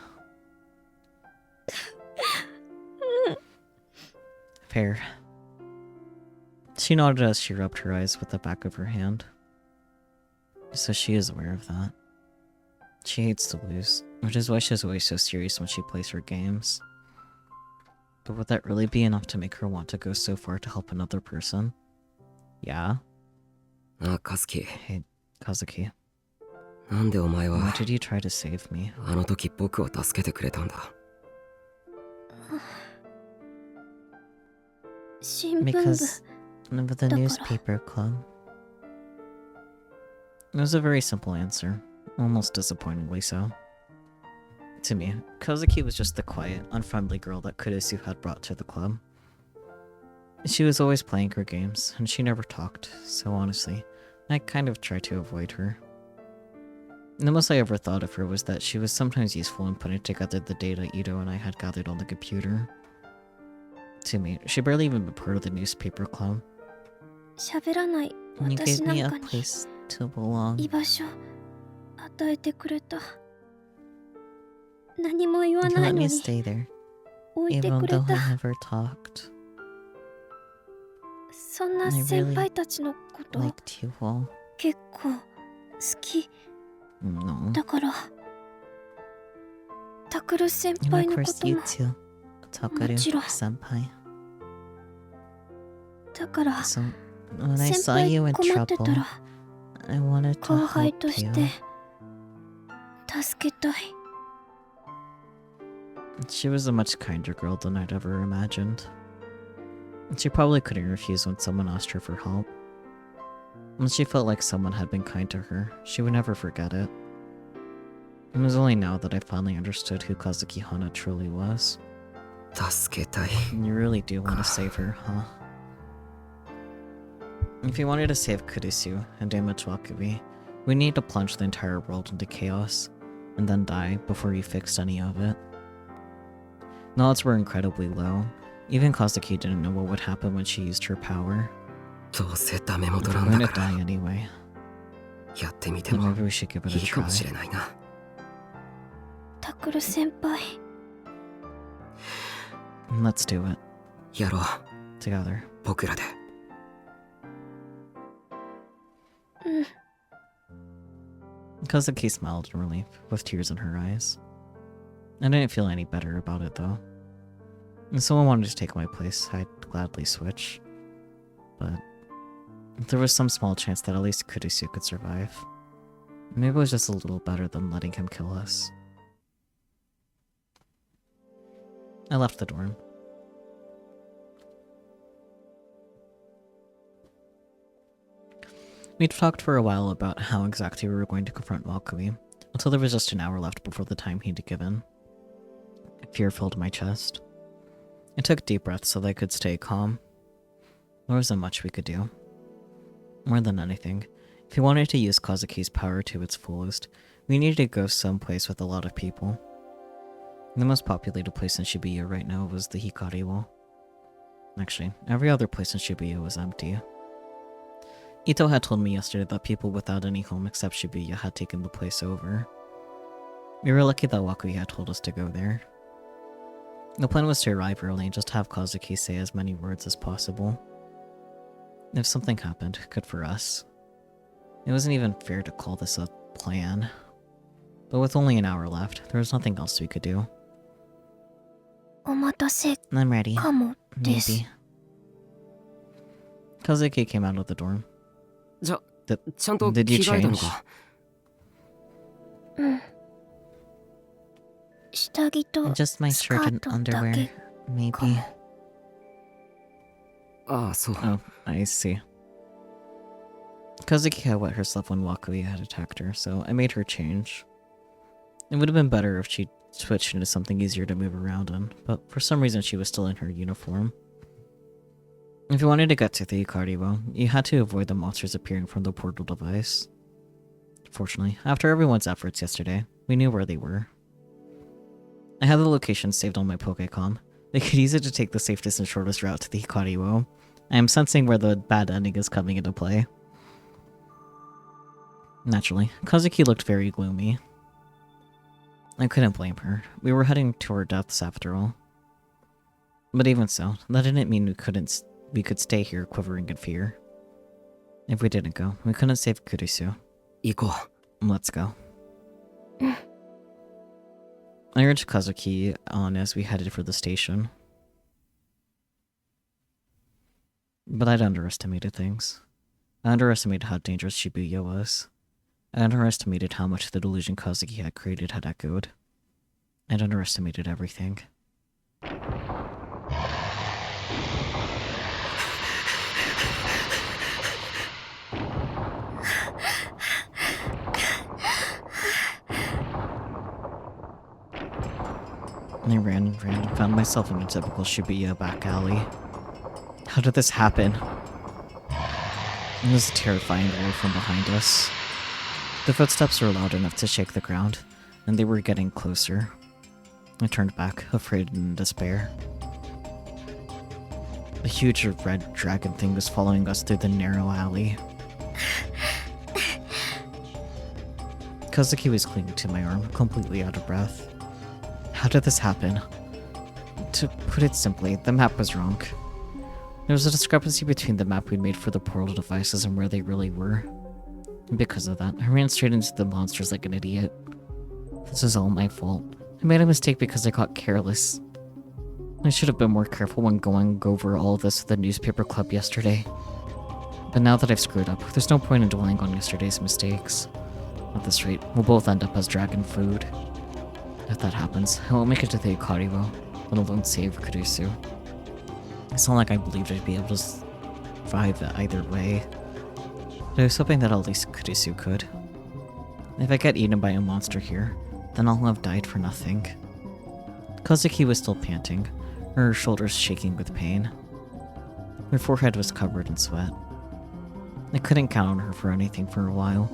Fair. She nodded as she rubbed her eyes with the back of her hand. So she is aware of that. She hates to lose, which is why she's always so serious when she plays her games. But would that really be enough to make her want to go so far to help another person? Yeah? Kazuki. Hey, Kazuki. なんでお前は Why did you try to save me? あの時僕を助けてくれたんだ Because of the newspaper club. It was a very simple answer, almost disappointingly so. To me, Kazuki was just the quiet, unfriendly girl that Kurisu had brought to the club. She was always playing her games, and she never talked, so honestly, I kind of tried to avoid her. The most I ever thought of her was that she was sometimes useful in putting together the data Ito and I had gathered on the computer. To me, she barely even been part of the newspaper club. And you gave me a place to belong. You let me stay there, even though I never talked. I really liked you all. No. And of course you too, Takaru-senpai. So, when I saw you in trouble, I wanted to help you. She was a much kinder girl than I'd ever imagined. She probably couldn't refuse when someone asked her for help. When she felt like someone had been kind to her, she would never forget it. It was only now that I finally understood who Kazuki Hana truly was. And you really do want to save her, huh? If you wanted to save Kurisu and damage Wakubi, we need to plunge the entire world into chaos, and then die before you fixed any of it. The odds were incredibly low. Even Kazuki didn't know what would happen when she used her power. We're going to die anyway. Then maybe we should give it a try. Let's do it. Together. Kazuki smiled in relief, with tears in her eyes. I didn't feel any better about it, though. If someone wanted to take my place, I'd gladly switch. But there was some small chance that at least Kurisu could survive. Maybe it was just a little better than letting him kill us. I left the dorm. We'd talked for a while about how exactly we were going to confront Wakubi, until there was just an hour left before the time he'd given. Fear filled my chest. I took deep breaths so that I could stay calm. There wasn't much we could do. More than anything, if he wanted to use Kazuki's power to its fullest, we needed to go someplace with a lot of people. The most populated place in Shibuya right now was the Hikari Wall. Actually, every other place in Shibuya was empty. Ito had told me yesterday that people without any home except Shibuya had taken the place over. We were lucky that Wakubi had told us to go there. The plan was to arrive early and just have Kazuki say as many words as possible. If something happened, good for us. It wasn't even fair to call this a plan. But with only an hour left, there was nothing else we could do. I'm ready. Maybe. Kazuki came out of the dorm. ちゃんと着 Did you 替えたの change? か。うん。下着と Just my スカ shirt ー and トだ underwear, け maybe. ああ、そう。Oh, I see. Kazuki had wet herself when Wakui had attacked her, so I made her change. It would have been better if she'd switched into something easier to move around in, but for some reason she was still in her uniform. If you wanted to get to the Ikaribo, you had to avoid the monsters appearing from the portal device. Fortunately, after everyone's efforts yesterday, we knew where they were. I had the location saved on my Pokécom. They could use it to take the safest and shortest route to the Ikaribo. I am sensing where the bad ending is coming into play. Naturally, Kazuki looked very gloomy. I couldn't blame her. We were heading to our deaths after all. But even so, that didn't mean we could stay here quivering in fear. If we didn't go, we couldn't save Kurisu. 行こう。 Let's go. I urged Kazuki on as we headed for the station. But I'd underestimated things. I underestimated how dangerous Shibuya was. I underestimated how much the delusion Kazuki had created had echoed. I'd underestimated everything. I ran and found myself in a typical Shibuya back alley. How did this happen? It was a terrifying roar from behind us. The footsteps were loud enough to shake the ground, and they were getting closer. I turned back, afraid and in despair. A huge red dragon thing was following us through the narrow alley. Kazuki was clinging to my arm, completely out of breath. How did this happen? To put it simply, the map was wrong. There was a discrepancy between the map we'd made for the portal devices and where they really were. And because of that, I ran straight into the monsters like an idiot. This is all my fault. I made a mistake because I got careless. I should have been more careful when going over all of this with the newspaper club yesterday. But now that I've screwed up, there's no point in dwelling on yesterday's mistakes. At this rate, we'll both end up as dragon food. If that happens, I won't make it to the Ikaribo, let alone save Kurisu. It's not like I believed I'd be able to survive either way. But I was hoping that at least Kurisu could. If I get eaten by a monster here, then I'll have died for nothing. Kazuki was still panting, her shoulders shaking with pain. Her forehead was covered in sweat. I couldn't count on her for anything for a while.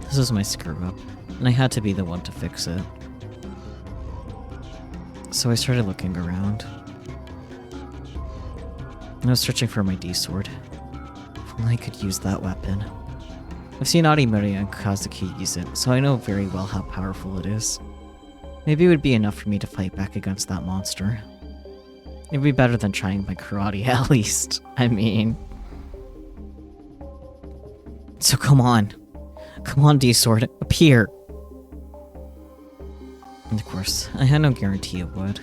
This was my screw-up, and I had to be the one to fix it. So I started looking around. I was searching for my D-sword. If only I could use that weapon. I've seen Arimori and Kazuki use it, so I know very well how powerful it is. Maybe it would be enough for me to fight back against that monster. It'd be better than trying my karate, at least. I mean... So come on. Come on, D-sword, appear! And of course, I had no guarantee it would.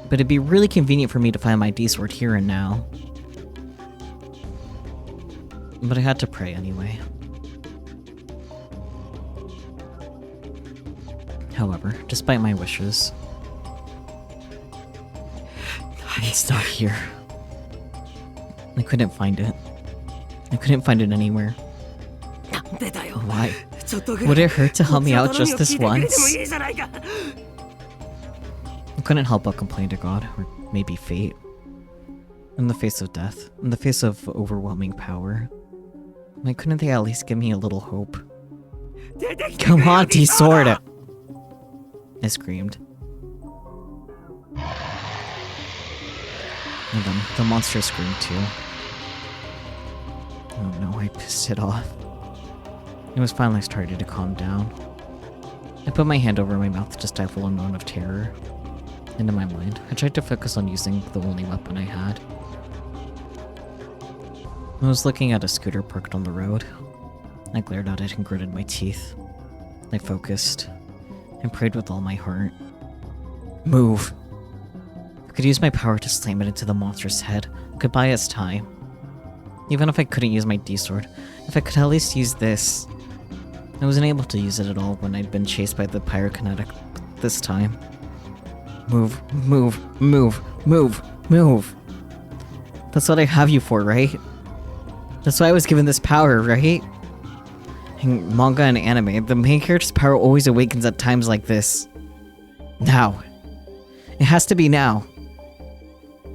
But it'd be really convenient for me to find my D-sword here and now. But I had to pray anyway. However, despite my wishes, it's not here. I couldn't find it. I couldn't find it anywhere. Why? Would it hurt to help me out just this once? I couldn't help but complain to God, or maybe fate. In the face of death, in the face of overwhelming power, why couldn't they at least give me a little hope? Come on, D-sword! I screamed. And then the monster screamed too. Oh no, I pissed it off. It was finally starting to calm down. I put my hand over my mouth to stifle a moan of terror. And in my mind, I tried to focus on using the only weapon I had. I was looking at a scooter parked on the road. I glared at it and gritted my teeth. I focused and prayed with all my heart. Move! I could use my power to slam it into the monster's head. I could buy us time. Even if I couldn't use my D-sword, if I could at least use this. I wasn't able to use it at all when I'd been chased by the pyrokinetic this time. Move, move, move, move, move. That's what I have you for, right? That's why I was given this power, right? In manga and anime, the main character's power always awakens at times like this. Now. It has to be now.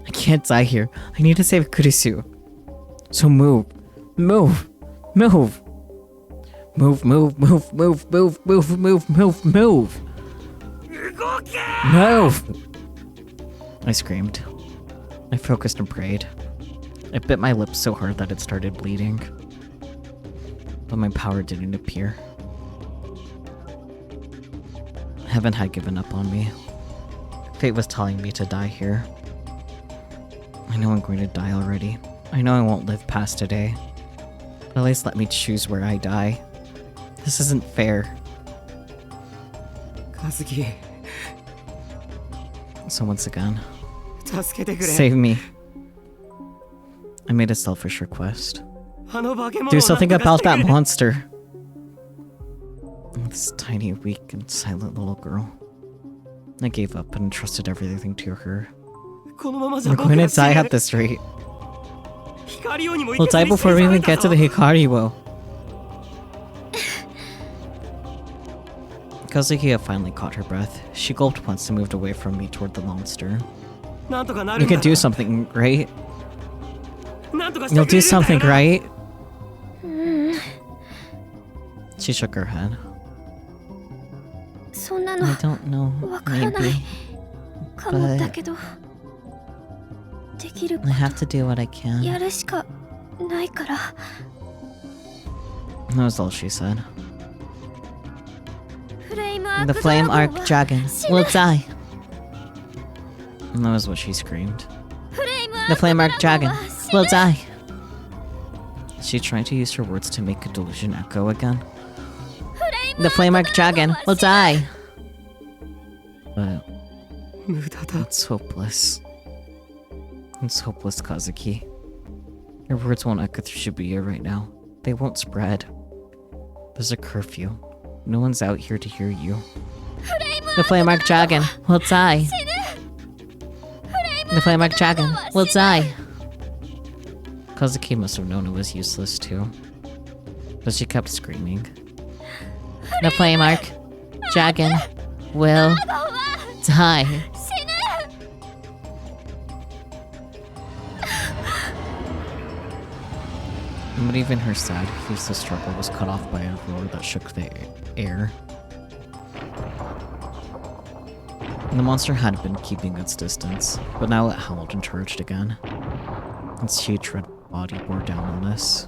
I can't die here. I need to save Kurisu. So move. Move. Move. Move, move, move, move, move, move, move, move, move. Move! I screamed. I focused and prayed. I bit my lips so hard that it started bleeding. But my power didn't appear. Heaven had given up on me. Fate was telling me to die here. I know I'm going to die already. I know I won't live past today. But at least let me choose where I die. This isn't fair. Kazuki, So once again, 助けてくれ。 save me. I made a selfish request. あの化け物を Do something なんとか about してく that れ。 monster. This tiny, weak, and silent little girl. I gave up and entrusted everything to her. このままじゃ We're 僕 going ら to 死 die ぬ at this rate. 光王にも We'll いけ die ずに before we 死 even にされ get た to ぞ the Hikariwo. Kazuki finally caught her breath. She gulped once and moved away from me toward the monster. なんとかなる You んだ can do something, right? なんとかして You'll くれ do るんだよ something, な right? She shook her head. そんなの I don't know. わからない Maybe. かもだけどできるこ I have to do what I とや can. るしかないから That was all she said. フレイムアー The ク flame ドラ arc ゴンは dragon 死ぬ will die. And that was what she screamed. フレイムアー The ク flame ド arc ラ dragon ゴンは死ぬ will die. She tried to use her words to make a delusion echo again. The flame arc dragon will die. But 無駄だ it's hopeless. It's hopeless, Kazuki. Your words won't echo through Shibuya right now. They won't spread. There's a curfew. No one's out here to hear you. The flame arc dragon will die. The flame arc dragon will die. Kazuki must have known it was useless too. But she kept screaming. The flame arc dragon will die. 死ぬ But even her sad, useless struggle was cut off by a roar that shook the air. The monster had been keeping its distance, but now it howled and charged again. Its huge red body bore down on us,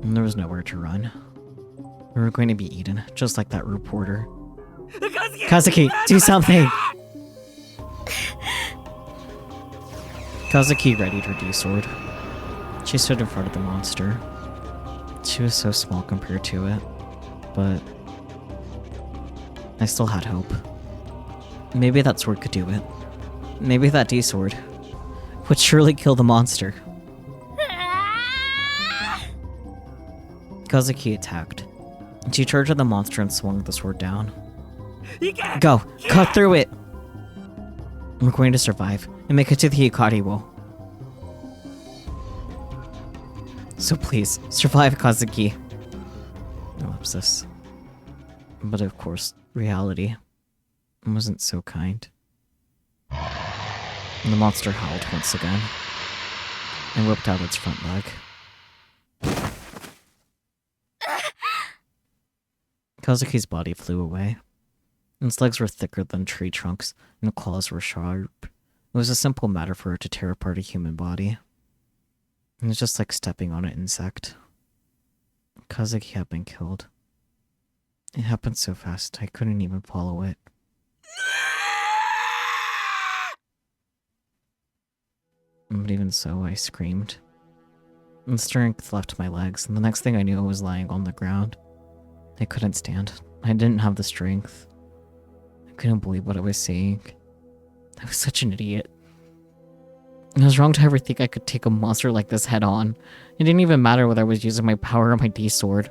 and there was nowhere to run. We were going to be eaten, just like that reporter. Kazuki, do something! Kazuki readied her D-sword. She stood in front of the monster. She was so small compared to it, but I still had hope. Maybe that sword could do it. Maybe that D-sword would surely kill the monster. Kazuki attacked. She charged at the monster and swung the sword down. Go! Cut through it! We're going to survive and make it to the Hikariwo. So please, survive, Kazuki. Ellipsis. But of course, reality wasn't so kind. And the monster howled once again and whipped out its front leg. Kazuki's body flew away. Its legs were thicker than tree trunks, and the claws were sharp. It was a simple matter for her to tear apart a human body. It was just like stepping on an insect. Kazuki had been killed. It happened so fast, I couldn't even follow it. But even so, I screamed. And strength left my legs, and the next thing I knew I was lying on the ground. I couldn't stand. I didn't have the strength. I couldn't believe what I was saying. I was such an idiot. It was wrong to ever think I could take a monster like this head on. It didn't even matter whether I was using my power or my D-sword.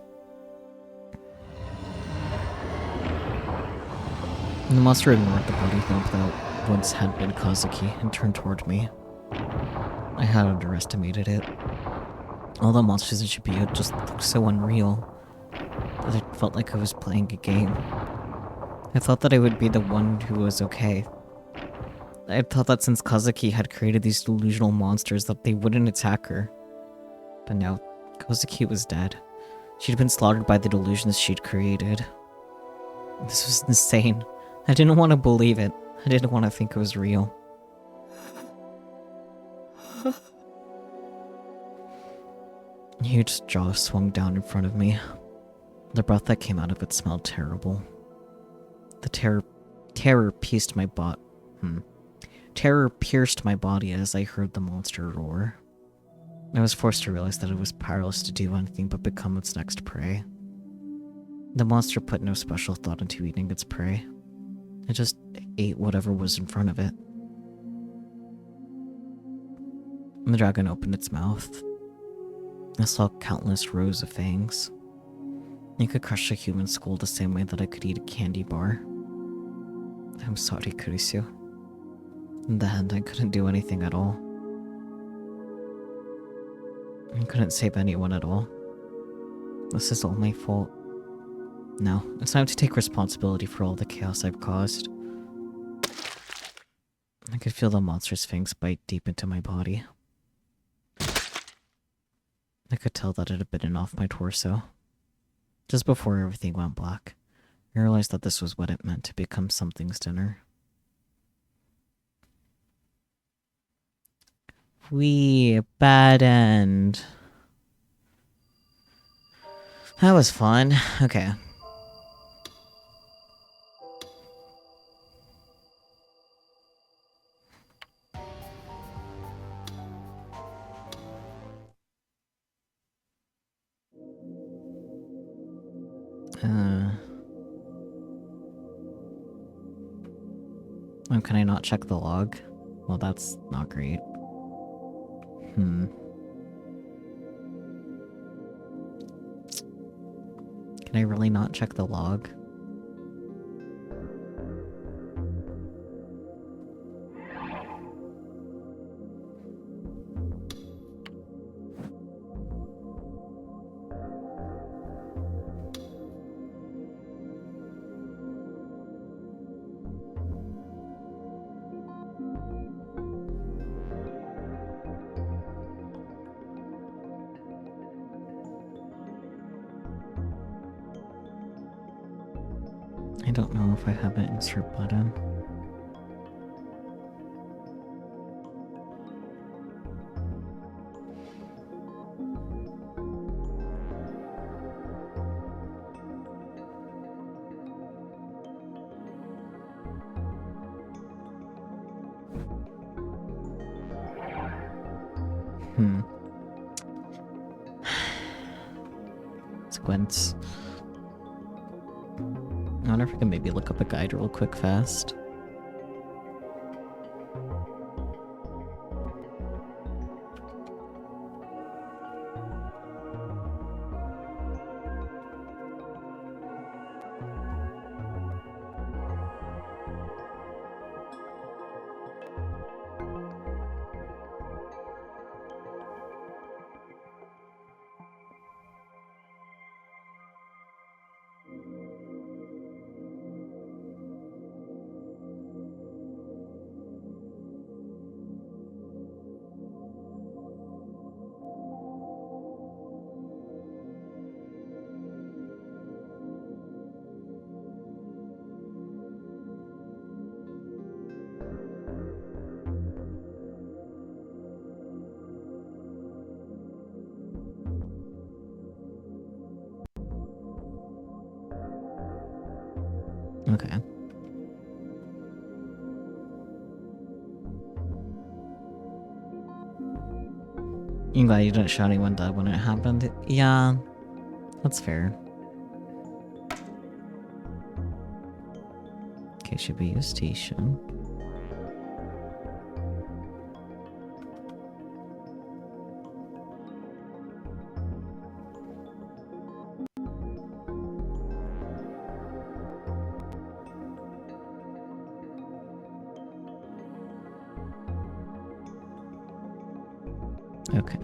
The monster ignored the body lump that once had been Kazuki and turned toward me. I had underestimated it. All the monsters in Shibuya just looked so unreal that it felt like I was playing a game. I thought that I would be the one who was okay. I thought that since Kazuki had created these delusional monsters that they wouldn't attack her. But no, Kazuki was dead. She'd been slaughtered by the delusions she'd created. This was insane. I didn't want to believe it. I didn't want to think it was real. A huge jaw swung down in front of me. The breath that came out of it smelled terrible. The terror pierced my Terror pierced my body as I heard the monster roar. I was forced to realize that it was powerless to do anything but become its next prey. The monster put no special thought into eating its prey. It just ate whatever was in front of it. The dragon opened its mouth. I saw countless rows of fangs. It could crush a human skull the same way that I could eat a candy bar. I'm sorry, Kurisu. In the end, I couldn't do anything at all. I couldn't save anyone at all. This is all my fault. Now, it's time to take responsibility for all the chaos I've caused. I could feel the monster's fangs bite deep into my body. I could tell that it had bitten off my torso. Just before everything went black, I realized that this was what it meant to become something's dinner. Bad end. That was fun. Okay. Oh, can I not check the log? Well, that's not great. Can I really not check the log? I don't know if I have an insert button. Squints. I wonder if I can maybe look up a guide real quick fast. Okay. I'm glad you didn't show anyone dead when it happened. Yeah, that's fair. Okay, should be a station. Okay.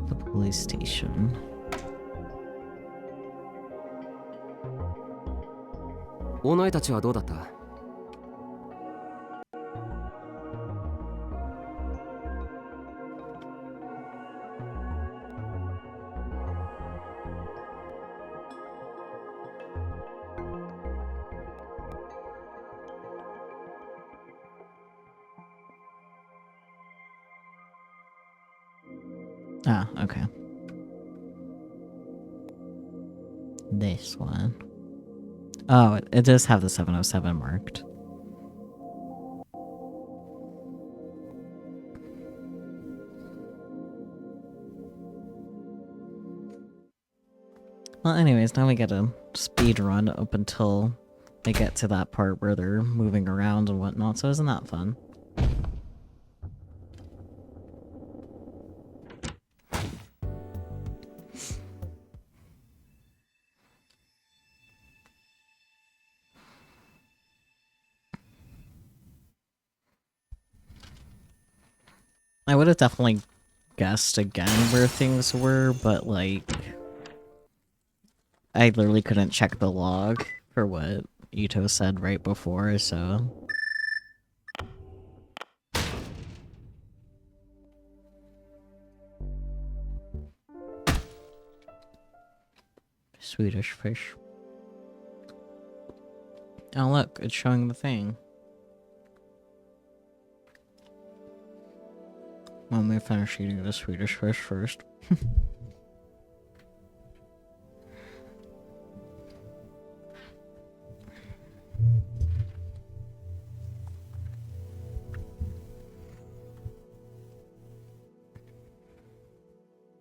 The police station. Onoe たちはどうだった？Ah, okay. This one. Oh, it does have the 707 marked. Well, anyways, now we get a speed run up until they get to that part where they're moving around and whatnot, so isn't that fun? I would have definitely guessed again where things were, but like, I literally couldn't check the log for what Ito said right before, so... Swedish fish. Oh look, it's showing the thing. Well, let me finish eating the Swedish fish first.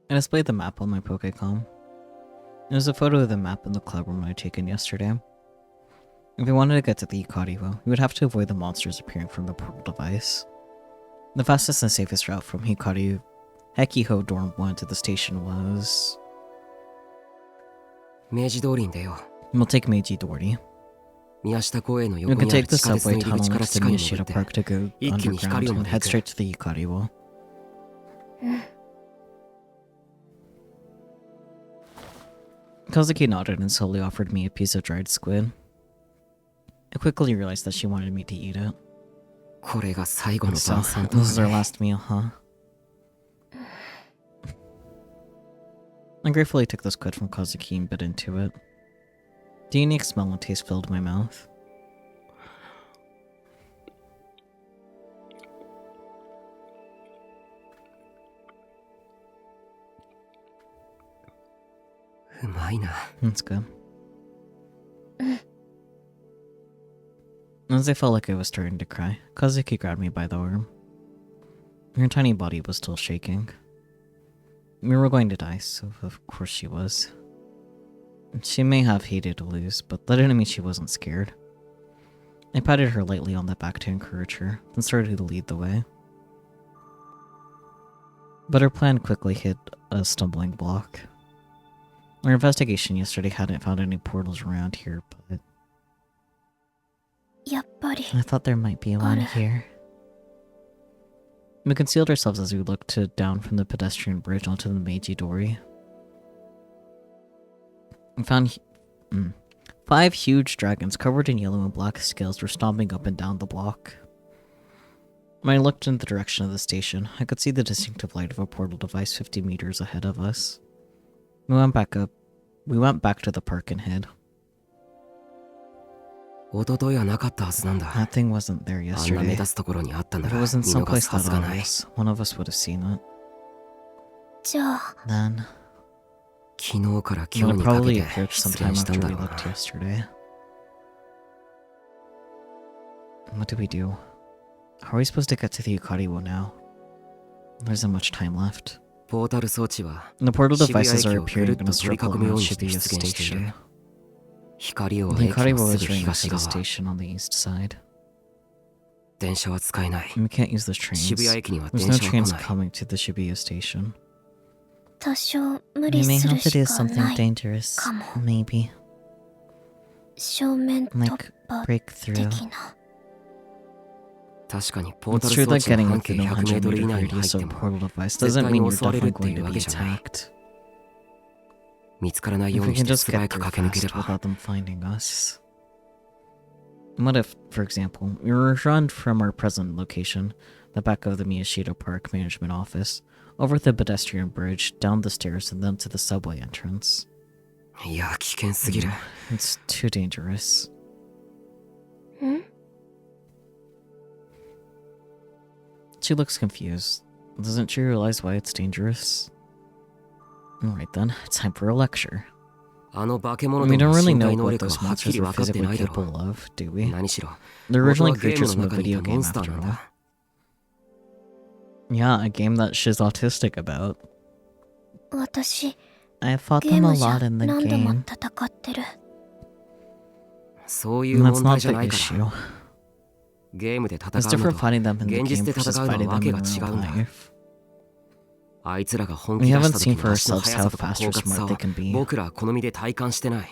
I displayed the map on my Pokécom. There's a photo of the map in the cloud room I had taken yesterday. If we wanted to get to the Hikariwa, we would have to avoid the monsters appearing from the portal device. The fastest and safest route from Hekiho Dorm 1 to the station was... 明治通りに出よ We'll take Meiji Dori. う。宮下公園の We 横 can にある take the 地下鉄の subway 入り tunnel 口から next 地 to 下に Miyashita 戻って Park to go 一気に光を underground ま and で head 行く。 straight to the Hikariwa. Kozuki nodded and slowly offered me a piece of dried squid. I quickly realized that she wanted me to eat it. これが最後の So, 晩餐と this is は our ね。 last meal, huh? I gratefully took the squid from Kozuki and bit into it. The unique smell and taste filled my mouth. That's good. As I felt like I was starting to cry, Kazuki grabbed me by the arm. Her tiny body was still shaking. We were going to die, so of course she was. She may have hated to lose, but that didn't mean she wasn't scared. I patted her lightly on the back to encourage her, then started to lead the way. But her plan quickly hit a stumbling block. Our investigation yesterday hadn't found any portals around here, but... やっぱり I thought there might be one here. We concealed ourselves as we looked down from the pedestrian bridge onto the Meiji Dori. We found 5 huge dragons covered in yellow and black scales were stomping up and down the block. When I looked in the direction of the station, I could see the distinctive light of a portal device 50 meters ahead of us. We went back to the park and hid. 一昨日はなかったはずなんだ。 That thing wasn't there あんな目 yesterday. 立つところにあったんだ If ら it was in 見逃 someplace すは that ずがない。 obvious, one of us would have seen it. じゃあ Then, 昨日から it 今 would 日にか probably け appeared て失 sometime 恋したん after だ we ろうな。 looked yesterday. What do we do? How are we supposed to get to the Yukariwo now? There isn't much time left. ポータル装置は The portal 渋谷 devices 駅 are をぐる appearing っ in と a 取り circle 囲むよ around うにして Shibuya 出現している。 Station. 光を The 駅の Yukariwo す is ぐ right next 東 to the 側。 station on the east side. 電車は使えない。 We can't use the trains. 渋谷駅には There's 電 no 車は来 trains ない。 coming to the Shibuya station. 多少無 We 理 may する have to し do か something ない dangerous. かも。 Maybe. 正面突 Like 破 breakthrough. 的な。確かにポータ It's ル true 装 that 置の getting 半径 within 100メートル以 100 meter 内に入っ radius て of も portal device 絶 doesn't 対に mean you're 襲われる definitely ってい going う to わ be けじゃない。 attacked. 見つからない If よう we にし can て just 素早 get く through 駆け抜け fast れば without them finding us. What if, for example, we were run from our present location, the back of the Miyashita Park Management Office, over the pedestrian bridge, down the stairs, and then to the subway entrance? いや危険すぎる。 It's too dangerous. ん She looks confused. Doesn't she realize why it's dangerous? Alright then, it's time for a lecture. あの化け物 We ども don't の really 身 know 体能 what 力は those はっき monsters り were 分かってな physically いだろ capable of, do we? 何しろ They're 元は originally ゲーム creatures の from a 中にい video たモン game スター after なん all. だ。 Yeah, a game that she's autistic about. 私 I fought ゲー them a ムじゃ lot in the 何度も game. 戦ってる。そういう That's 問題 not じゃ the ないか issue. ら。ゲームで It's 戦うの different と fighting them in the 現実 game で versus 戦うの fighting はわ them け in が違 real うんだ。 life. あいつらが本 We 気出し haven't た seen 時 for の足の ourselves 速 how さと fast 狡 or 猾さ smart they は can be. 僕らはこの身で体感してない。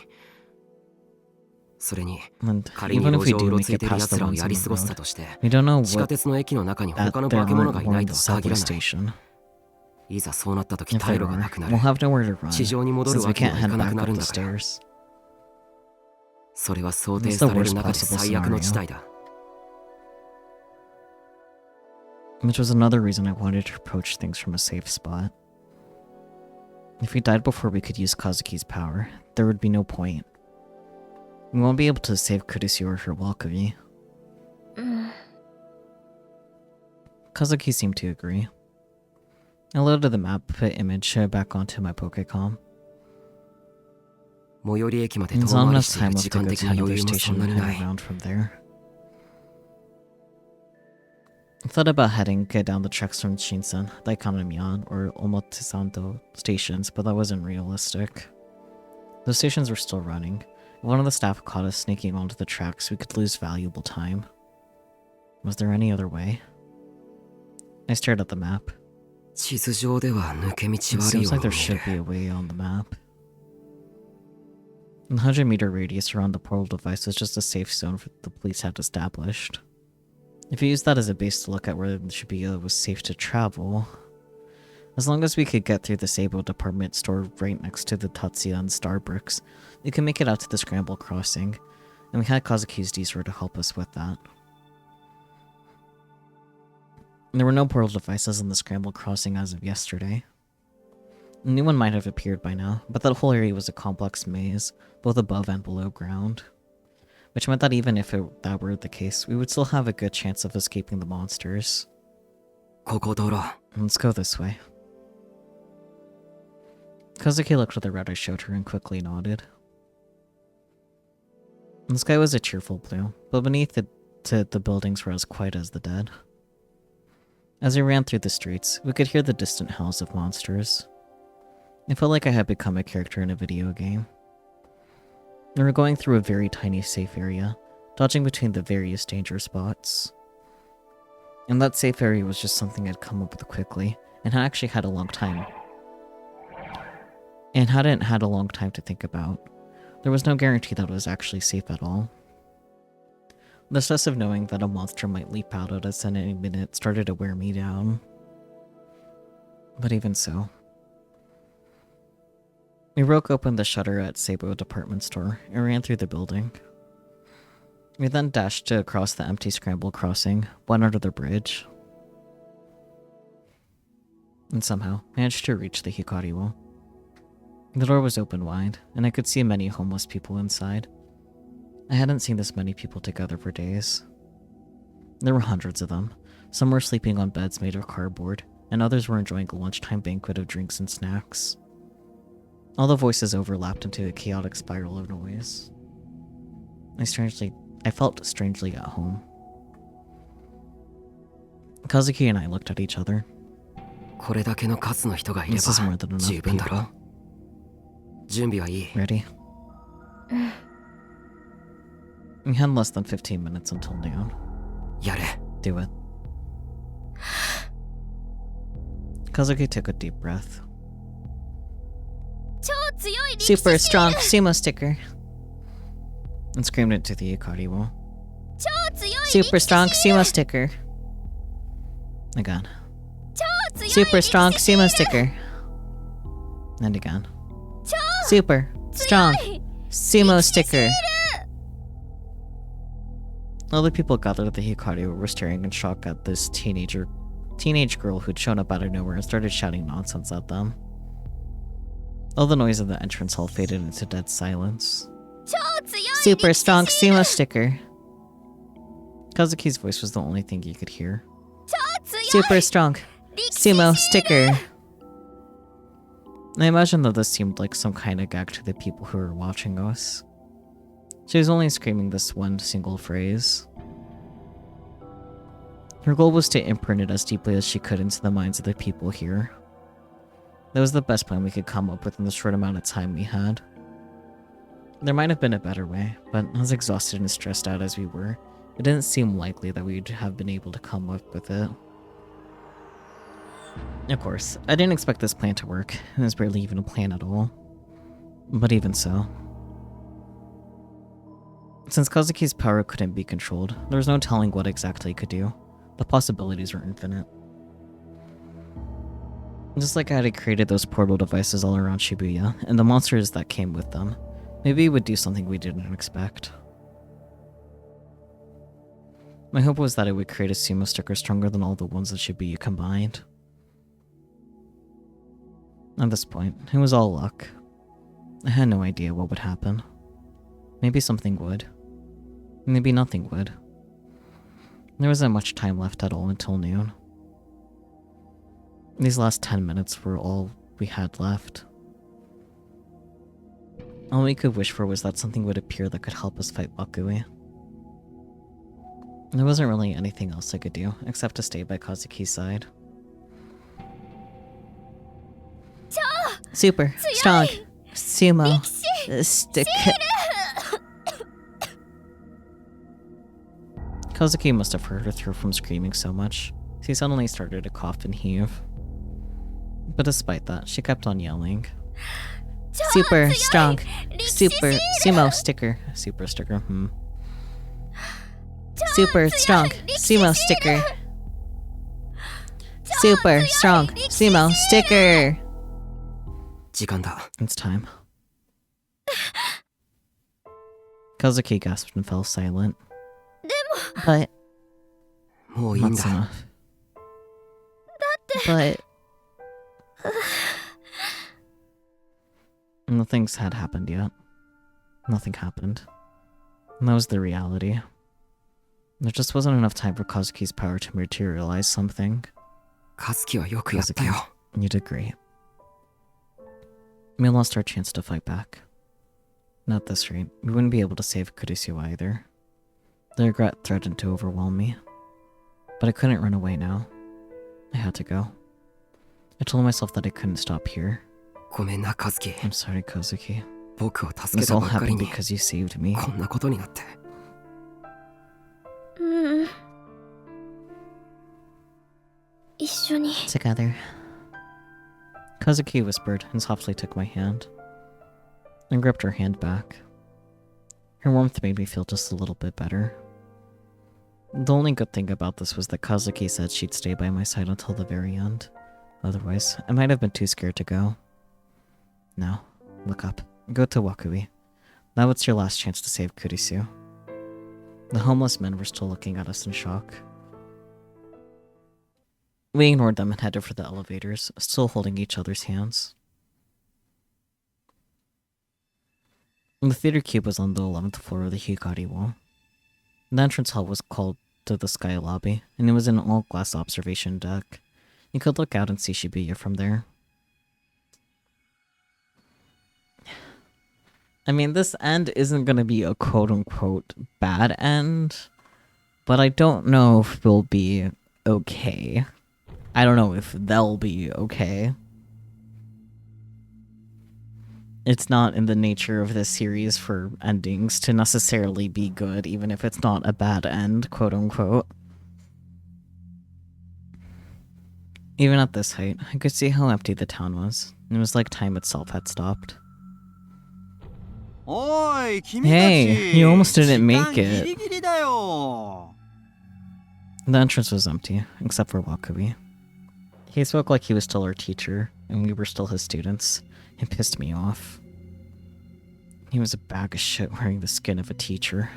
それに And 仮に even 路 if we 上を do うろ make つい it ている past 奴 the らを ones や on り the 過ごした road, として we don't know 地下 what 鉄の駅の中に that 他の there 化け物が aren't いない along と the は限 subway らない。 station. いざそうなった時 If 退 there 路が are, なくな we'll る。 have nowhere to run, 地上に戻る since we わけに can't はい head かなく back な up るん the だから。 stairs. それは想定 It's さ the れる worst 中で possible 最悪の scenario. 事態だ。 Which was another reason I wanted to approach things from a safe spot. If we died before we could use Kazuki's power, there would be no point. We won't be able to save Kurisu or her Walkyrie. うん。 Kazuki seemed to agree. I loaded the map, put image back onto my Pokecom. 最寄り駅まで And 遠 it's not 回り enough している time 時 left to 間 go 的 to な another 余裕もそ station んな and にない head。around from there. I thought about heading down the tracks from Shinsen, Daikanamiyan, or Omotesando stations, but that wasn't realistic. Those stations were still running. If one of the staff caught us sneaking onto the tracks, we could lose valuable time. Was there any other way? I stared at the map. 地図上では抜け道 It はある seems よう like に there 見 should える。 be a way on the map. The 100-meter radius around the portal device was just a safe zone the police had established. If you use that as a base to look at where Shibuya was safe to travel, as long as we could get through the Seibo department store right next to the Tatsuya and Starbricks, we could make it out to the Scramble Crossing, and we had Kazuki's D-Sword to help us with that. There were no portal devices in the Scramble Crossing as of yesterday. A new one might have appeared by now, but that whole area was a complex maze, both above and below ground. Which meant that even if that were the case, we would still have a good chance of escaping the monsters. ここ道路。 Let's go this way. Kazuki looked at the route I showed her and quickly nodded. The sky was a cheerful blue, but beneath it, the buildings were as quiet as the dead. As we ran through the streets, we could hear the distant howls of monsters. It felt like I had become a character in a video game. We were going through a very tiny safe area, dodging between the various danger spots. And that safe area was just something I'd come up with quickly, and had actually had a long time. And hadn't had a long time to think about. There was no guarantee that it was actually safe at all. The stress of knowing that a monster might leap out at us at any minute started to wear me down. But even so. We broke open the shutter at Seibo department store and ran through the building. We then dashed across the empty Scramble Crossing, went under the bridge, and somehow managed to reach the Hikari-wo. The door was open wide, and I could see many homeless people inside. I hadn't seen this many people together for days. There were hundreds of them. Some were sleeping on beds made of cardboard, and others were enjoying a lunchtime banquet of drinks and snacks. All the voices overlapped into a chaotic spiral of noise. I felt strangely at home. Kazuki and I looked at each other. これだけの数の人がいれ This is more ば than 十 enough 分だろ people. 準備はいい。 Ready? We had less than 15 minutes until noon. やれ。 Do it. Kazuki took a deep breath. 超強い力士 Super strong sumo sticker. and screamed into the Hikari wall. 超強い Super strong sumo sticker. Again. 超強い Super strong sumo sticker. And again. Super strong sumo sticker. Other people gathered at the Hikari were staring in shock at this teenage girl who'd shown up out of nowhere and started shouting nonsense at them. All the noise in the entrance hall faded into dead silence. 超強い Super strong sumo sticker. Kazuki's voice was the only thing you could hear. 超強い Super strong sumo sticker. I imagine that this seemed like some kind of gag to the people who were watching us. She was only screaming this one single phrase. Her goal was to imprint it as deeply as she could into the minds of the people here. That was the best plan we could come up with in the short amount of time we had. There might have been a better way, but as exhausted and stressed out as we were, it didn't seem likely that we'd have been able to come up with it. Of course, I didn't expect this plan to work. It was barely even a plan at all. But even so. Since Kazuki's power couldn't be controlled, there was no telling what exactly it could do. The possibilities were infinite. Just like I had created those portal devices all around Shibuya, and the monsters that came with them, maybe it would do something we didn't expect. My hope was that it would create a sumo sticker stronger than all the ones that Shibuya combined. At this point, it was all luck. I had no idea what would happen. Maybe something would. Maybe nothing would. There wasn't much time left at all until noon. These last 10 minutes were all we had left. All we could wish for was that something would appear that could help us fight Wakui. There wasn't really anything else I could do, except to stay by Kazuki's side. Super strong sumo stick. Kazuki must have heard her throat from screaming so much. She suddenly started to cough and heave. But despite that, she kept on yelling. Super strong super sumo sticker. Super sticker, Super strong sumo sticker. Super strong sumo sticker. 時間だ。 It's time. Kazuki gasped and fell silent. But もういいん that's だ。 enough. But nothing's had happened yet. Nothing happened. And that was the reality. There just wasn't enough time for Kazuki's power to materialize something. カズキはよくやったよ。 You did great. We lost our chance to fight back. Not at this rate, we wouldn't be able to save Kurisu either. The regret threatened to overwhelm me. But I couldn't run away now. I had to go. I told myself that I couldn't stop here. ごめんな、カズキ。 I'm sorry, Kazuki. 僕を助 This けた all ばっかり happened に because you saved me. こんなことになって。うん一緒に Together. Kazuki whispered and softly took my hand. I gripped her hand back. Her warmth made me feel just a little bit better. The only good thing about this was that Kazuki said she'd stay by my side until the very end. Otherwise, I might have been too scared to go. Now, look up. Go to Wakui. Now it's your last chance to save Kurisu. The homeless men were still looking at us in shock. We ignored them and headed for the elevators, still holding each other's hands. The theater cube was on the 11th floor of the Hikari wall. The entrance hall was called to the sky lobby, and it was an all-glass observation deck. You could look out and see Shibuya from there. I mean, this end isn't gonna be a quote-unquote bad end, but I don't know if we'll be okay. I don't know if they'll be okay. It's not in the nature of this series for endings to necessarily be good, even if it's not a bad end, quote-unquote. Even at this height, I could see how empty the town was. It was like time itself had stopped. おい、君たち。 Hey, you almost didn't 時間 make ギ it. リギリだよ。 The entrance was empty, except for Wakui. He spoke like he was still our teacher, and we were still his students. It pissed me off. He was a bag of shit wearing the skin of a teacher.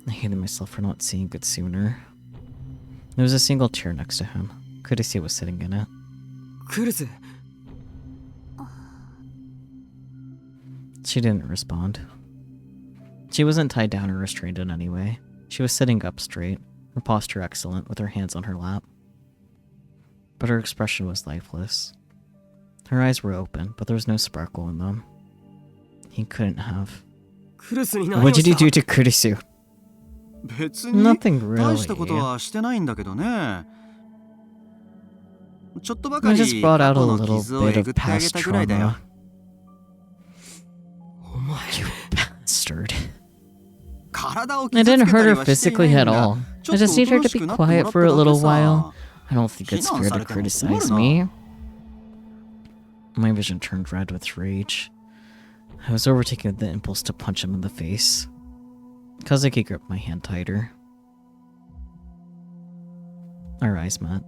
I hated myself for not seeing it sooner. There was a single chair next to him. Kurisi was sitting in it. クルス She didn't respond. She wasn't tied down or restrained in any way. She was sitting up straight, her posture excellent, with her hands on her lap. But her expression was lifeless. Her eyes were open, but there was no sparkle in them. He couldn't have. クルスに何を What し did た you do to Kurisu? 別に Nothing 大したこと really. はしてないんだけどね。ちょっとばか I り just brought 過 out 去 a の little 傷を bit え of ぐってあげ past たぐらいだよ。 trauma. お前 You bastard. 体を I 傷つ didn't けた hurt り her はしてい physically ないん at だ。 all. ちょ I っと just need お her と to なし be くなってもら quiet った for a だけ little さ。 while. I don't think it's 非難 fair さ to れても困 criticize るな。 me. My vision turned red with rage. I was overtaken with the impulse to punch him in the face. Kazuki gripped my hand tighter. Our eyes met.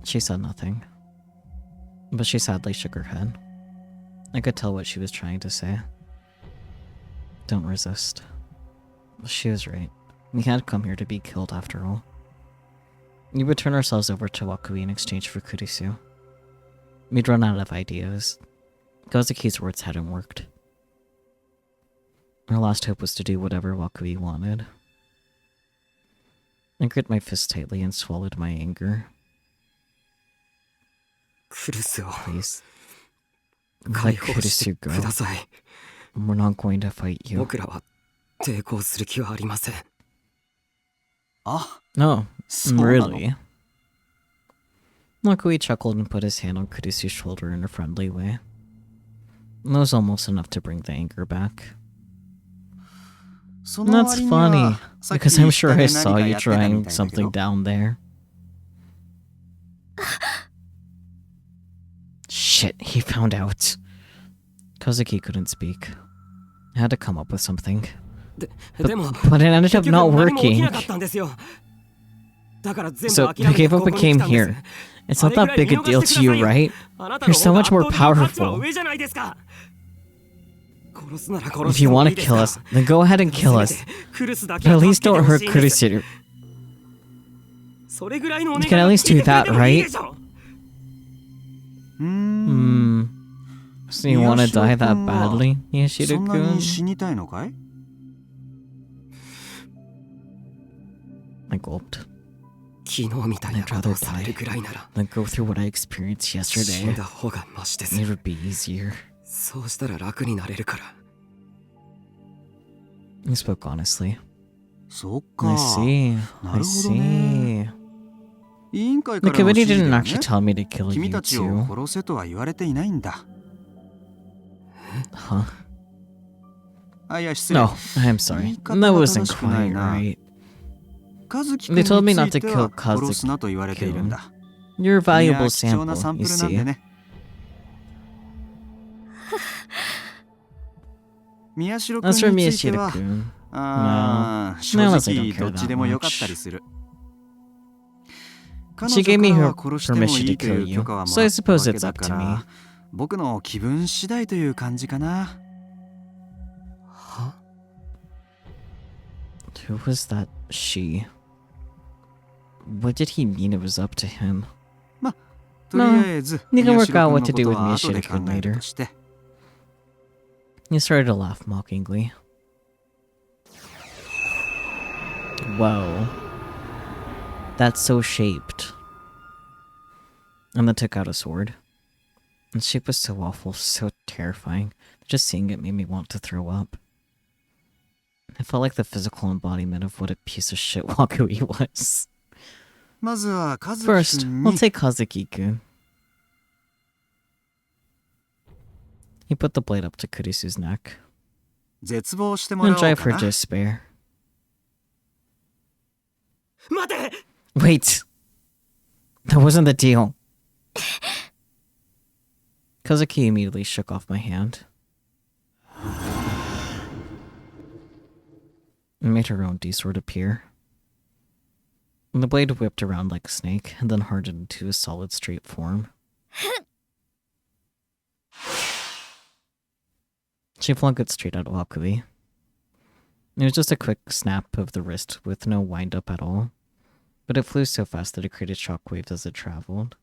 She said nothing. But she sadly shook her head. I could tell what she was trying to say. Don't resist. She was right. We had come here to be killed after all. We would turn ourselves over to Wakui in exchange for Kurisu. We'd run out of ideas. Kazuki's words hadn't worked. Our last hope was to do whatever Wakui wanted. I gripped my fist tightly and swallowed my anger. クルスを Please. 解 Let 放して Kurisu くだ go. さい We're not going to fight you. 僕らは抵抗する気はありませんあ、 No, そうなの。 really. Wakui chuckled and put his hand on Kurisu's shoulder in a friendly way. That was almost enough to bring the anger back. その That's 割に funny, はさっき because I'm sure 下 I で saw 何か you やってたみ trying たいだけ something ど。 down there. Shit, he found out. Kazuki couldn't speak. I had to come up with something. でも But it ended 結 up 局 not 何も起き working. なかったんですよだから全部 So 諦め you て gave こ up こ and に came 来たんで here. す It's not that big a deal to you, right? あなた You're の so 方 much が more 圧倒的価値は powerful. 上じゃないですか殺すなら殺 If し you ても want い to いです kill か us, then go ahead and kill せ us. めてクルスだけ But は at 助 least けて don't ほ hurt しいんです Kurisu. それぐらいのお You 願い can at は least 聞い do てくれ that, てもいい right? でしょ So you want to die that badly, そんなに Yashida-kun? 死にたいのかい？ I gulped. 昨日みたいなことをされるぐらいなら Then go through what I experienced 死ん yesterday. だ方がマシです It would be easier. そうしたら楽になれるから You spoke honestly. そっ I か。 see. な I るほどね。 see. 委員会 The からの committee 指示 didn't だよ actually ね。 tell me to kill 君 you たちを two. 殺せとは言われていないんだ。 Huh? あ、いや、失礼。 No, I'm sorry. That wasn't quite right. 和樹 They 君 told me に not つ to いては kill 殺すなと言われているんだ。 You're a 君 valuable は貴重な sample, サンプ you ルなんで see. ね。宮代 As 君 for については、 Miyashita-kun, 正 No, honestly, I 直 don't care どっちで that もよかったりする。彼 She 女 gave me から her は殺してもい permission to いとい kill う you, 許可はも so ら I った suppose わけ it's だ up か to me. ら、僕の気分次第という感じかな。は Who was that she? What did he mean it was up to him? とりあえず、 you can 宮 work 代 out 君 what の to こ do と with は後で考 Miyashita-kun える later. として。 He started to laugh mockingly. Whoa. That's so shaped. And then took out a sword. The shape was so awful, so terrifying. Just seeing it made me want to throw up. I felt like the physical embodiment of what a piece of shit Wakui was. まずは和樹 First, 君 we'll に take Kazuki-kun. He put the blade up to Kurisu's neck 絶望してもら and おう drive か for な。 despair. 待て Wait! That wasn't the deal. Kazuki immediately shook off my hand. and made her own D-sword appear. And the blade whipped around like a snake, and then hardened into a solid straight form. She flung it straight at Wakui. It was just a quick snap of the wrist with no wind-up at all, but it flew so fast that it created shockwaves as it traveled.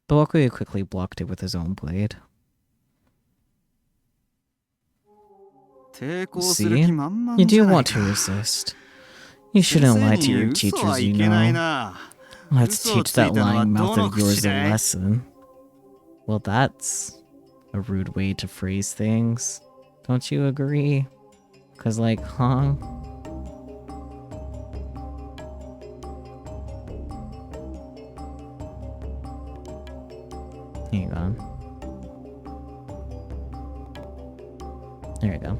But Wakui quickly blocked it with his own blade. See? You do want to resist. You shouldn't lie to your teachers, you know. Let's teach that lying mouth of yours a lesson. Well, that's a rude way to phrase things. Don't you agree? 'Cause like, huh? Hang on. There we go.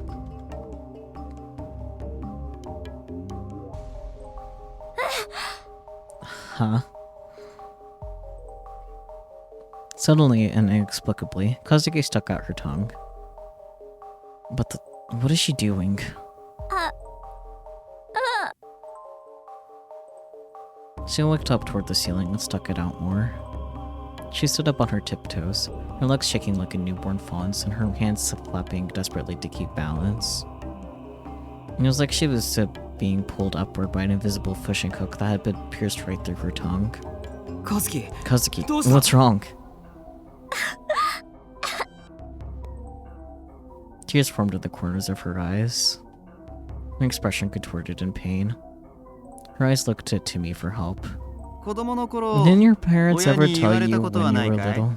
Huh? Suddenly and inexplicably, Kazuki stuck out her tongue. But what is she doing? She looked up toward the ceiling and stuck it out more. She stood up on her tiptoes, her legs shaking like a newborn fawn's and her hands clapping desperately to keep balance. It was like she was being pulled upward by an invisible fishing hook that had been pierced right through her tongue. Kazuki, what's wrong? Tears formed at the corners of her eyes. Her expression contorted in pain. Her eyes looked to me for help. Didn't your parents ever tell you when you were little?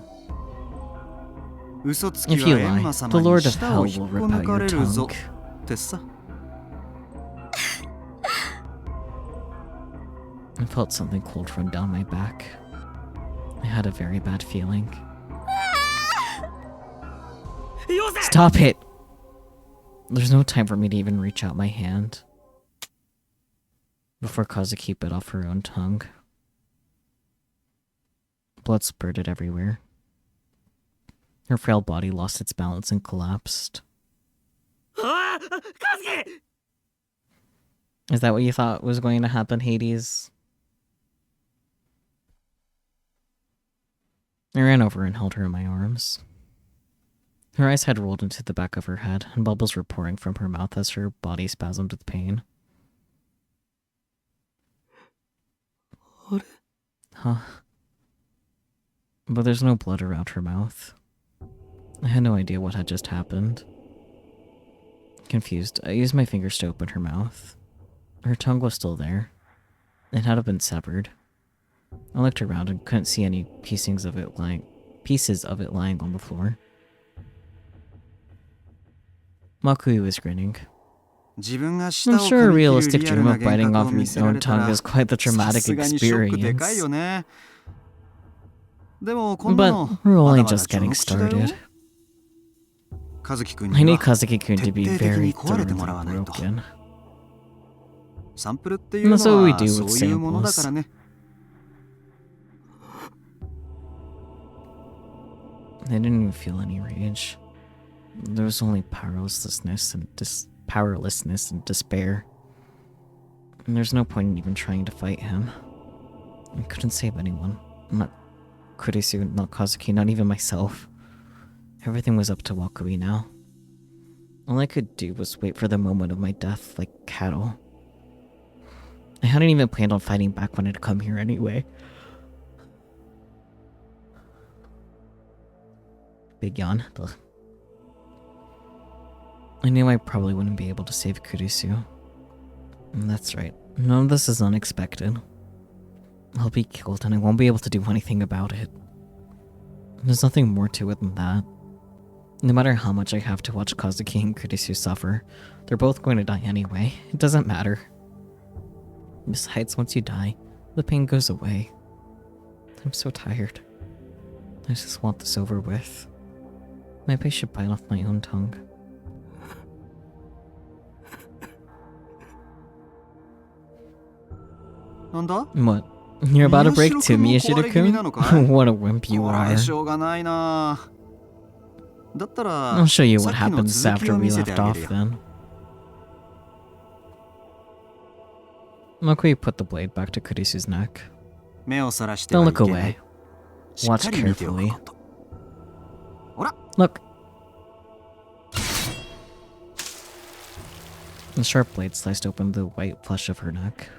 If you lie, the Lord of Hell will rip out your tongue. I felt something cold run down my back. I had a very bad feeling. Stop it! There's no time for me to even reach out my hand. Before Kazuki bit off her own tongue. Blood spurted everywhere. Her frail body lost its balance and collapsed. Is that what you thought was going to happen, Hades? I ran over and held her in my arms. Her eyes had rolled into the back of her head, and bubbles were pouring from her mouth as her body spasmed with pain. Huh. But there's no blood around her mouth. I had no idea what had just happened. Confused, I used my fingers to open her mouth. Her tongue was still there. It had been severed. I looked around and couldn't see any pieces of it lying on the floor. Makui was grinning. I'm sure a realistic dream of biting off your own tongue is quite the traumatic experience. But we're only just getting started. I need Kazuki-kun to be very thoroughly broken. That's what we do with samples. I didn't even feel any rage. There was only powerlessness and despair. And there's no point in even trying to fight him. I couldn't save anyone. Not Kurisu, not Kazuki, not even myself. Everything was up to Wakui now. All I could do was wait for the moment of my death like cattle. I hadn't even planned on fighting back when I'd come here anyway. Big yawn. Ugh. I knew I probably wouldn't be able to save Kurisu. And that's right. None of this is unexpected. I'll be killed and I won't be able to do anything about it. There's nothing more to it than that. No matter how much I have to watch Kazuki and Kurisu suffer, they're both going to die anyway. It doesn't matter. Besides, once you die, the pain goes away. I'm so tired. I just want this over with. Maybe I should bite off my own tongue. What? You're about to break too, Miyashita-kun? What a wimp you are. だったら I'll show you さ what っきの happens 続き after を we 見せて left あ off げるよ。 then. Makui put the blade back to Kurisu's neck. 目をそらして Don't はい look けない。 away. しっ Watch かり見ておく carefully. こと。ほら、 Look! The sharp blade sliced open the white flesh of her neck.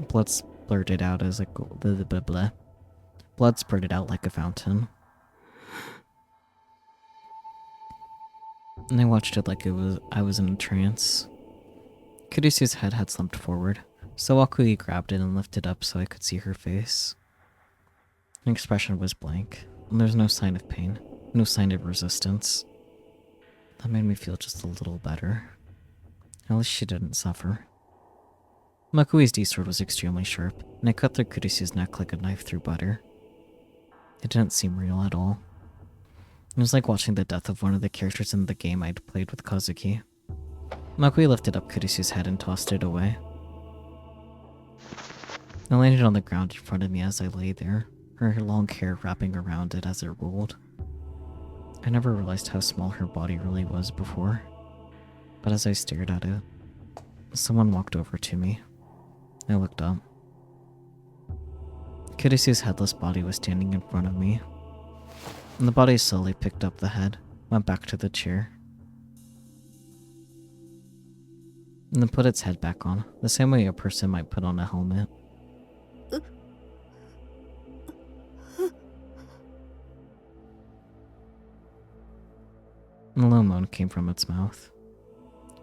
Blood splurted out as a blah, blah, blah. Blood spurted out like a fountain. And I watched it like I was in a trance. Kurisu's head had slumped forward, so Wakui grabbed it and lifted up so I could see her face. Her expression was blank, and there was no sign of pain, no sign of resistance. That made me feel just a little better. At least she didn't suffer. Makui's D-sword was extremely sharp, and it cut through Kurisu's neck like a knife through butter. It didn't seem real at all. It was like watching the death of one of the characters in the game I'd played with Kazuki. Makui lifted up Kurisu's head and tossed it away. I landed on the ground in front of me as I lay there, her long hair wrapping around it as it rolled. I never realized how small her body really was before, but as I stared at it, someone walked over to me. I looked up. Kurisu's headless body was standing in front of me, and the body slowly picked up the head, went back to the chair, and then put its head back on, the same way a person might put on a helmet. A low moan came from its mouth.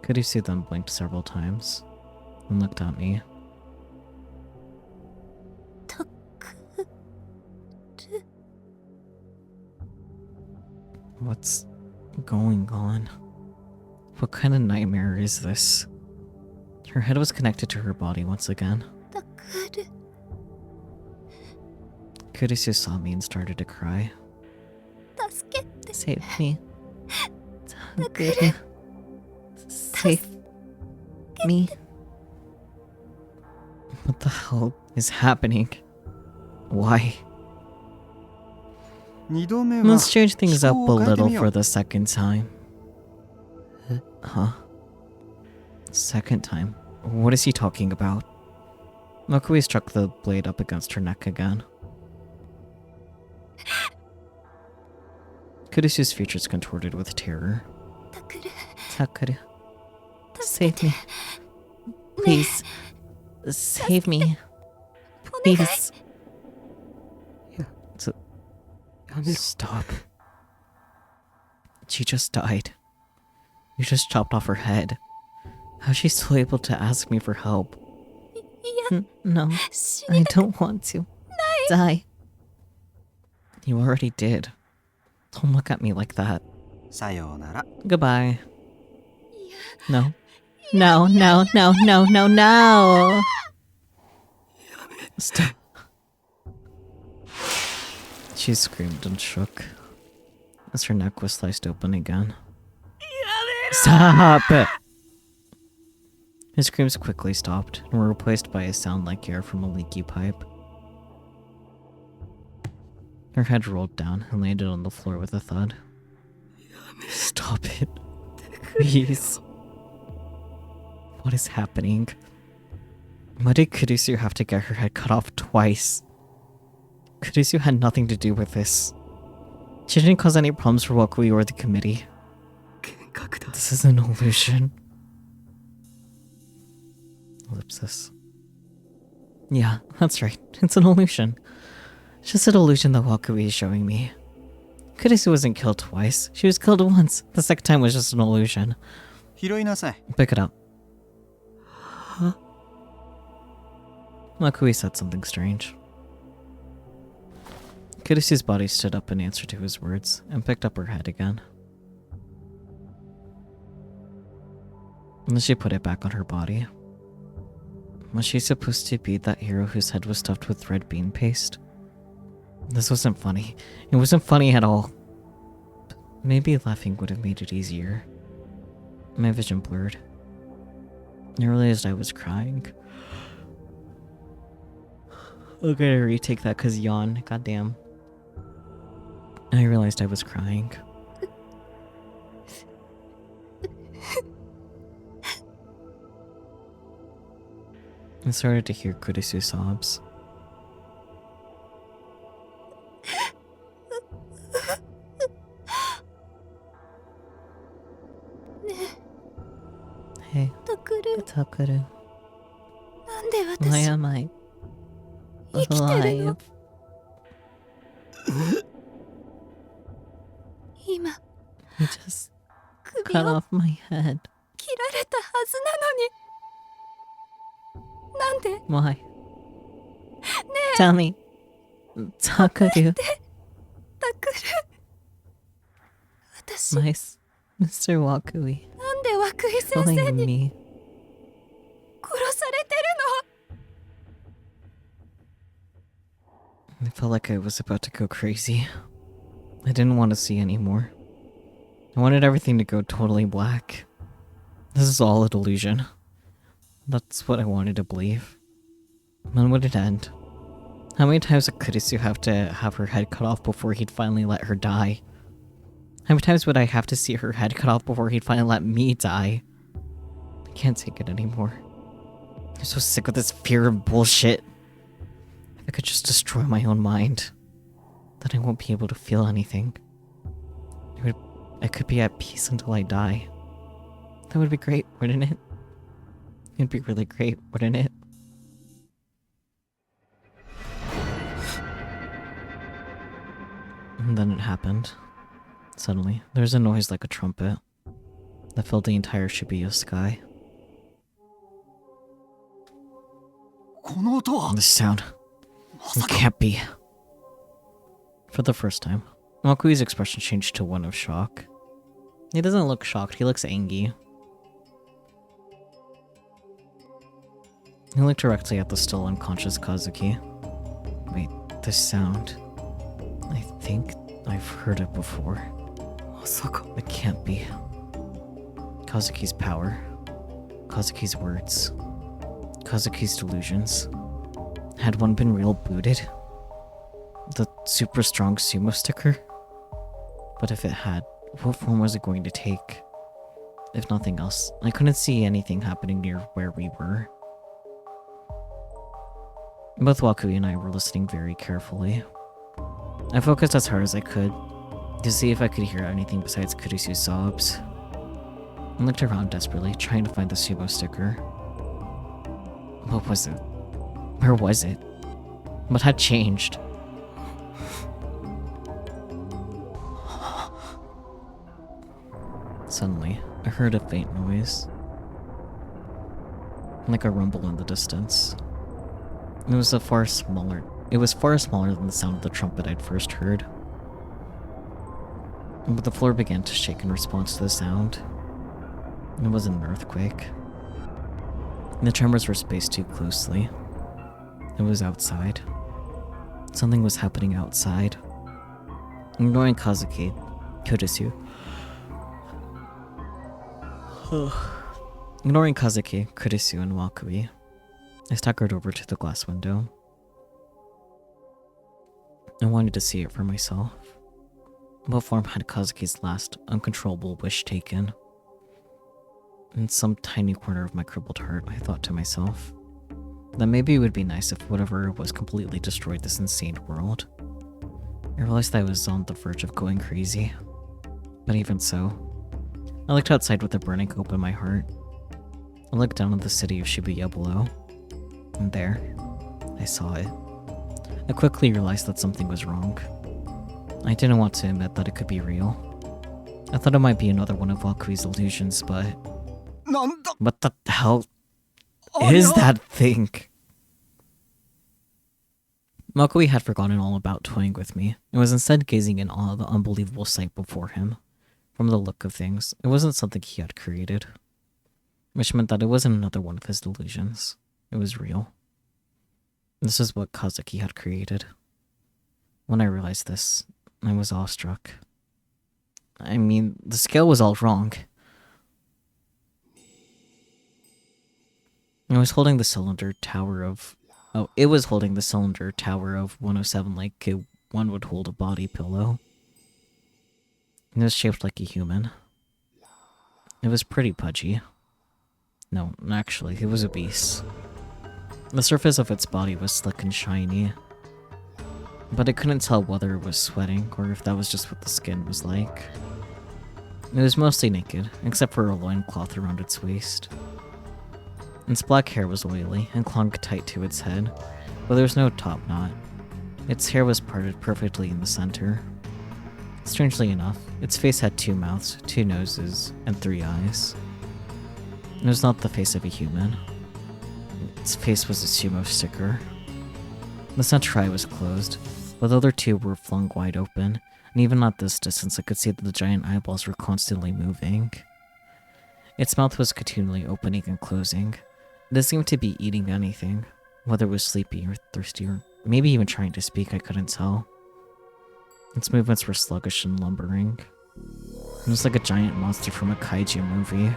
Kurisu then blinked several times, and looked at me. What's going on? What kind of nightmare is this? Her head was connected to her body once again. Kurisu saw me and started to cry. Save me. Takuru. Save me. What the hell is happening? Why? 2度目は Let's change things up a 思考を変えて little みよ for う。 the second time. Huh? Second time? What is he talking about? Makui struck the blade up against her neck again. Kurisu's features contorted with terror. Takuru. Save me. Please. Save me. Please. Stop. She just died. You just chopped off her head. How's she still able to ask me for help? No, I don't want to. Die. You already did. Don't look at me like that. さようなら。 Goodbye. No. No, no, no, no, no, no! Stop. She screamed and shook as her neck was sliced open again. Stop! His screams quickly stopped and were replaced by a sound like air from a leaky pipe. Her head rolled down and landed on the floor with a thud. Stop it. Please. What is happening? Why did Kurisu have to get her head cut off twice? Kurisu had nothing to do with this. She didn't cause any problems for Wakui or the committee. This is an illusion. Ellipsis. Yeah, that's right. It's an illusion. It's just an illusion that Wakui is showing me. Kurisu wasn't killed twice. She was killed once. The second time was just an illusion. 拾いなさい。 Pick it up. Huh? Makui said something strange. Kurisu's body stood up in answer to his words and picked up her head again. And then she put it back on her body. Was she supposed to be that hero whose head was stuffed with red bean paste? This wasn't funny. It wasn't funny at all. But maybe laughing would have made it easier. My vision blurred. I realized I was crying. I'm gonna retake that cause yawn. Goddamn. I realized I was crying. I started to hear Kurisu's sobs. Hey, タクル、 Takuru. なんで Why 私 am I 生きてるの alive? 今 He just 首 cut を off my head. 切られたはずなのになんで Why? Tell me. Takuru. タクル私 My Mr. Wakui. なんで涌井先生 Killing に me. 殺されてる I felt like I was about to go crazy. I didn't want to see anymore. I wanted everything to go totally black. This is all a delusion. That's what I wanted to believe. When would it end? How many times would Kurisu have to have her head cut off before he'd finally let her die? How many times would I have to see her head cut off before he'd finally let me die? I can't take it anymore. I'm so sick of this fear and bullshit. If I could just destroy my own mind, then I won't be able to feel anything. I could be at peace until I die. That would be great, wouldn't it? It'd be really great, wouldn't it? And then it happened. Suddenly, there was a noise like a trumpet that filled the entire Shibuya sky. この音は The sound. ま It さか can't be. For the first time, Makui's expression changed to one of shock. He doesn't look shocked, he looks angry. He looked directly at the still unconscious Kazuki. Wait, this sound. I think I've heard it before. まさか It can't be. Kazuki's power. Kazuki's words. Kazuki's delusions. Had one been real booted? The super strong sumo sticker? But if it had, what form was it going to take? If nothing else, I couldn't see anything happening near where we were. Both Wakui and I were listening very carefully. I focused as hard as I could to see if I could hear anything besides Kurisu's sobs. I looked around desperately, trying to find the sumo sticker. What was it? Where was it? What had changed? Suddenly, I heard a faint noise. Like a rumble in the distance. It was far smaller than the sound of the trumpet I'd first heard. But the floor began to shake in response to the sound. It wasn't an earthquake. The tremors were spaced too closely. It was outside. Something was happening outside. Ignoring Kazuki, Kurisu. Ignoring Kazuki, Kurisu, and Wakui, I staggered over to the glass window. I wanted to see it for myself. What form had Kazuki's last uncontrollable wish taken? In some tiny corner of my crippled heart, I thought to myself that maybe it would be nice if whatever was completely destroyed this insane world. I realized that I was on the verge of going crazy. But even so, I looked outside with a burning hope in my heart. I looked down at the city of Shibuya below, and there, I saw it. I quickly realized that something was wrong. I didn't want to admit that it could be real. I thought it might be another one of Wakui's illusions, but なんだ what the hell ありゃ is that thing? Wakui had forgotten all about toying with me, and was instead gazing in awe of the unbelievable sight before him. From the look of things, it wasn't something he had created, which meant that it wasn't another one of his delusions. It was real. This is what Kazuki had created. When I realized this, I was awestruck. I mean, the scale was all wrong. I was holding the cylinder tower of... Oh, it was holding the cylinder tower of 107 like one would hold a body pillow. It was shaped like a human. It was pretty pudgy. No, actually, it was obese. The surface of its body was slick and shiny, but I couldn't tell whether it was sweating or if that was just what the skin was like. It was mostly naked, except for a loincloth around its waist. Its black hair was oily and clung tight to its head, but there was no top knot. Its hair was parted perfectly in the center. Strangely enough, its face had 2 mouths, 2 noses, and 3 eyes. It was not the face of a human. Its face was a sumo sticker. The center eye was closed, but the other 2 were flung wide open, and even at this distance I could see that the giant eyeballs were constantly moving. Its mouth was continually opening and closing. It seemed to be eating anything, whether it was sleepy or thirsty or maybe even trying to speak, I couldn't tell. Its movements were sluggish and lumbering. It was like a giant monster from a kaiju movie.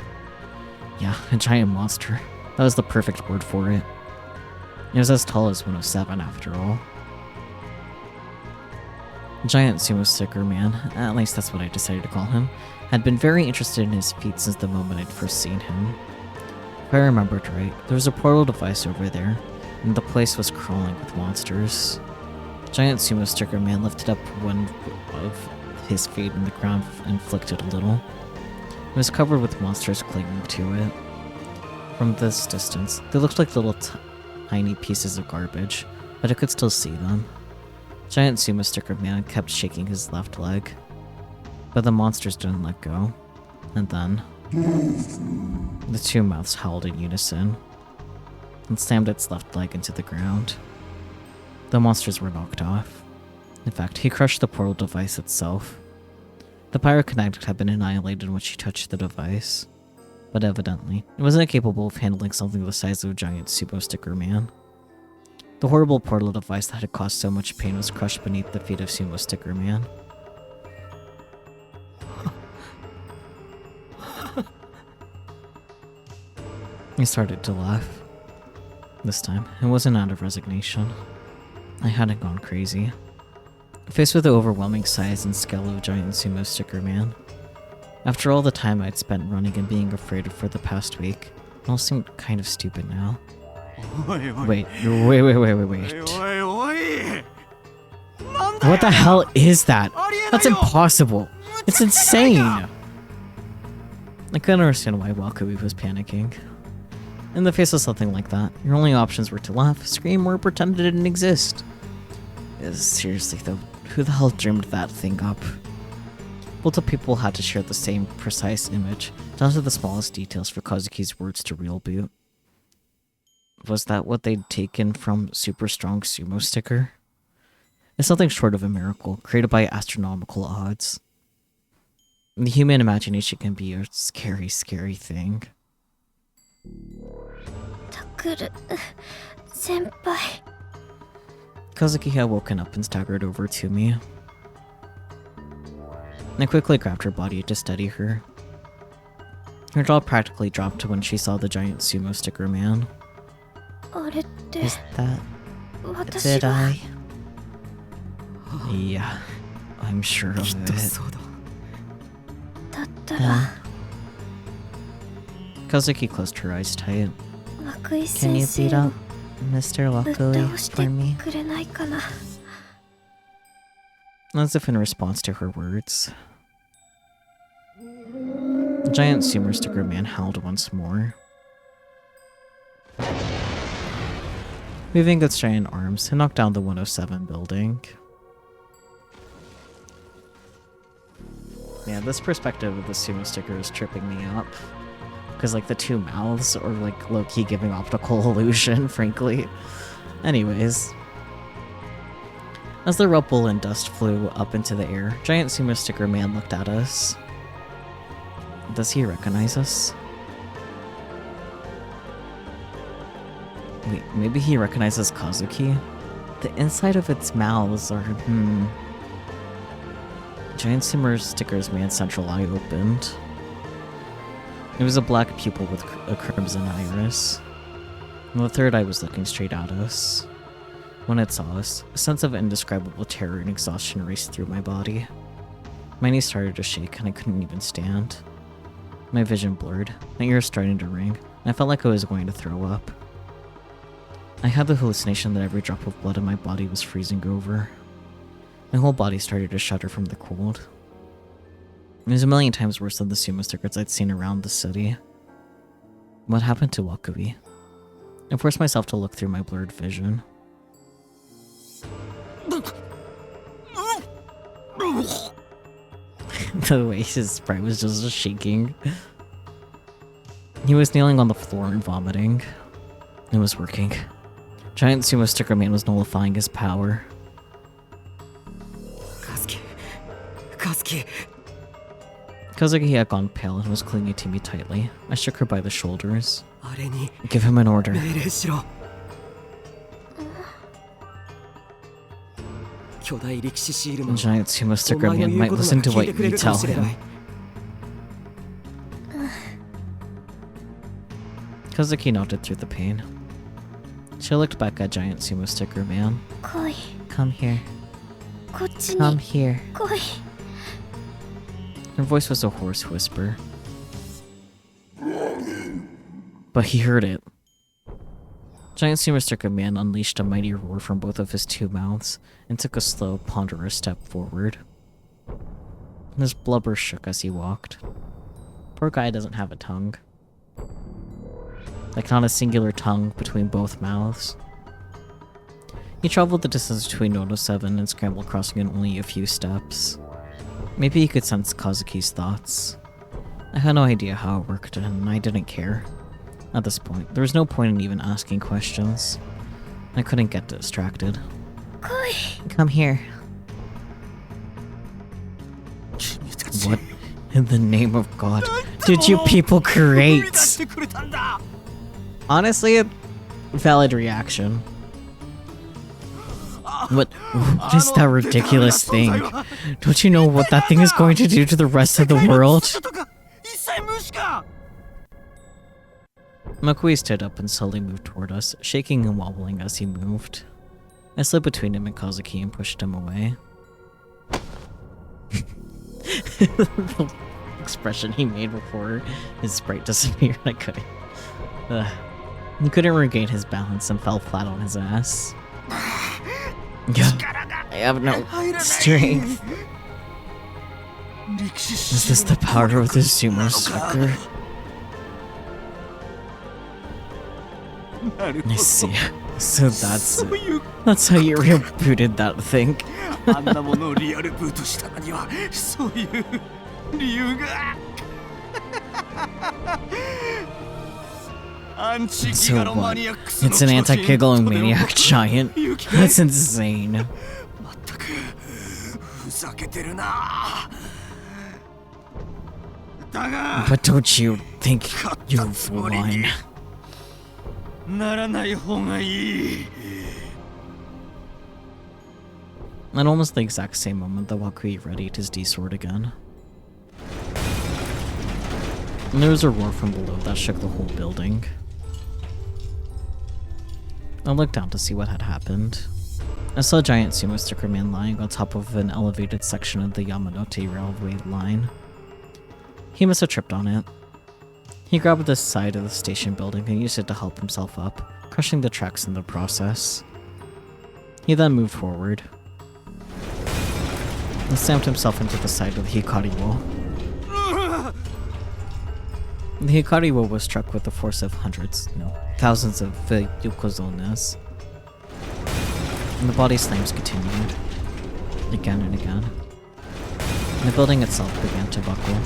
Yeah, a giant monster. That was the perfect word for it. It was as tall as 107 after all. Giant sumo sticker man, at least that's what I decided to call him, had been very interested in his feet since the moment I'd first seen him. If I remembered right, there was a portal device over there, and the place was crawling with monsters. Giant sumo sticker man lifted up one of his feet in the ground and flicked it a little. It was covered with monsters clinging to it. From this distance, they looked like little tiny pieces of garbage, but I could still see them. Giant sumo sticker man kept shaking his left leg, but the monsters didn't let go. And then, the 2 mouths howled in unison and slammed its left leg into the ground. The monsters were knocked off. In fact, he crushed the portal device itself. The pyrokinetic had been annihilated when she touched the device, but evidently, it wasn't capable of handling something the size of a giant sumo sticker man. The horrible portal device that had caused so much pain was crushed beneath the feet of Sumo Sticker Man. He started to laugh. This time, it wasn't out of resignation. I hadn't gone crazy. Faced with the overwhelming size and scale of giant Sumo Sticker Man, after all the time I'd spent running and being afraid for the past week, it all seemed kind of stupid now. Wait. What the hell is that? That's impossible. It's insane. I couldn't understand why Wakabi was panicking. In the face of something like that, your only options were to laugh, scream, or pretend it didn't exist. Seriously though, who the hell dreamed that thing up? Both people had to share the same precise image, down to the smallest details for Kazuki's words to reboot. Was that what they'd taken from Super Strong Sumo Sticker? It's something short of a miracle, created by astronomical odds. The human imagination can be a scary, scary thing. Takuru, senpai. Kazuki had woken up and staggered over to me. I quickly grabbed her body to steady her. Her jaw practically dropped when she saw the giant Sumo Sticker Man. Is that... did I? Yeah, I'm sure of it. Then... Kazuki closed her eyes tight. Can you beat up Mr. Wakui for me? As if in response to her words. The giant Sumo Sticker Man howled once more. Moving its giant arms, it knocked down the 107 building. Yeah, this perspective of the Sumo Sticker is tripping me up. Because, like, the 2 mouths are, like, low-key giving optical illusion, frankly. Anyways. As the rubble and dust flew up into the air, giant Sumo Sticker Man looked at us. Does he recognize us? Wait, maybe he recognizes Kazuki? The inside of its mouths are, Giant Sumo Sticker's man's central eye opened. It was a black pupil with a crimson iris. And the third eye was looking straight at us. When it saw us, a sense of indescribable terror and exhaustion raced through my body. My knees started to shake and I couldn't even stand. My vision blurred, my ears started to ring, and I felt like I was going to throw up. I had the hallucination that every drop of blood in my body was freezing over. My whole body started to shudder from the cold. It was a million times worse than the sumo stickers I'd seen around the city. What happened to Wakui? I forced myself to look through my blurred vision. The way his sprite was just shaking. He was kneeling on the floor and vomiting. It was working. Giant sumo sticker man was nullifying his power. Kazuki had gone pale and was clinging to me tightly. I shook her by the shoulders. Give him an order. The giant sumo sticker man might listen to what you tell him. Kazuki nodded through the pain. She looked back at giant sumo sticker man. Come here. Come here. Her voice was a hoarse whisper. But he heard it. Giant sumo sticker man unleashed a mighty roar from both of his two mouths and took a slow, ponderous step forward. His blubber shook as he walked. Poor guy doesn't have a tongue. Like not a singular tongue between both mouths. He traveled the distance between Noto 7 and Scramble Crossing in only a few steps. Maybe he could sense Kazuki's thoughts. I had no idea how it worked, and I didn't care. At this point, there was no point in even asking questions. I couldn't get distracted. Come here. What in the name of God did you people create? Honestly, a valid reaction. What is that ridiculous thing? Don't you know what that thing is going to do to the rest of the world? Makui stood up and slowly moved toward us, shaking and wobbling as he moved. I slid between him and Kazuki and pushed him away. The expression he made before his sprite disappeared, I couldn't. He couldn't regain his balance and fell flat on his ass. I have no strength. Is this the power of the sumo sucker? I see. So that's how you rebooted that thing. So what? It's an anti-giggling maniac giant? That's insane. But don't you think you've won? At almost the exact same moment, the Wakui readied his D-sword again. And there was a roar from below that shook the whole building. I looked down to see what had happened. I saw a giant sumo sticker man lying on top of an elevated section of the Yamanote railway line. He must have tripped on it. He grabbed the side of the station building and used it to help himself up, crushing the tracks in the process. He then moved forward and slammed himself into the side of the Hikari wall. The Hikari wall was struck with the force of thousands of yokozonas. And the body slams continued, again and again. And the building itself began to buckle.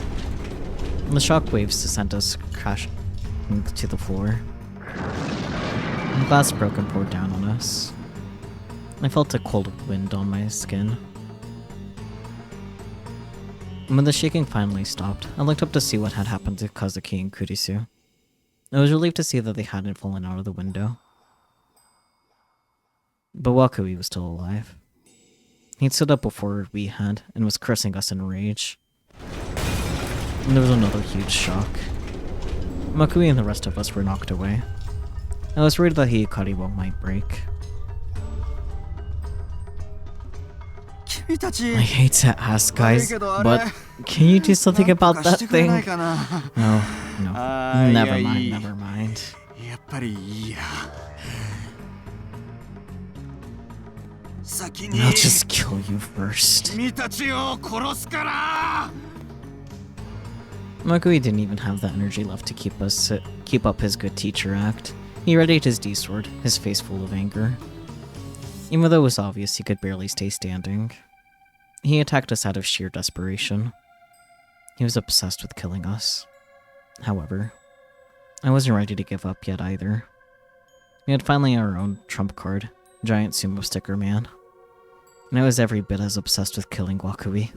And the shock waves sent us crashing to the floor. And glass broke and poured down on us. I felt a cold wind on my skin. And when the shaking finally stopped, I looked up to see what had happened to Kazuki and Kurisu. I was relieved to see that they hadn't fallen out of the window. But Wakui was still alive. He'd stood up before we had, and was cursing us in rage. And there was another huge shock. Makui and the rest of us were knocked away. I was worried that Hikariwa might break. I hate to ask, guys, but can you do something about that thing? No, never mind. I'll just kill you first. Makui didn't even have the energy left to keep up his good teacher act. He readied his D-sword, his face full of anger. Even though it was obvious he could barely stay standing, he attacked us out of sheer desperation. He was obsessed with killing us. However, I wasn't ready to give up yet either. We had finally our own trump card, Giant Sumo Sticker Man. And I was every bit as obsessed with killing Wakui.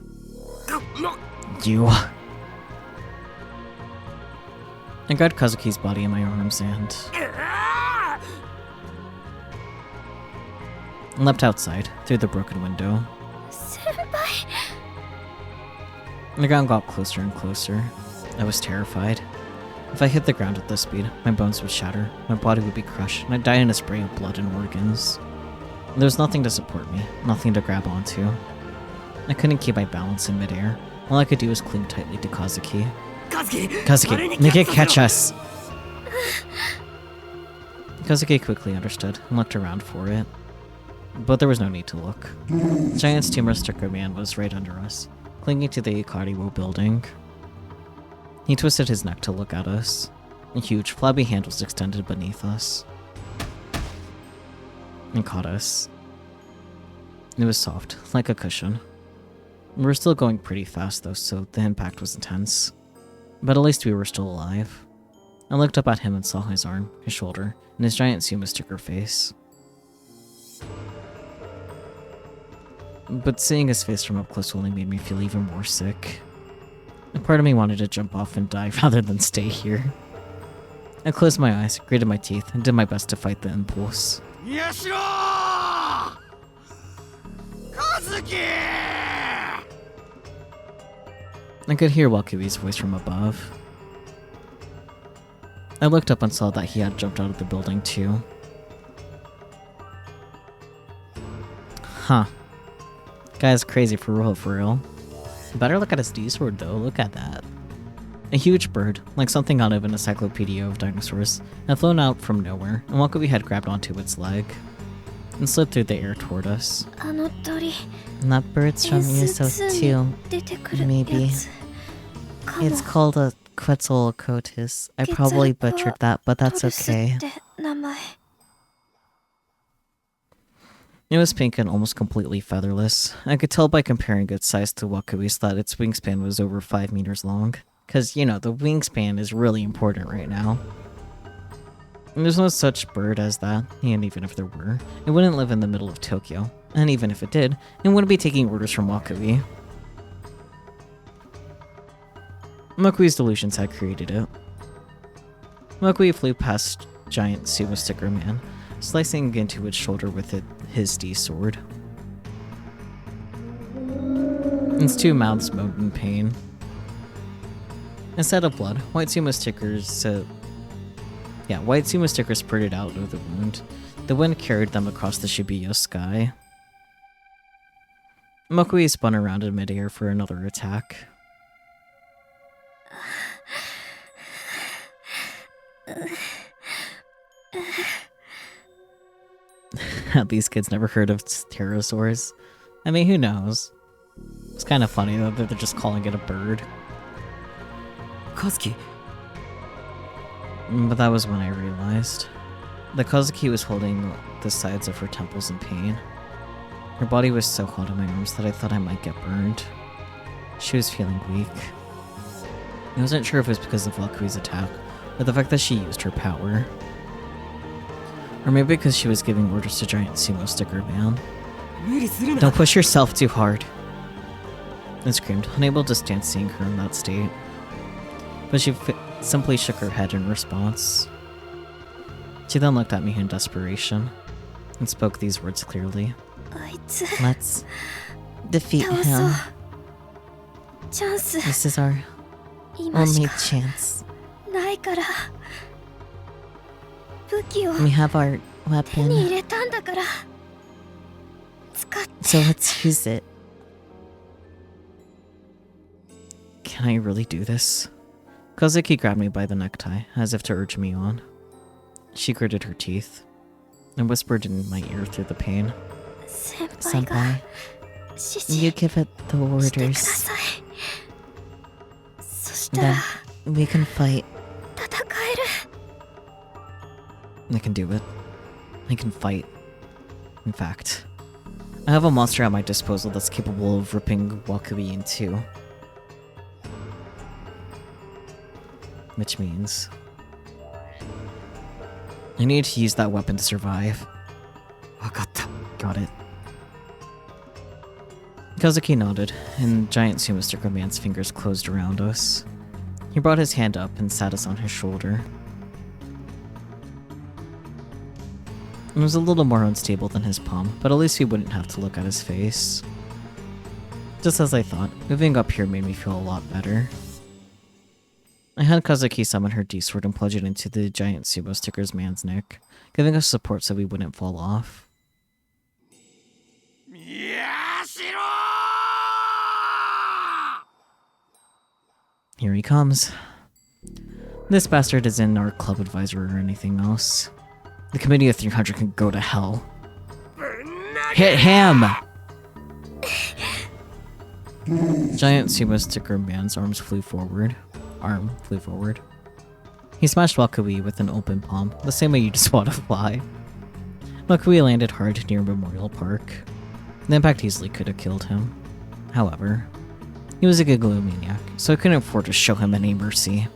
You. I grabbed Kazuki's body in my arms and leapt outside, through the broken window. Senpai. The ground got closer and closer. I was terrified. If I hit the ground at this speed, my bones would shatter, my body would be crushed, and I'd die in a spray of blood and organs. There was nothing to support me, nothing to grab onto. I couldn't keep my balance in midair. All I could do was cling tightly to Kazuki. Kazuki, make it catch us! Kazuki quickly understood and looked around for it. But there was no need to look. Giant Steamer Sticker Man was right under us, clinging to the Ikariwo building. He twisted his neck to look at us. Huge, flabby handles extended beneath us. And caught us. It was soft, like a cushion. We were still going pretty fast though, so the impact was intense. But at least we were still alive. I looked up at him and saw his arm, his shoulder, and his giant Sumo Sticker face. But seeing his face from up close only made me feel even more sick. A part of me wanted to jump off and die rather than stay here. I closed my eyes, gritted my teeth, and did my best to fight the impulse. Yashiro! Kazuki! I could hear Wakui's voice from above. I looked up and saw that he had jumped out of the building too. Huh. Guy's crazy for real, for real. Better look at his D-sword though, look at that. A huge bird, like something out of an encyclopedia of dinosaurs, had flown out from nowhere, and Wakui had grabbed onto its leg and slid through the air toward us. And that bird's from Uso too, maybe. It's called a Quetzalcoatlus. I probably butchered that, but that's okay. It was pink and almost completely featherless. I could tell by comparing its size to Wakui's that its wingspan was over 5 meters long. Cause, you know, the wingspan is really important right now. And there's no such bird as that, and even if there were, it wouldn't live in the middle of Tokyo. And even if it did, it wouldn't be taking orders from Wakui. Makui's delusions had created it. Makui flew past giant Sumo Sticker Man, slicing into its shoulder with his D-sword. Its two mouths moaned in pain. Instead of blood, white Sumo Stickers spurted out of the wound. The wind carried them across the Shibuya sky. Makui spun around in midair for another attack. Have these kids never heard of pterosaurs? I mean, who knows? It's kind of funny though that they're just calling it a bird. Kazuki. But that was when I realized. The Kazuki was holding the sides of her temples in pain. Her body was so hot in my arms that I thought I might get burned. She was feeling weak. I wasn't sure if it was because of Wakui's attack, or the fact that she used her power. Or maybe because she was giving orders to Giant Sumo Sticker Man. Don't push yourself too hard. I screamed, unable to stand seeing her in that state. But she simply shook her head in response. She then looked at me in desperation, and spoke these words clearly. Let's defeat him. This is our only chance. We have our weapon, so let's use it. Can I really do this? Kazuki grabbed me by the necktie, as if to urge me on. She gritted her teeth, and whispered in my ear through the pain. Senpai, you give it the orders. Then we can fight. I can do it. I can fight. In fact, I have a monster at my disposal that's capable of ripping Wakui in two. Which means I need to use that weapon to survive. Got it. Kazuki nodded, and giant sumo sticker man's fingers closed around us. He brought his hand up and sat us on his shoulder. It was a little more unstable than his palm, but at least we wouldn't have to look at his face. Just as I thought, moving up here made me feel a lot better. I had Kazuki summon her D-sword and plunge it into the giant sumo sticker's man's neck, giving us support so we wouldn't fall off. Here he comes. This bastard isn't our club advisor or anything else. The Committee of 300 can go to hell. Hit him! Giant sumo sticker man's arm flew forward. He smashed Wakui with an open palm, the same way you just swat a fly. Wakui landed hard near Memorial Park. The impact easily could have killed him. However, he was a Gigalomaniac, so I couldn't afford to show him any mercy.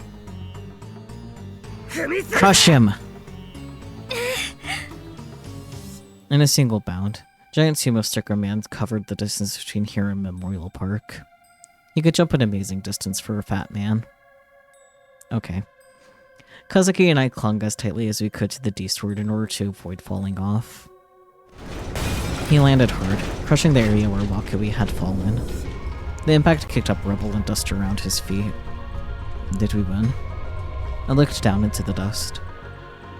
Crush him! In a single bound, giant sumo sticker man covered the distance between here and Memorial Park. He could jump an amazing distance for a fat man. Okay. Kazuki and I clung as tightly as we could to the D-sword in order to avoid falling off. He landed hard, crushing the area where Wakui had fallen. The impact kicked up rubble and dust around his feet. Did we win? I looked down into the dust.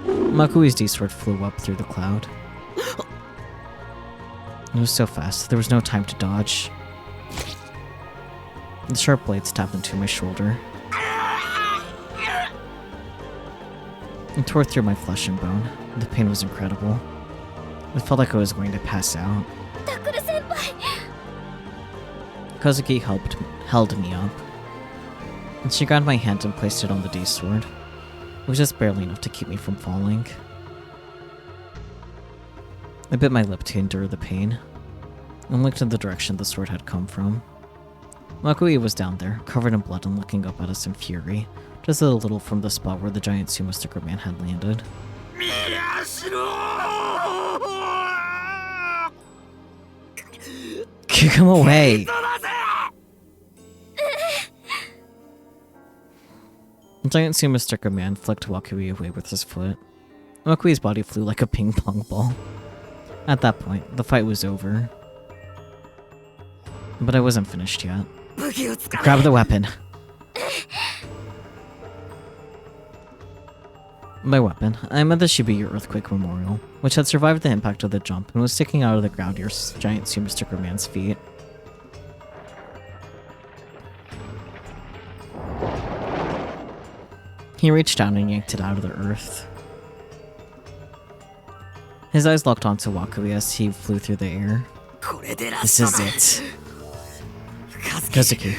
Wakui's D-sword flew up through the cloud. It was so fast, there was no time to dodge. The sharp blades tapped into my shoulder. It tore through my flesh and bone. The pain was incredible. It felt like I was going to pass out. Kazuki held me up. And she grabbed my hand and placed it on the D-sword. It was just barely enough to keep me from falling. I bit my lip to endure the pain, and looked in the direction the sword had come from. Wakui was down there, covered in blood and looking up at us in fury, just a little from the spot where the giant sumo sticker man had landed. Kick him away! The giant sumo sticker man flicked Wakui away with his foot. Wakui's body flew like a ping pong ball. At that point, the fight was over. But I wasn't finished yet. Grab the weapon. By weapon, I meant the Shibuya Earthquake Memorial, which had survived the impact of the jump and was sticking out of the ground near giant sumo sticker man's feet. He reached down and yanked it out of the earth. His eyes locked onto Wakui as he flew through the air. This is it. Kazuki,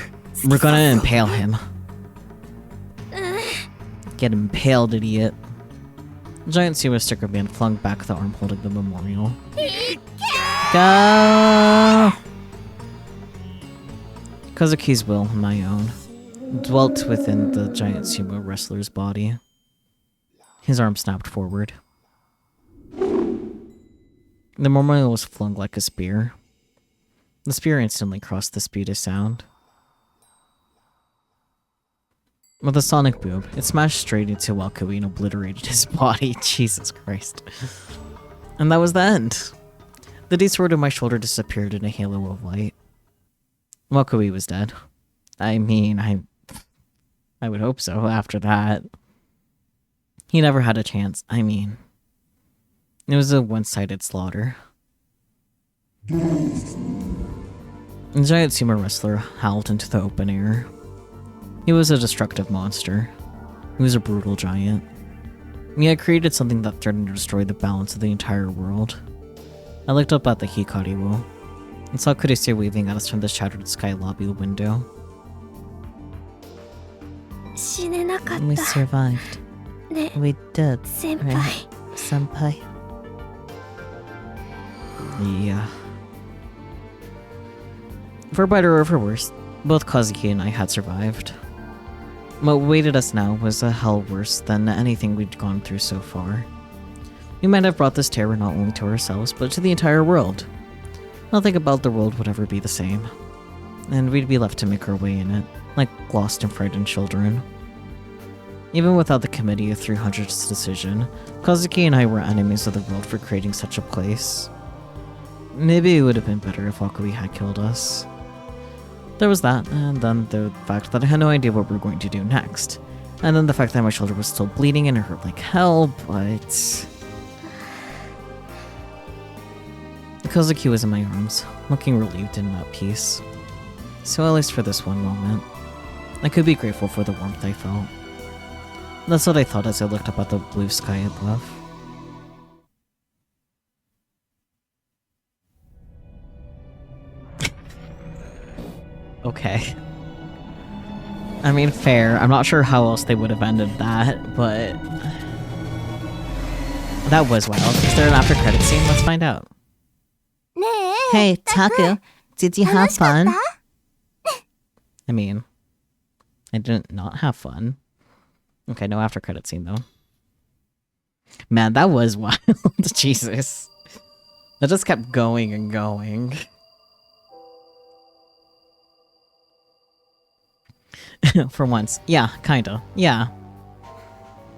we're gonna impale him. Get impaled, idiot. The giant sumo sticker man flung back the arm holding the memorial. Go! Kazuki's will, my own, dwelt within the giant sumo wrestler's body. His arm snapped forward. The memorial was flung like a spear. The spear instantly crossed the speed of sound. With a sonic boom, it smashed straight into Wakui and obliterated his body. Jesus Christ. And that was the end. The D-sword on my shoulder disappeared in a halo of light. Wakui was dead. I mean, I would hope so after that. He never had a chance. I mean, it was a one-sided slaughter. The giant sumo wrestler howled into the open air. He was a destructive monster. He was a brutal giant. He had created something that threatened to destroy the balance of the entire world. I looked up at the Hikari wall and saw Kurisu waving at us from the shattered sky lobby window. 死ねなかっ We た survived. ね We did. 先 Right. 輩 Senpai. Yeah. For better or for worse, both Kazuki and I had survived. What waited us now was a hell worse than anything we'd gone through so far. We might have brought this terror not only to ourselves, but to the entire world. Nothing about the world would ever be the same. And we'd be left to make our way in it, like lost and frightened children. Even without the Committee of 300's decision, Kazuki and I were enemies of the world for creating such a place. Maybe it would have been better if Akui had killed us. There was that, and then the fact that I had no idea what we were going to do next. And then the fact that my shoulder was still bleeding and it hurt like hell, but... Kazuki was in my arms, looking relieved and at peace. So at least for this one moment, I could be grateful for the warmth I felt. That's what I thought as I looked up at the blue sky above. Okay. I mean, fair. I'm not sure how else they would have ended that, but... That was wild. Is there an after credit scene? Let's find out. ねえ Hey, Taku, did you have 楽しかっ fun? た I mean, I didn't not have fun. Okay, no after credit scene though. Man, that was wild. Jesus. That just kept going and going. For once. Yeah, kinda. Yeah.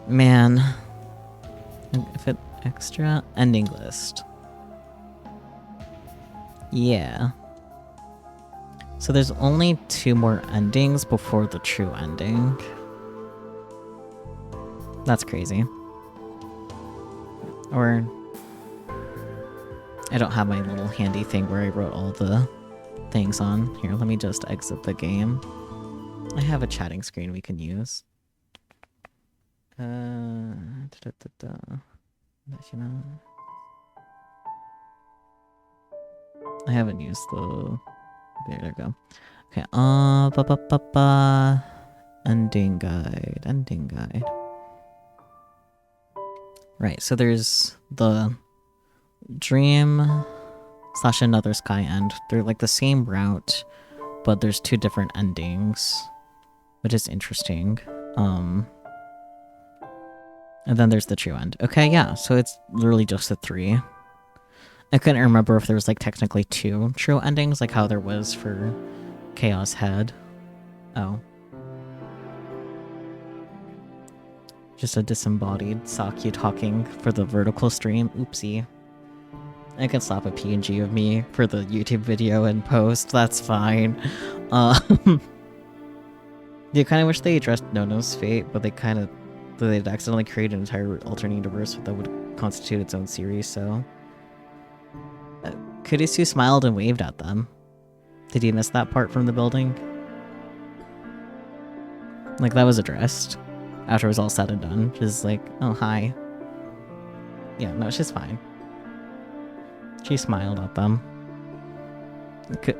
Man. If it extra ending list. Yeah. So there's only 2 more endings before the true ending. That's crazy. Or... I don't have my little handy thing where I wrote all the things on. Here, let me just exit the game. I have a chatting screen we can use. I haven't used the... There we go. Okay, ending guide, ending guide. Right, so there's the dream / another sky end. They're like the same route, but there's 2 different endings, which is interesting. And then there's the true end. Okay, yeah, so it's literally just the 3. I couldn't remember if there was like technically 2 true endings, like how there was for Chaos Head. Oh. Just a disembodied Saki talking for the vertical stream. Oopsie. I can slap a PNG of me for the YouTube video and post. That's fine. You kind of wish they addressed Nono's fate, but they'd accidentally create an entire alternate universe that would constitute its own series, so... Kurisu smiled and waved at them. Did you miss that part from the building? Like, that was addressed after it was all said and done. Just like, oh, hi. Yeah, no, she's fine. She smiled at them.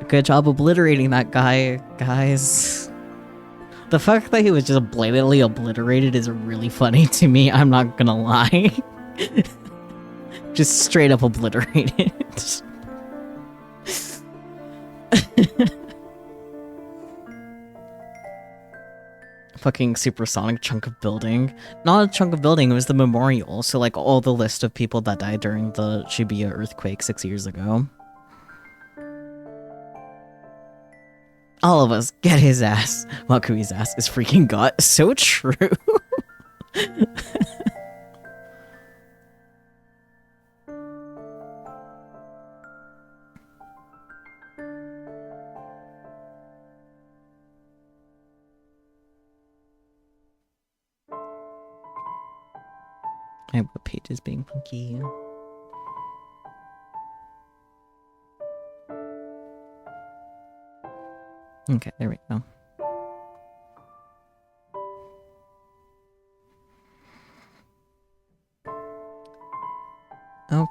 Good job obliterating that guy, guys. The fact that he was just blatantly obliterated is really funny to me, I'm not gonna lie. Just straight up obliterated. Fucking supersonic chunk of building. Not a chunk of building, it was the memorial. So like all the list of people that died during the Shibuya earthquake 6 years ago. All of us, get his ass. Makui's ass is freaking got. So true. My web page is being funky. Okay, there we go.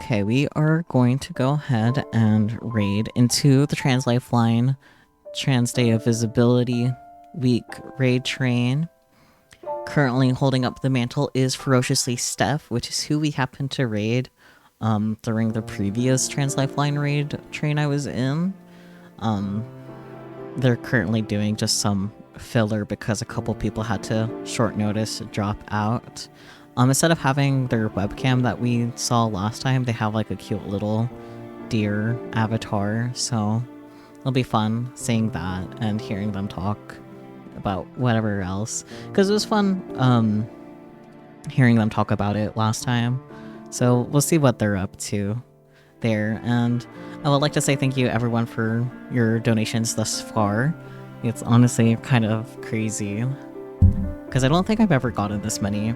Okay, we are going to go ahead and raid into the Trans Lifeline Trans Day of Visibility Week raid train. Currently holding up the mantle is Ferociously Steph, which is who we happened to raid during the previous Trans Lifeline raid train I was in. They're currently doing just some filler because a couple people had to short notice drop out. Instead of having their webcam that we saw last time, they have like a cute little deer avatar, so it'll be fun seeing that and hearing them talk about whatever else, because it was fun hearing them talk about it last time. So we'll see what they're up to there, and I would like to say thank you everyone for your donations thus far. It's honestly kind of crazy because I don't think I've ever gotten this many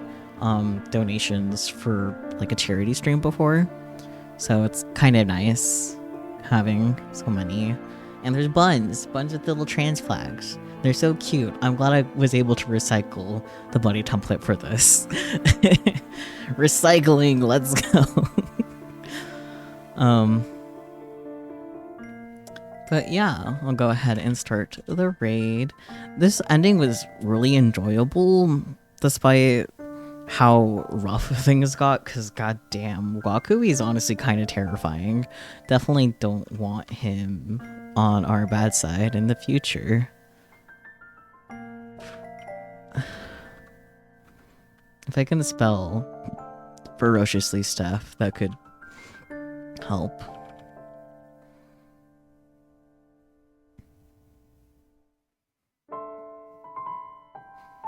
donations for like a charity stream before, so it's kind of nice having so many. And there's buns with little trans flags. They're so cute. I'm glad I was able to recycle the bunny template for this. Recycling, let's go. But yeah, I'll go ahead and start the raid. This ending was really enjoyable, despite how rough things got, because goddamn, Wakui is honestly kind of terrifying. Definitely don't want him on our bad side in the future. If I can spell ferociously Steph, that could help.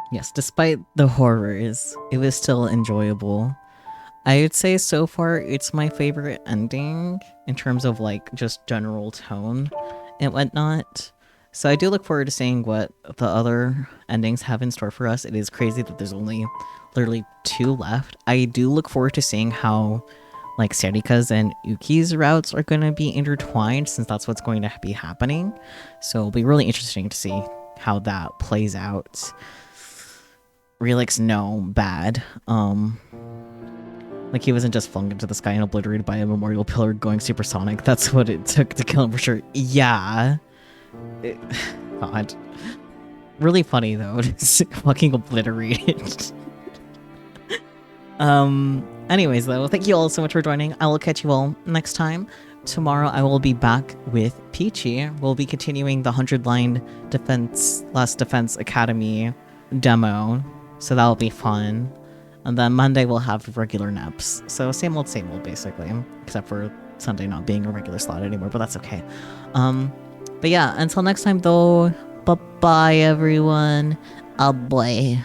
Yes, despite the horrors, it was still enjoyable. I would say so far it's my favorite ending in terms of like just general tone and whatnot. So I do look forward to seeing what the other endings have in store for us. It is crazy that there's only literally 2 left. I do look forward to seeing how like Sarika's and Uki's routes are going to be intertwined, since that's what's going to be happening. So it'll be really interesting to see how that plays out. Relix, no, bad. Like he wasn't just flung into the sky and obliterated by a memorial pillar going supersonic. That's what it took to kill him for sure. Yeah. God. Really funny though, just fucking obliterated. Anyways though, thank you all so much for joining. I will catch you all next time. Tomorrow I will be back with Peachy. We'll be continuing the 100-line Last Defense Academy demo, so that'll be fun. And then Monday we'll have regular naps. So same old basically, except for Sunday not being a regular slot anymore, but that's okay. But yeah, until next time though, bye-bye everyone. Oh boy.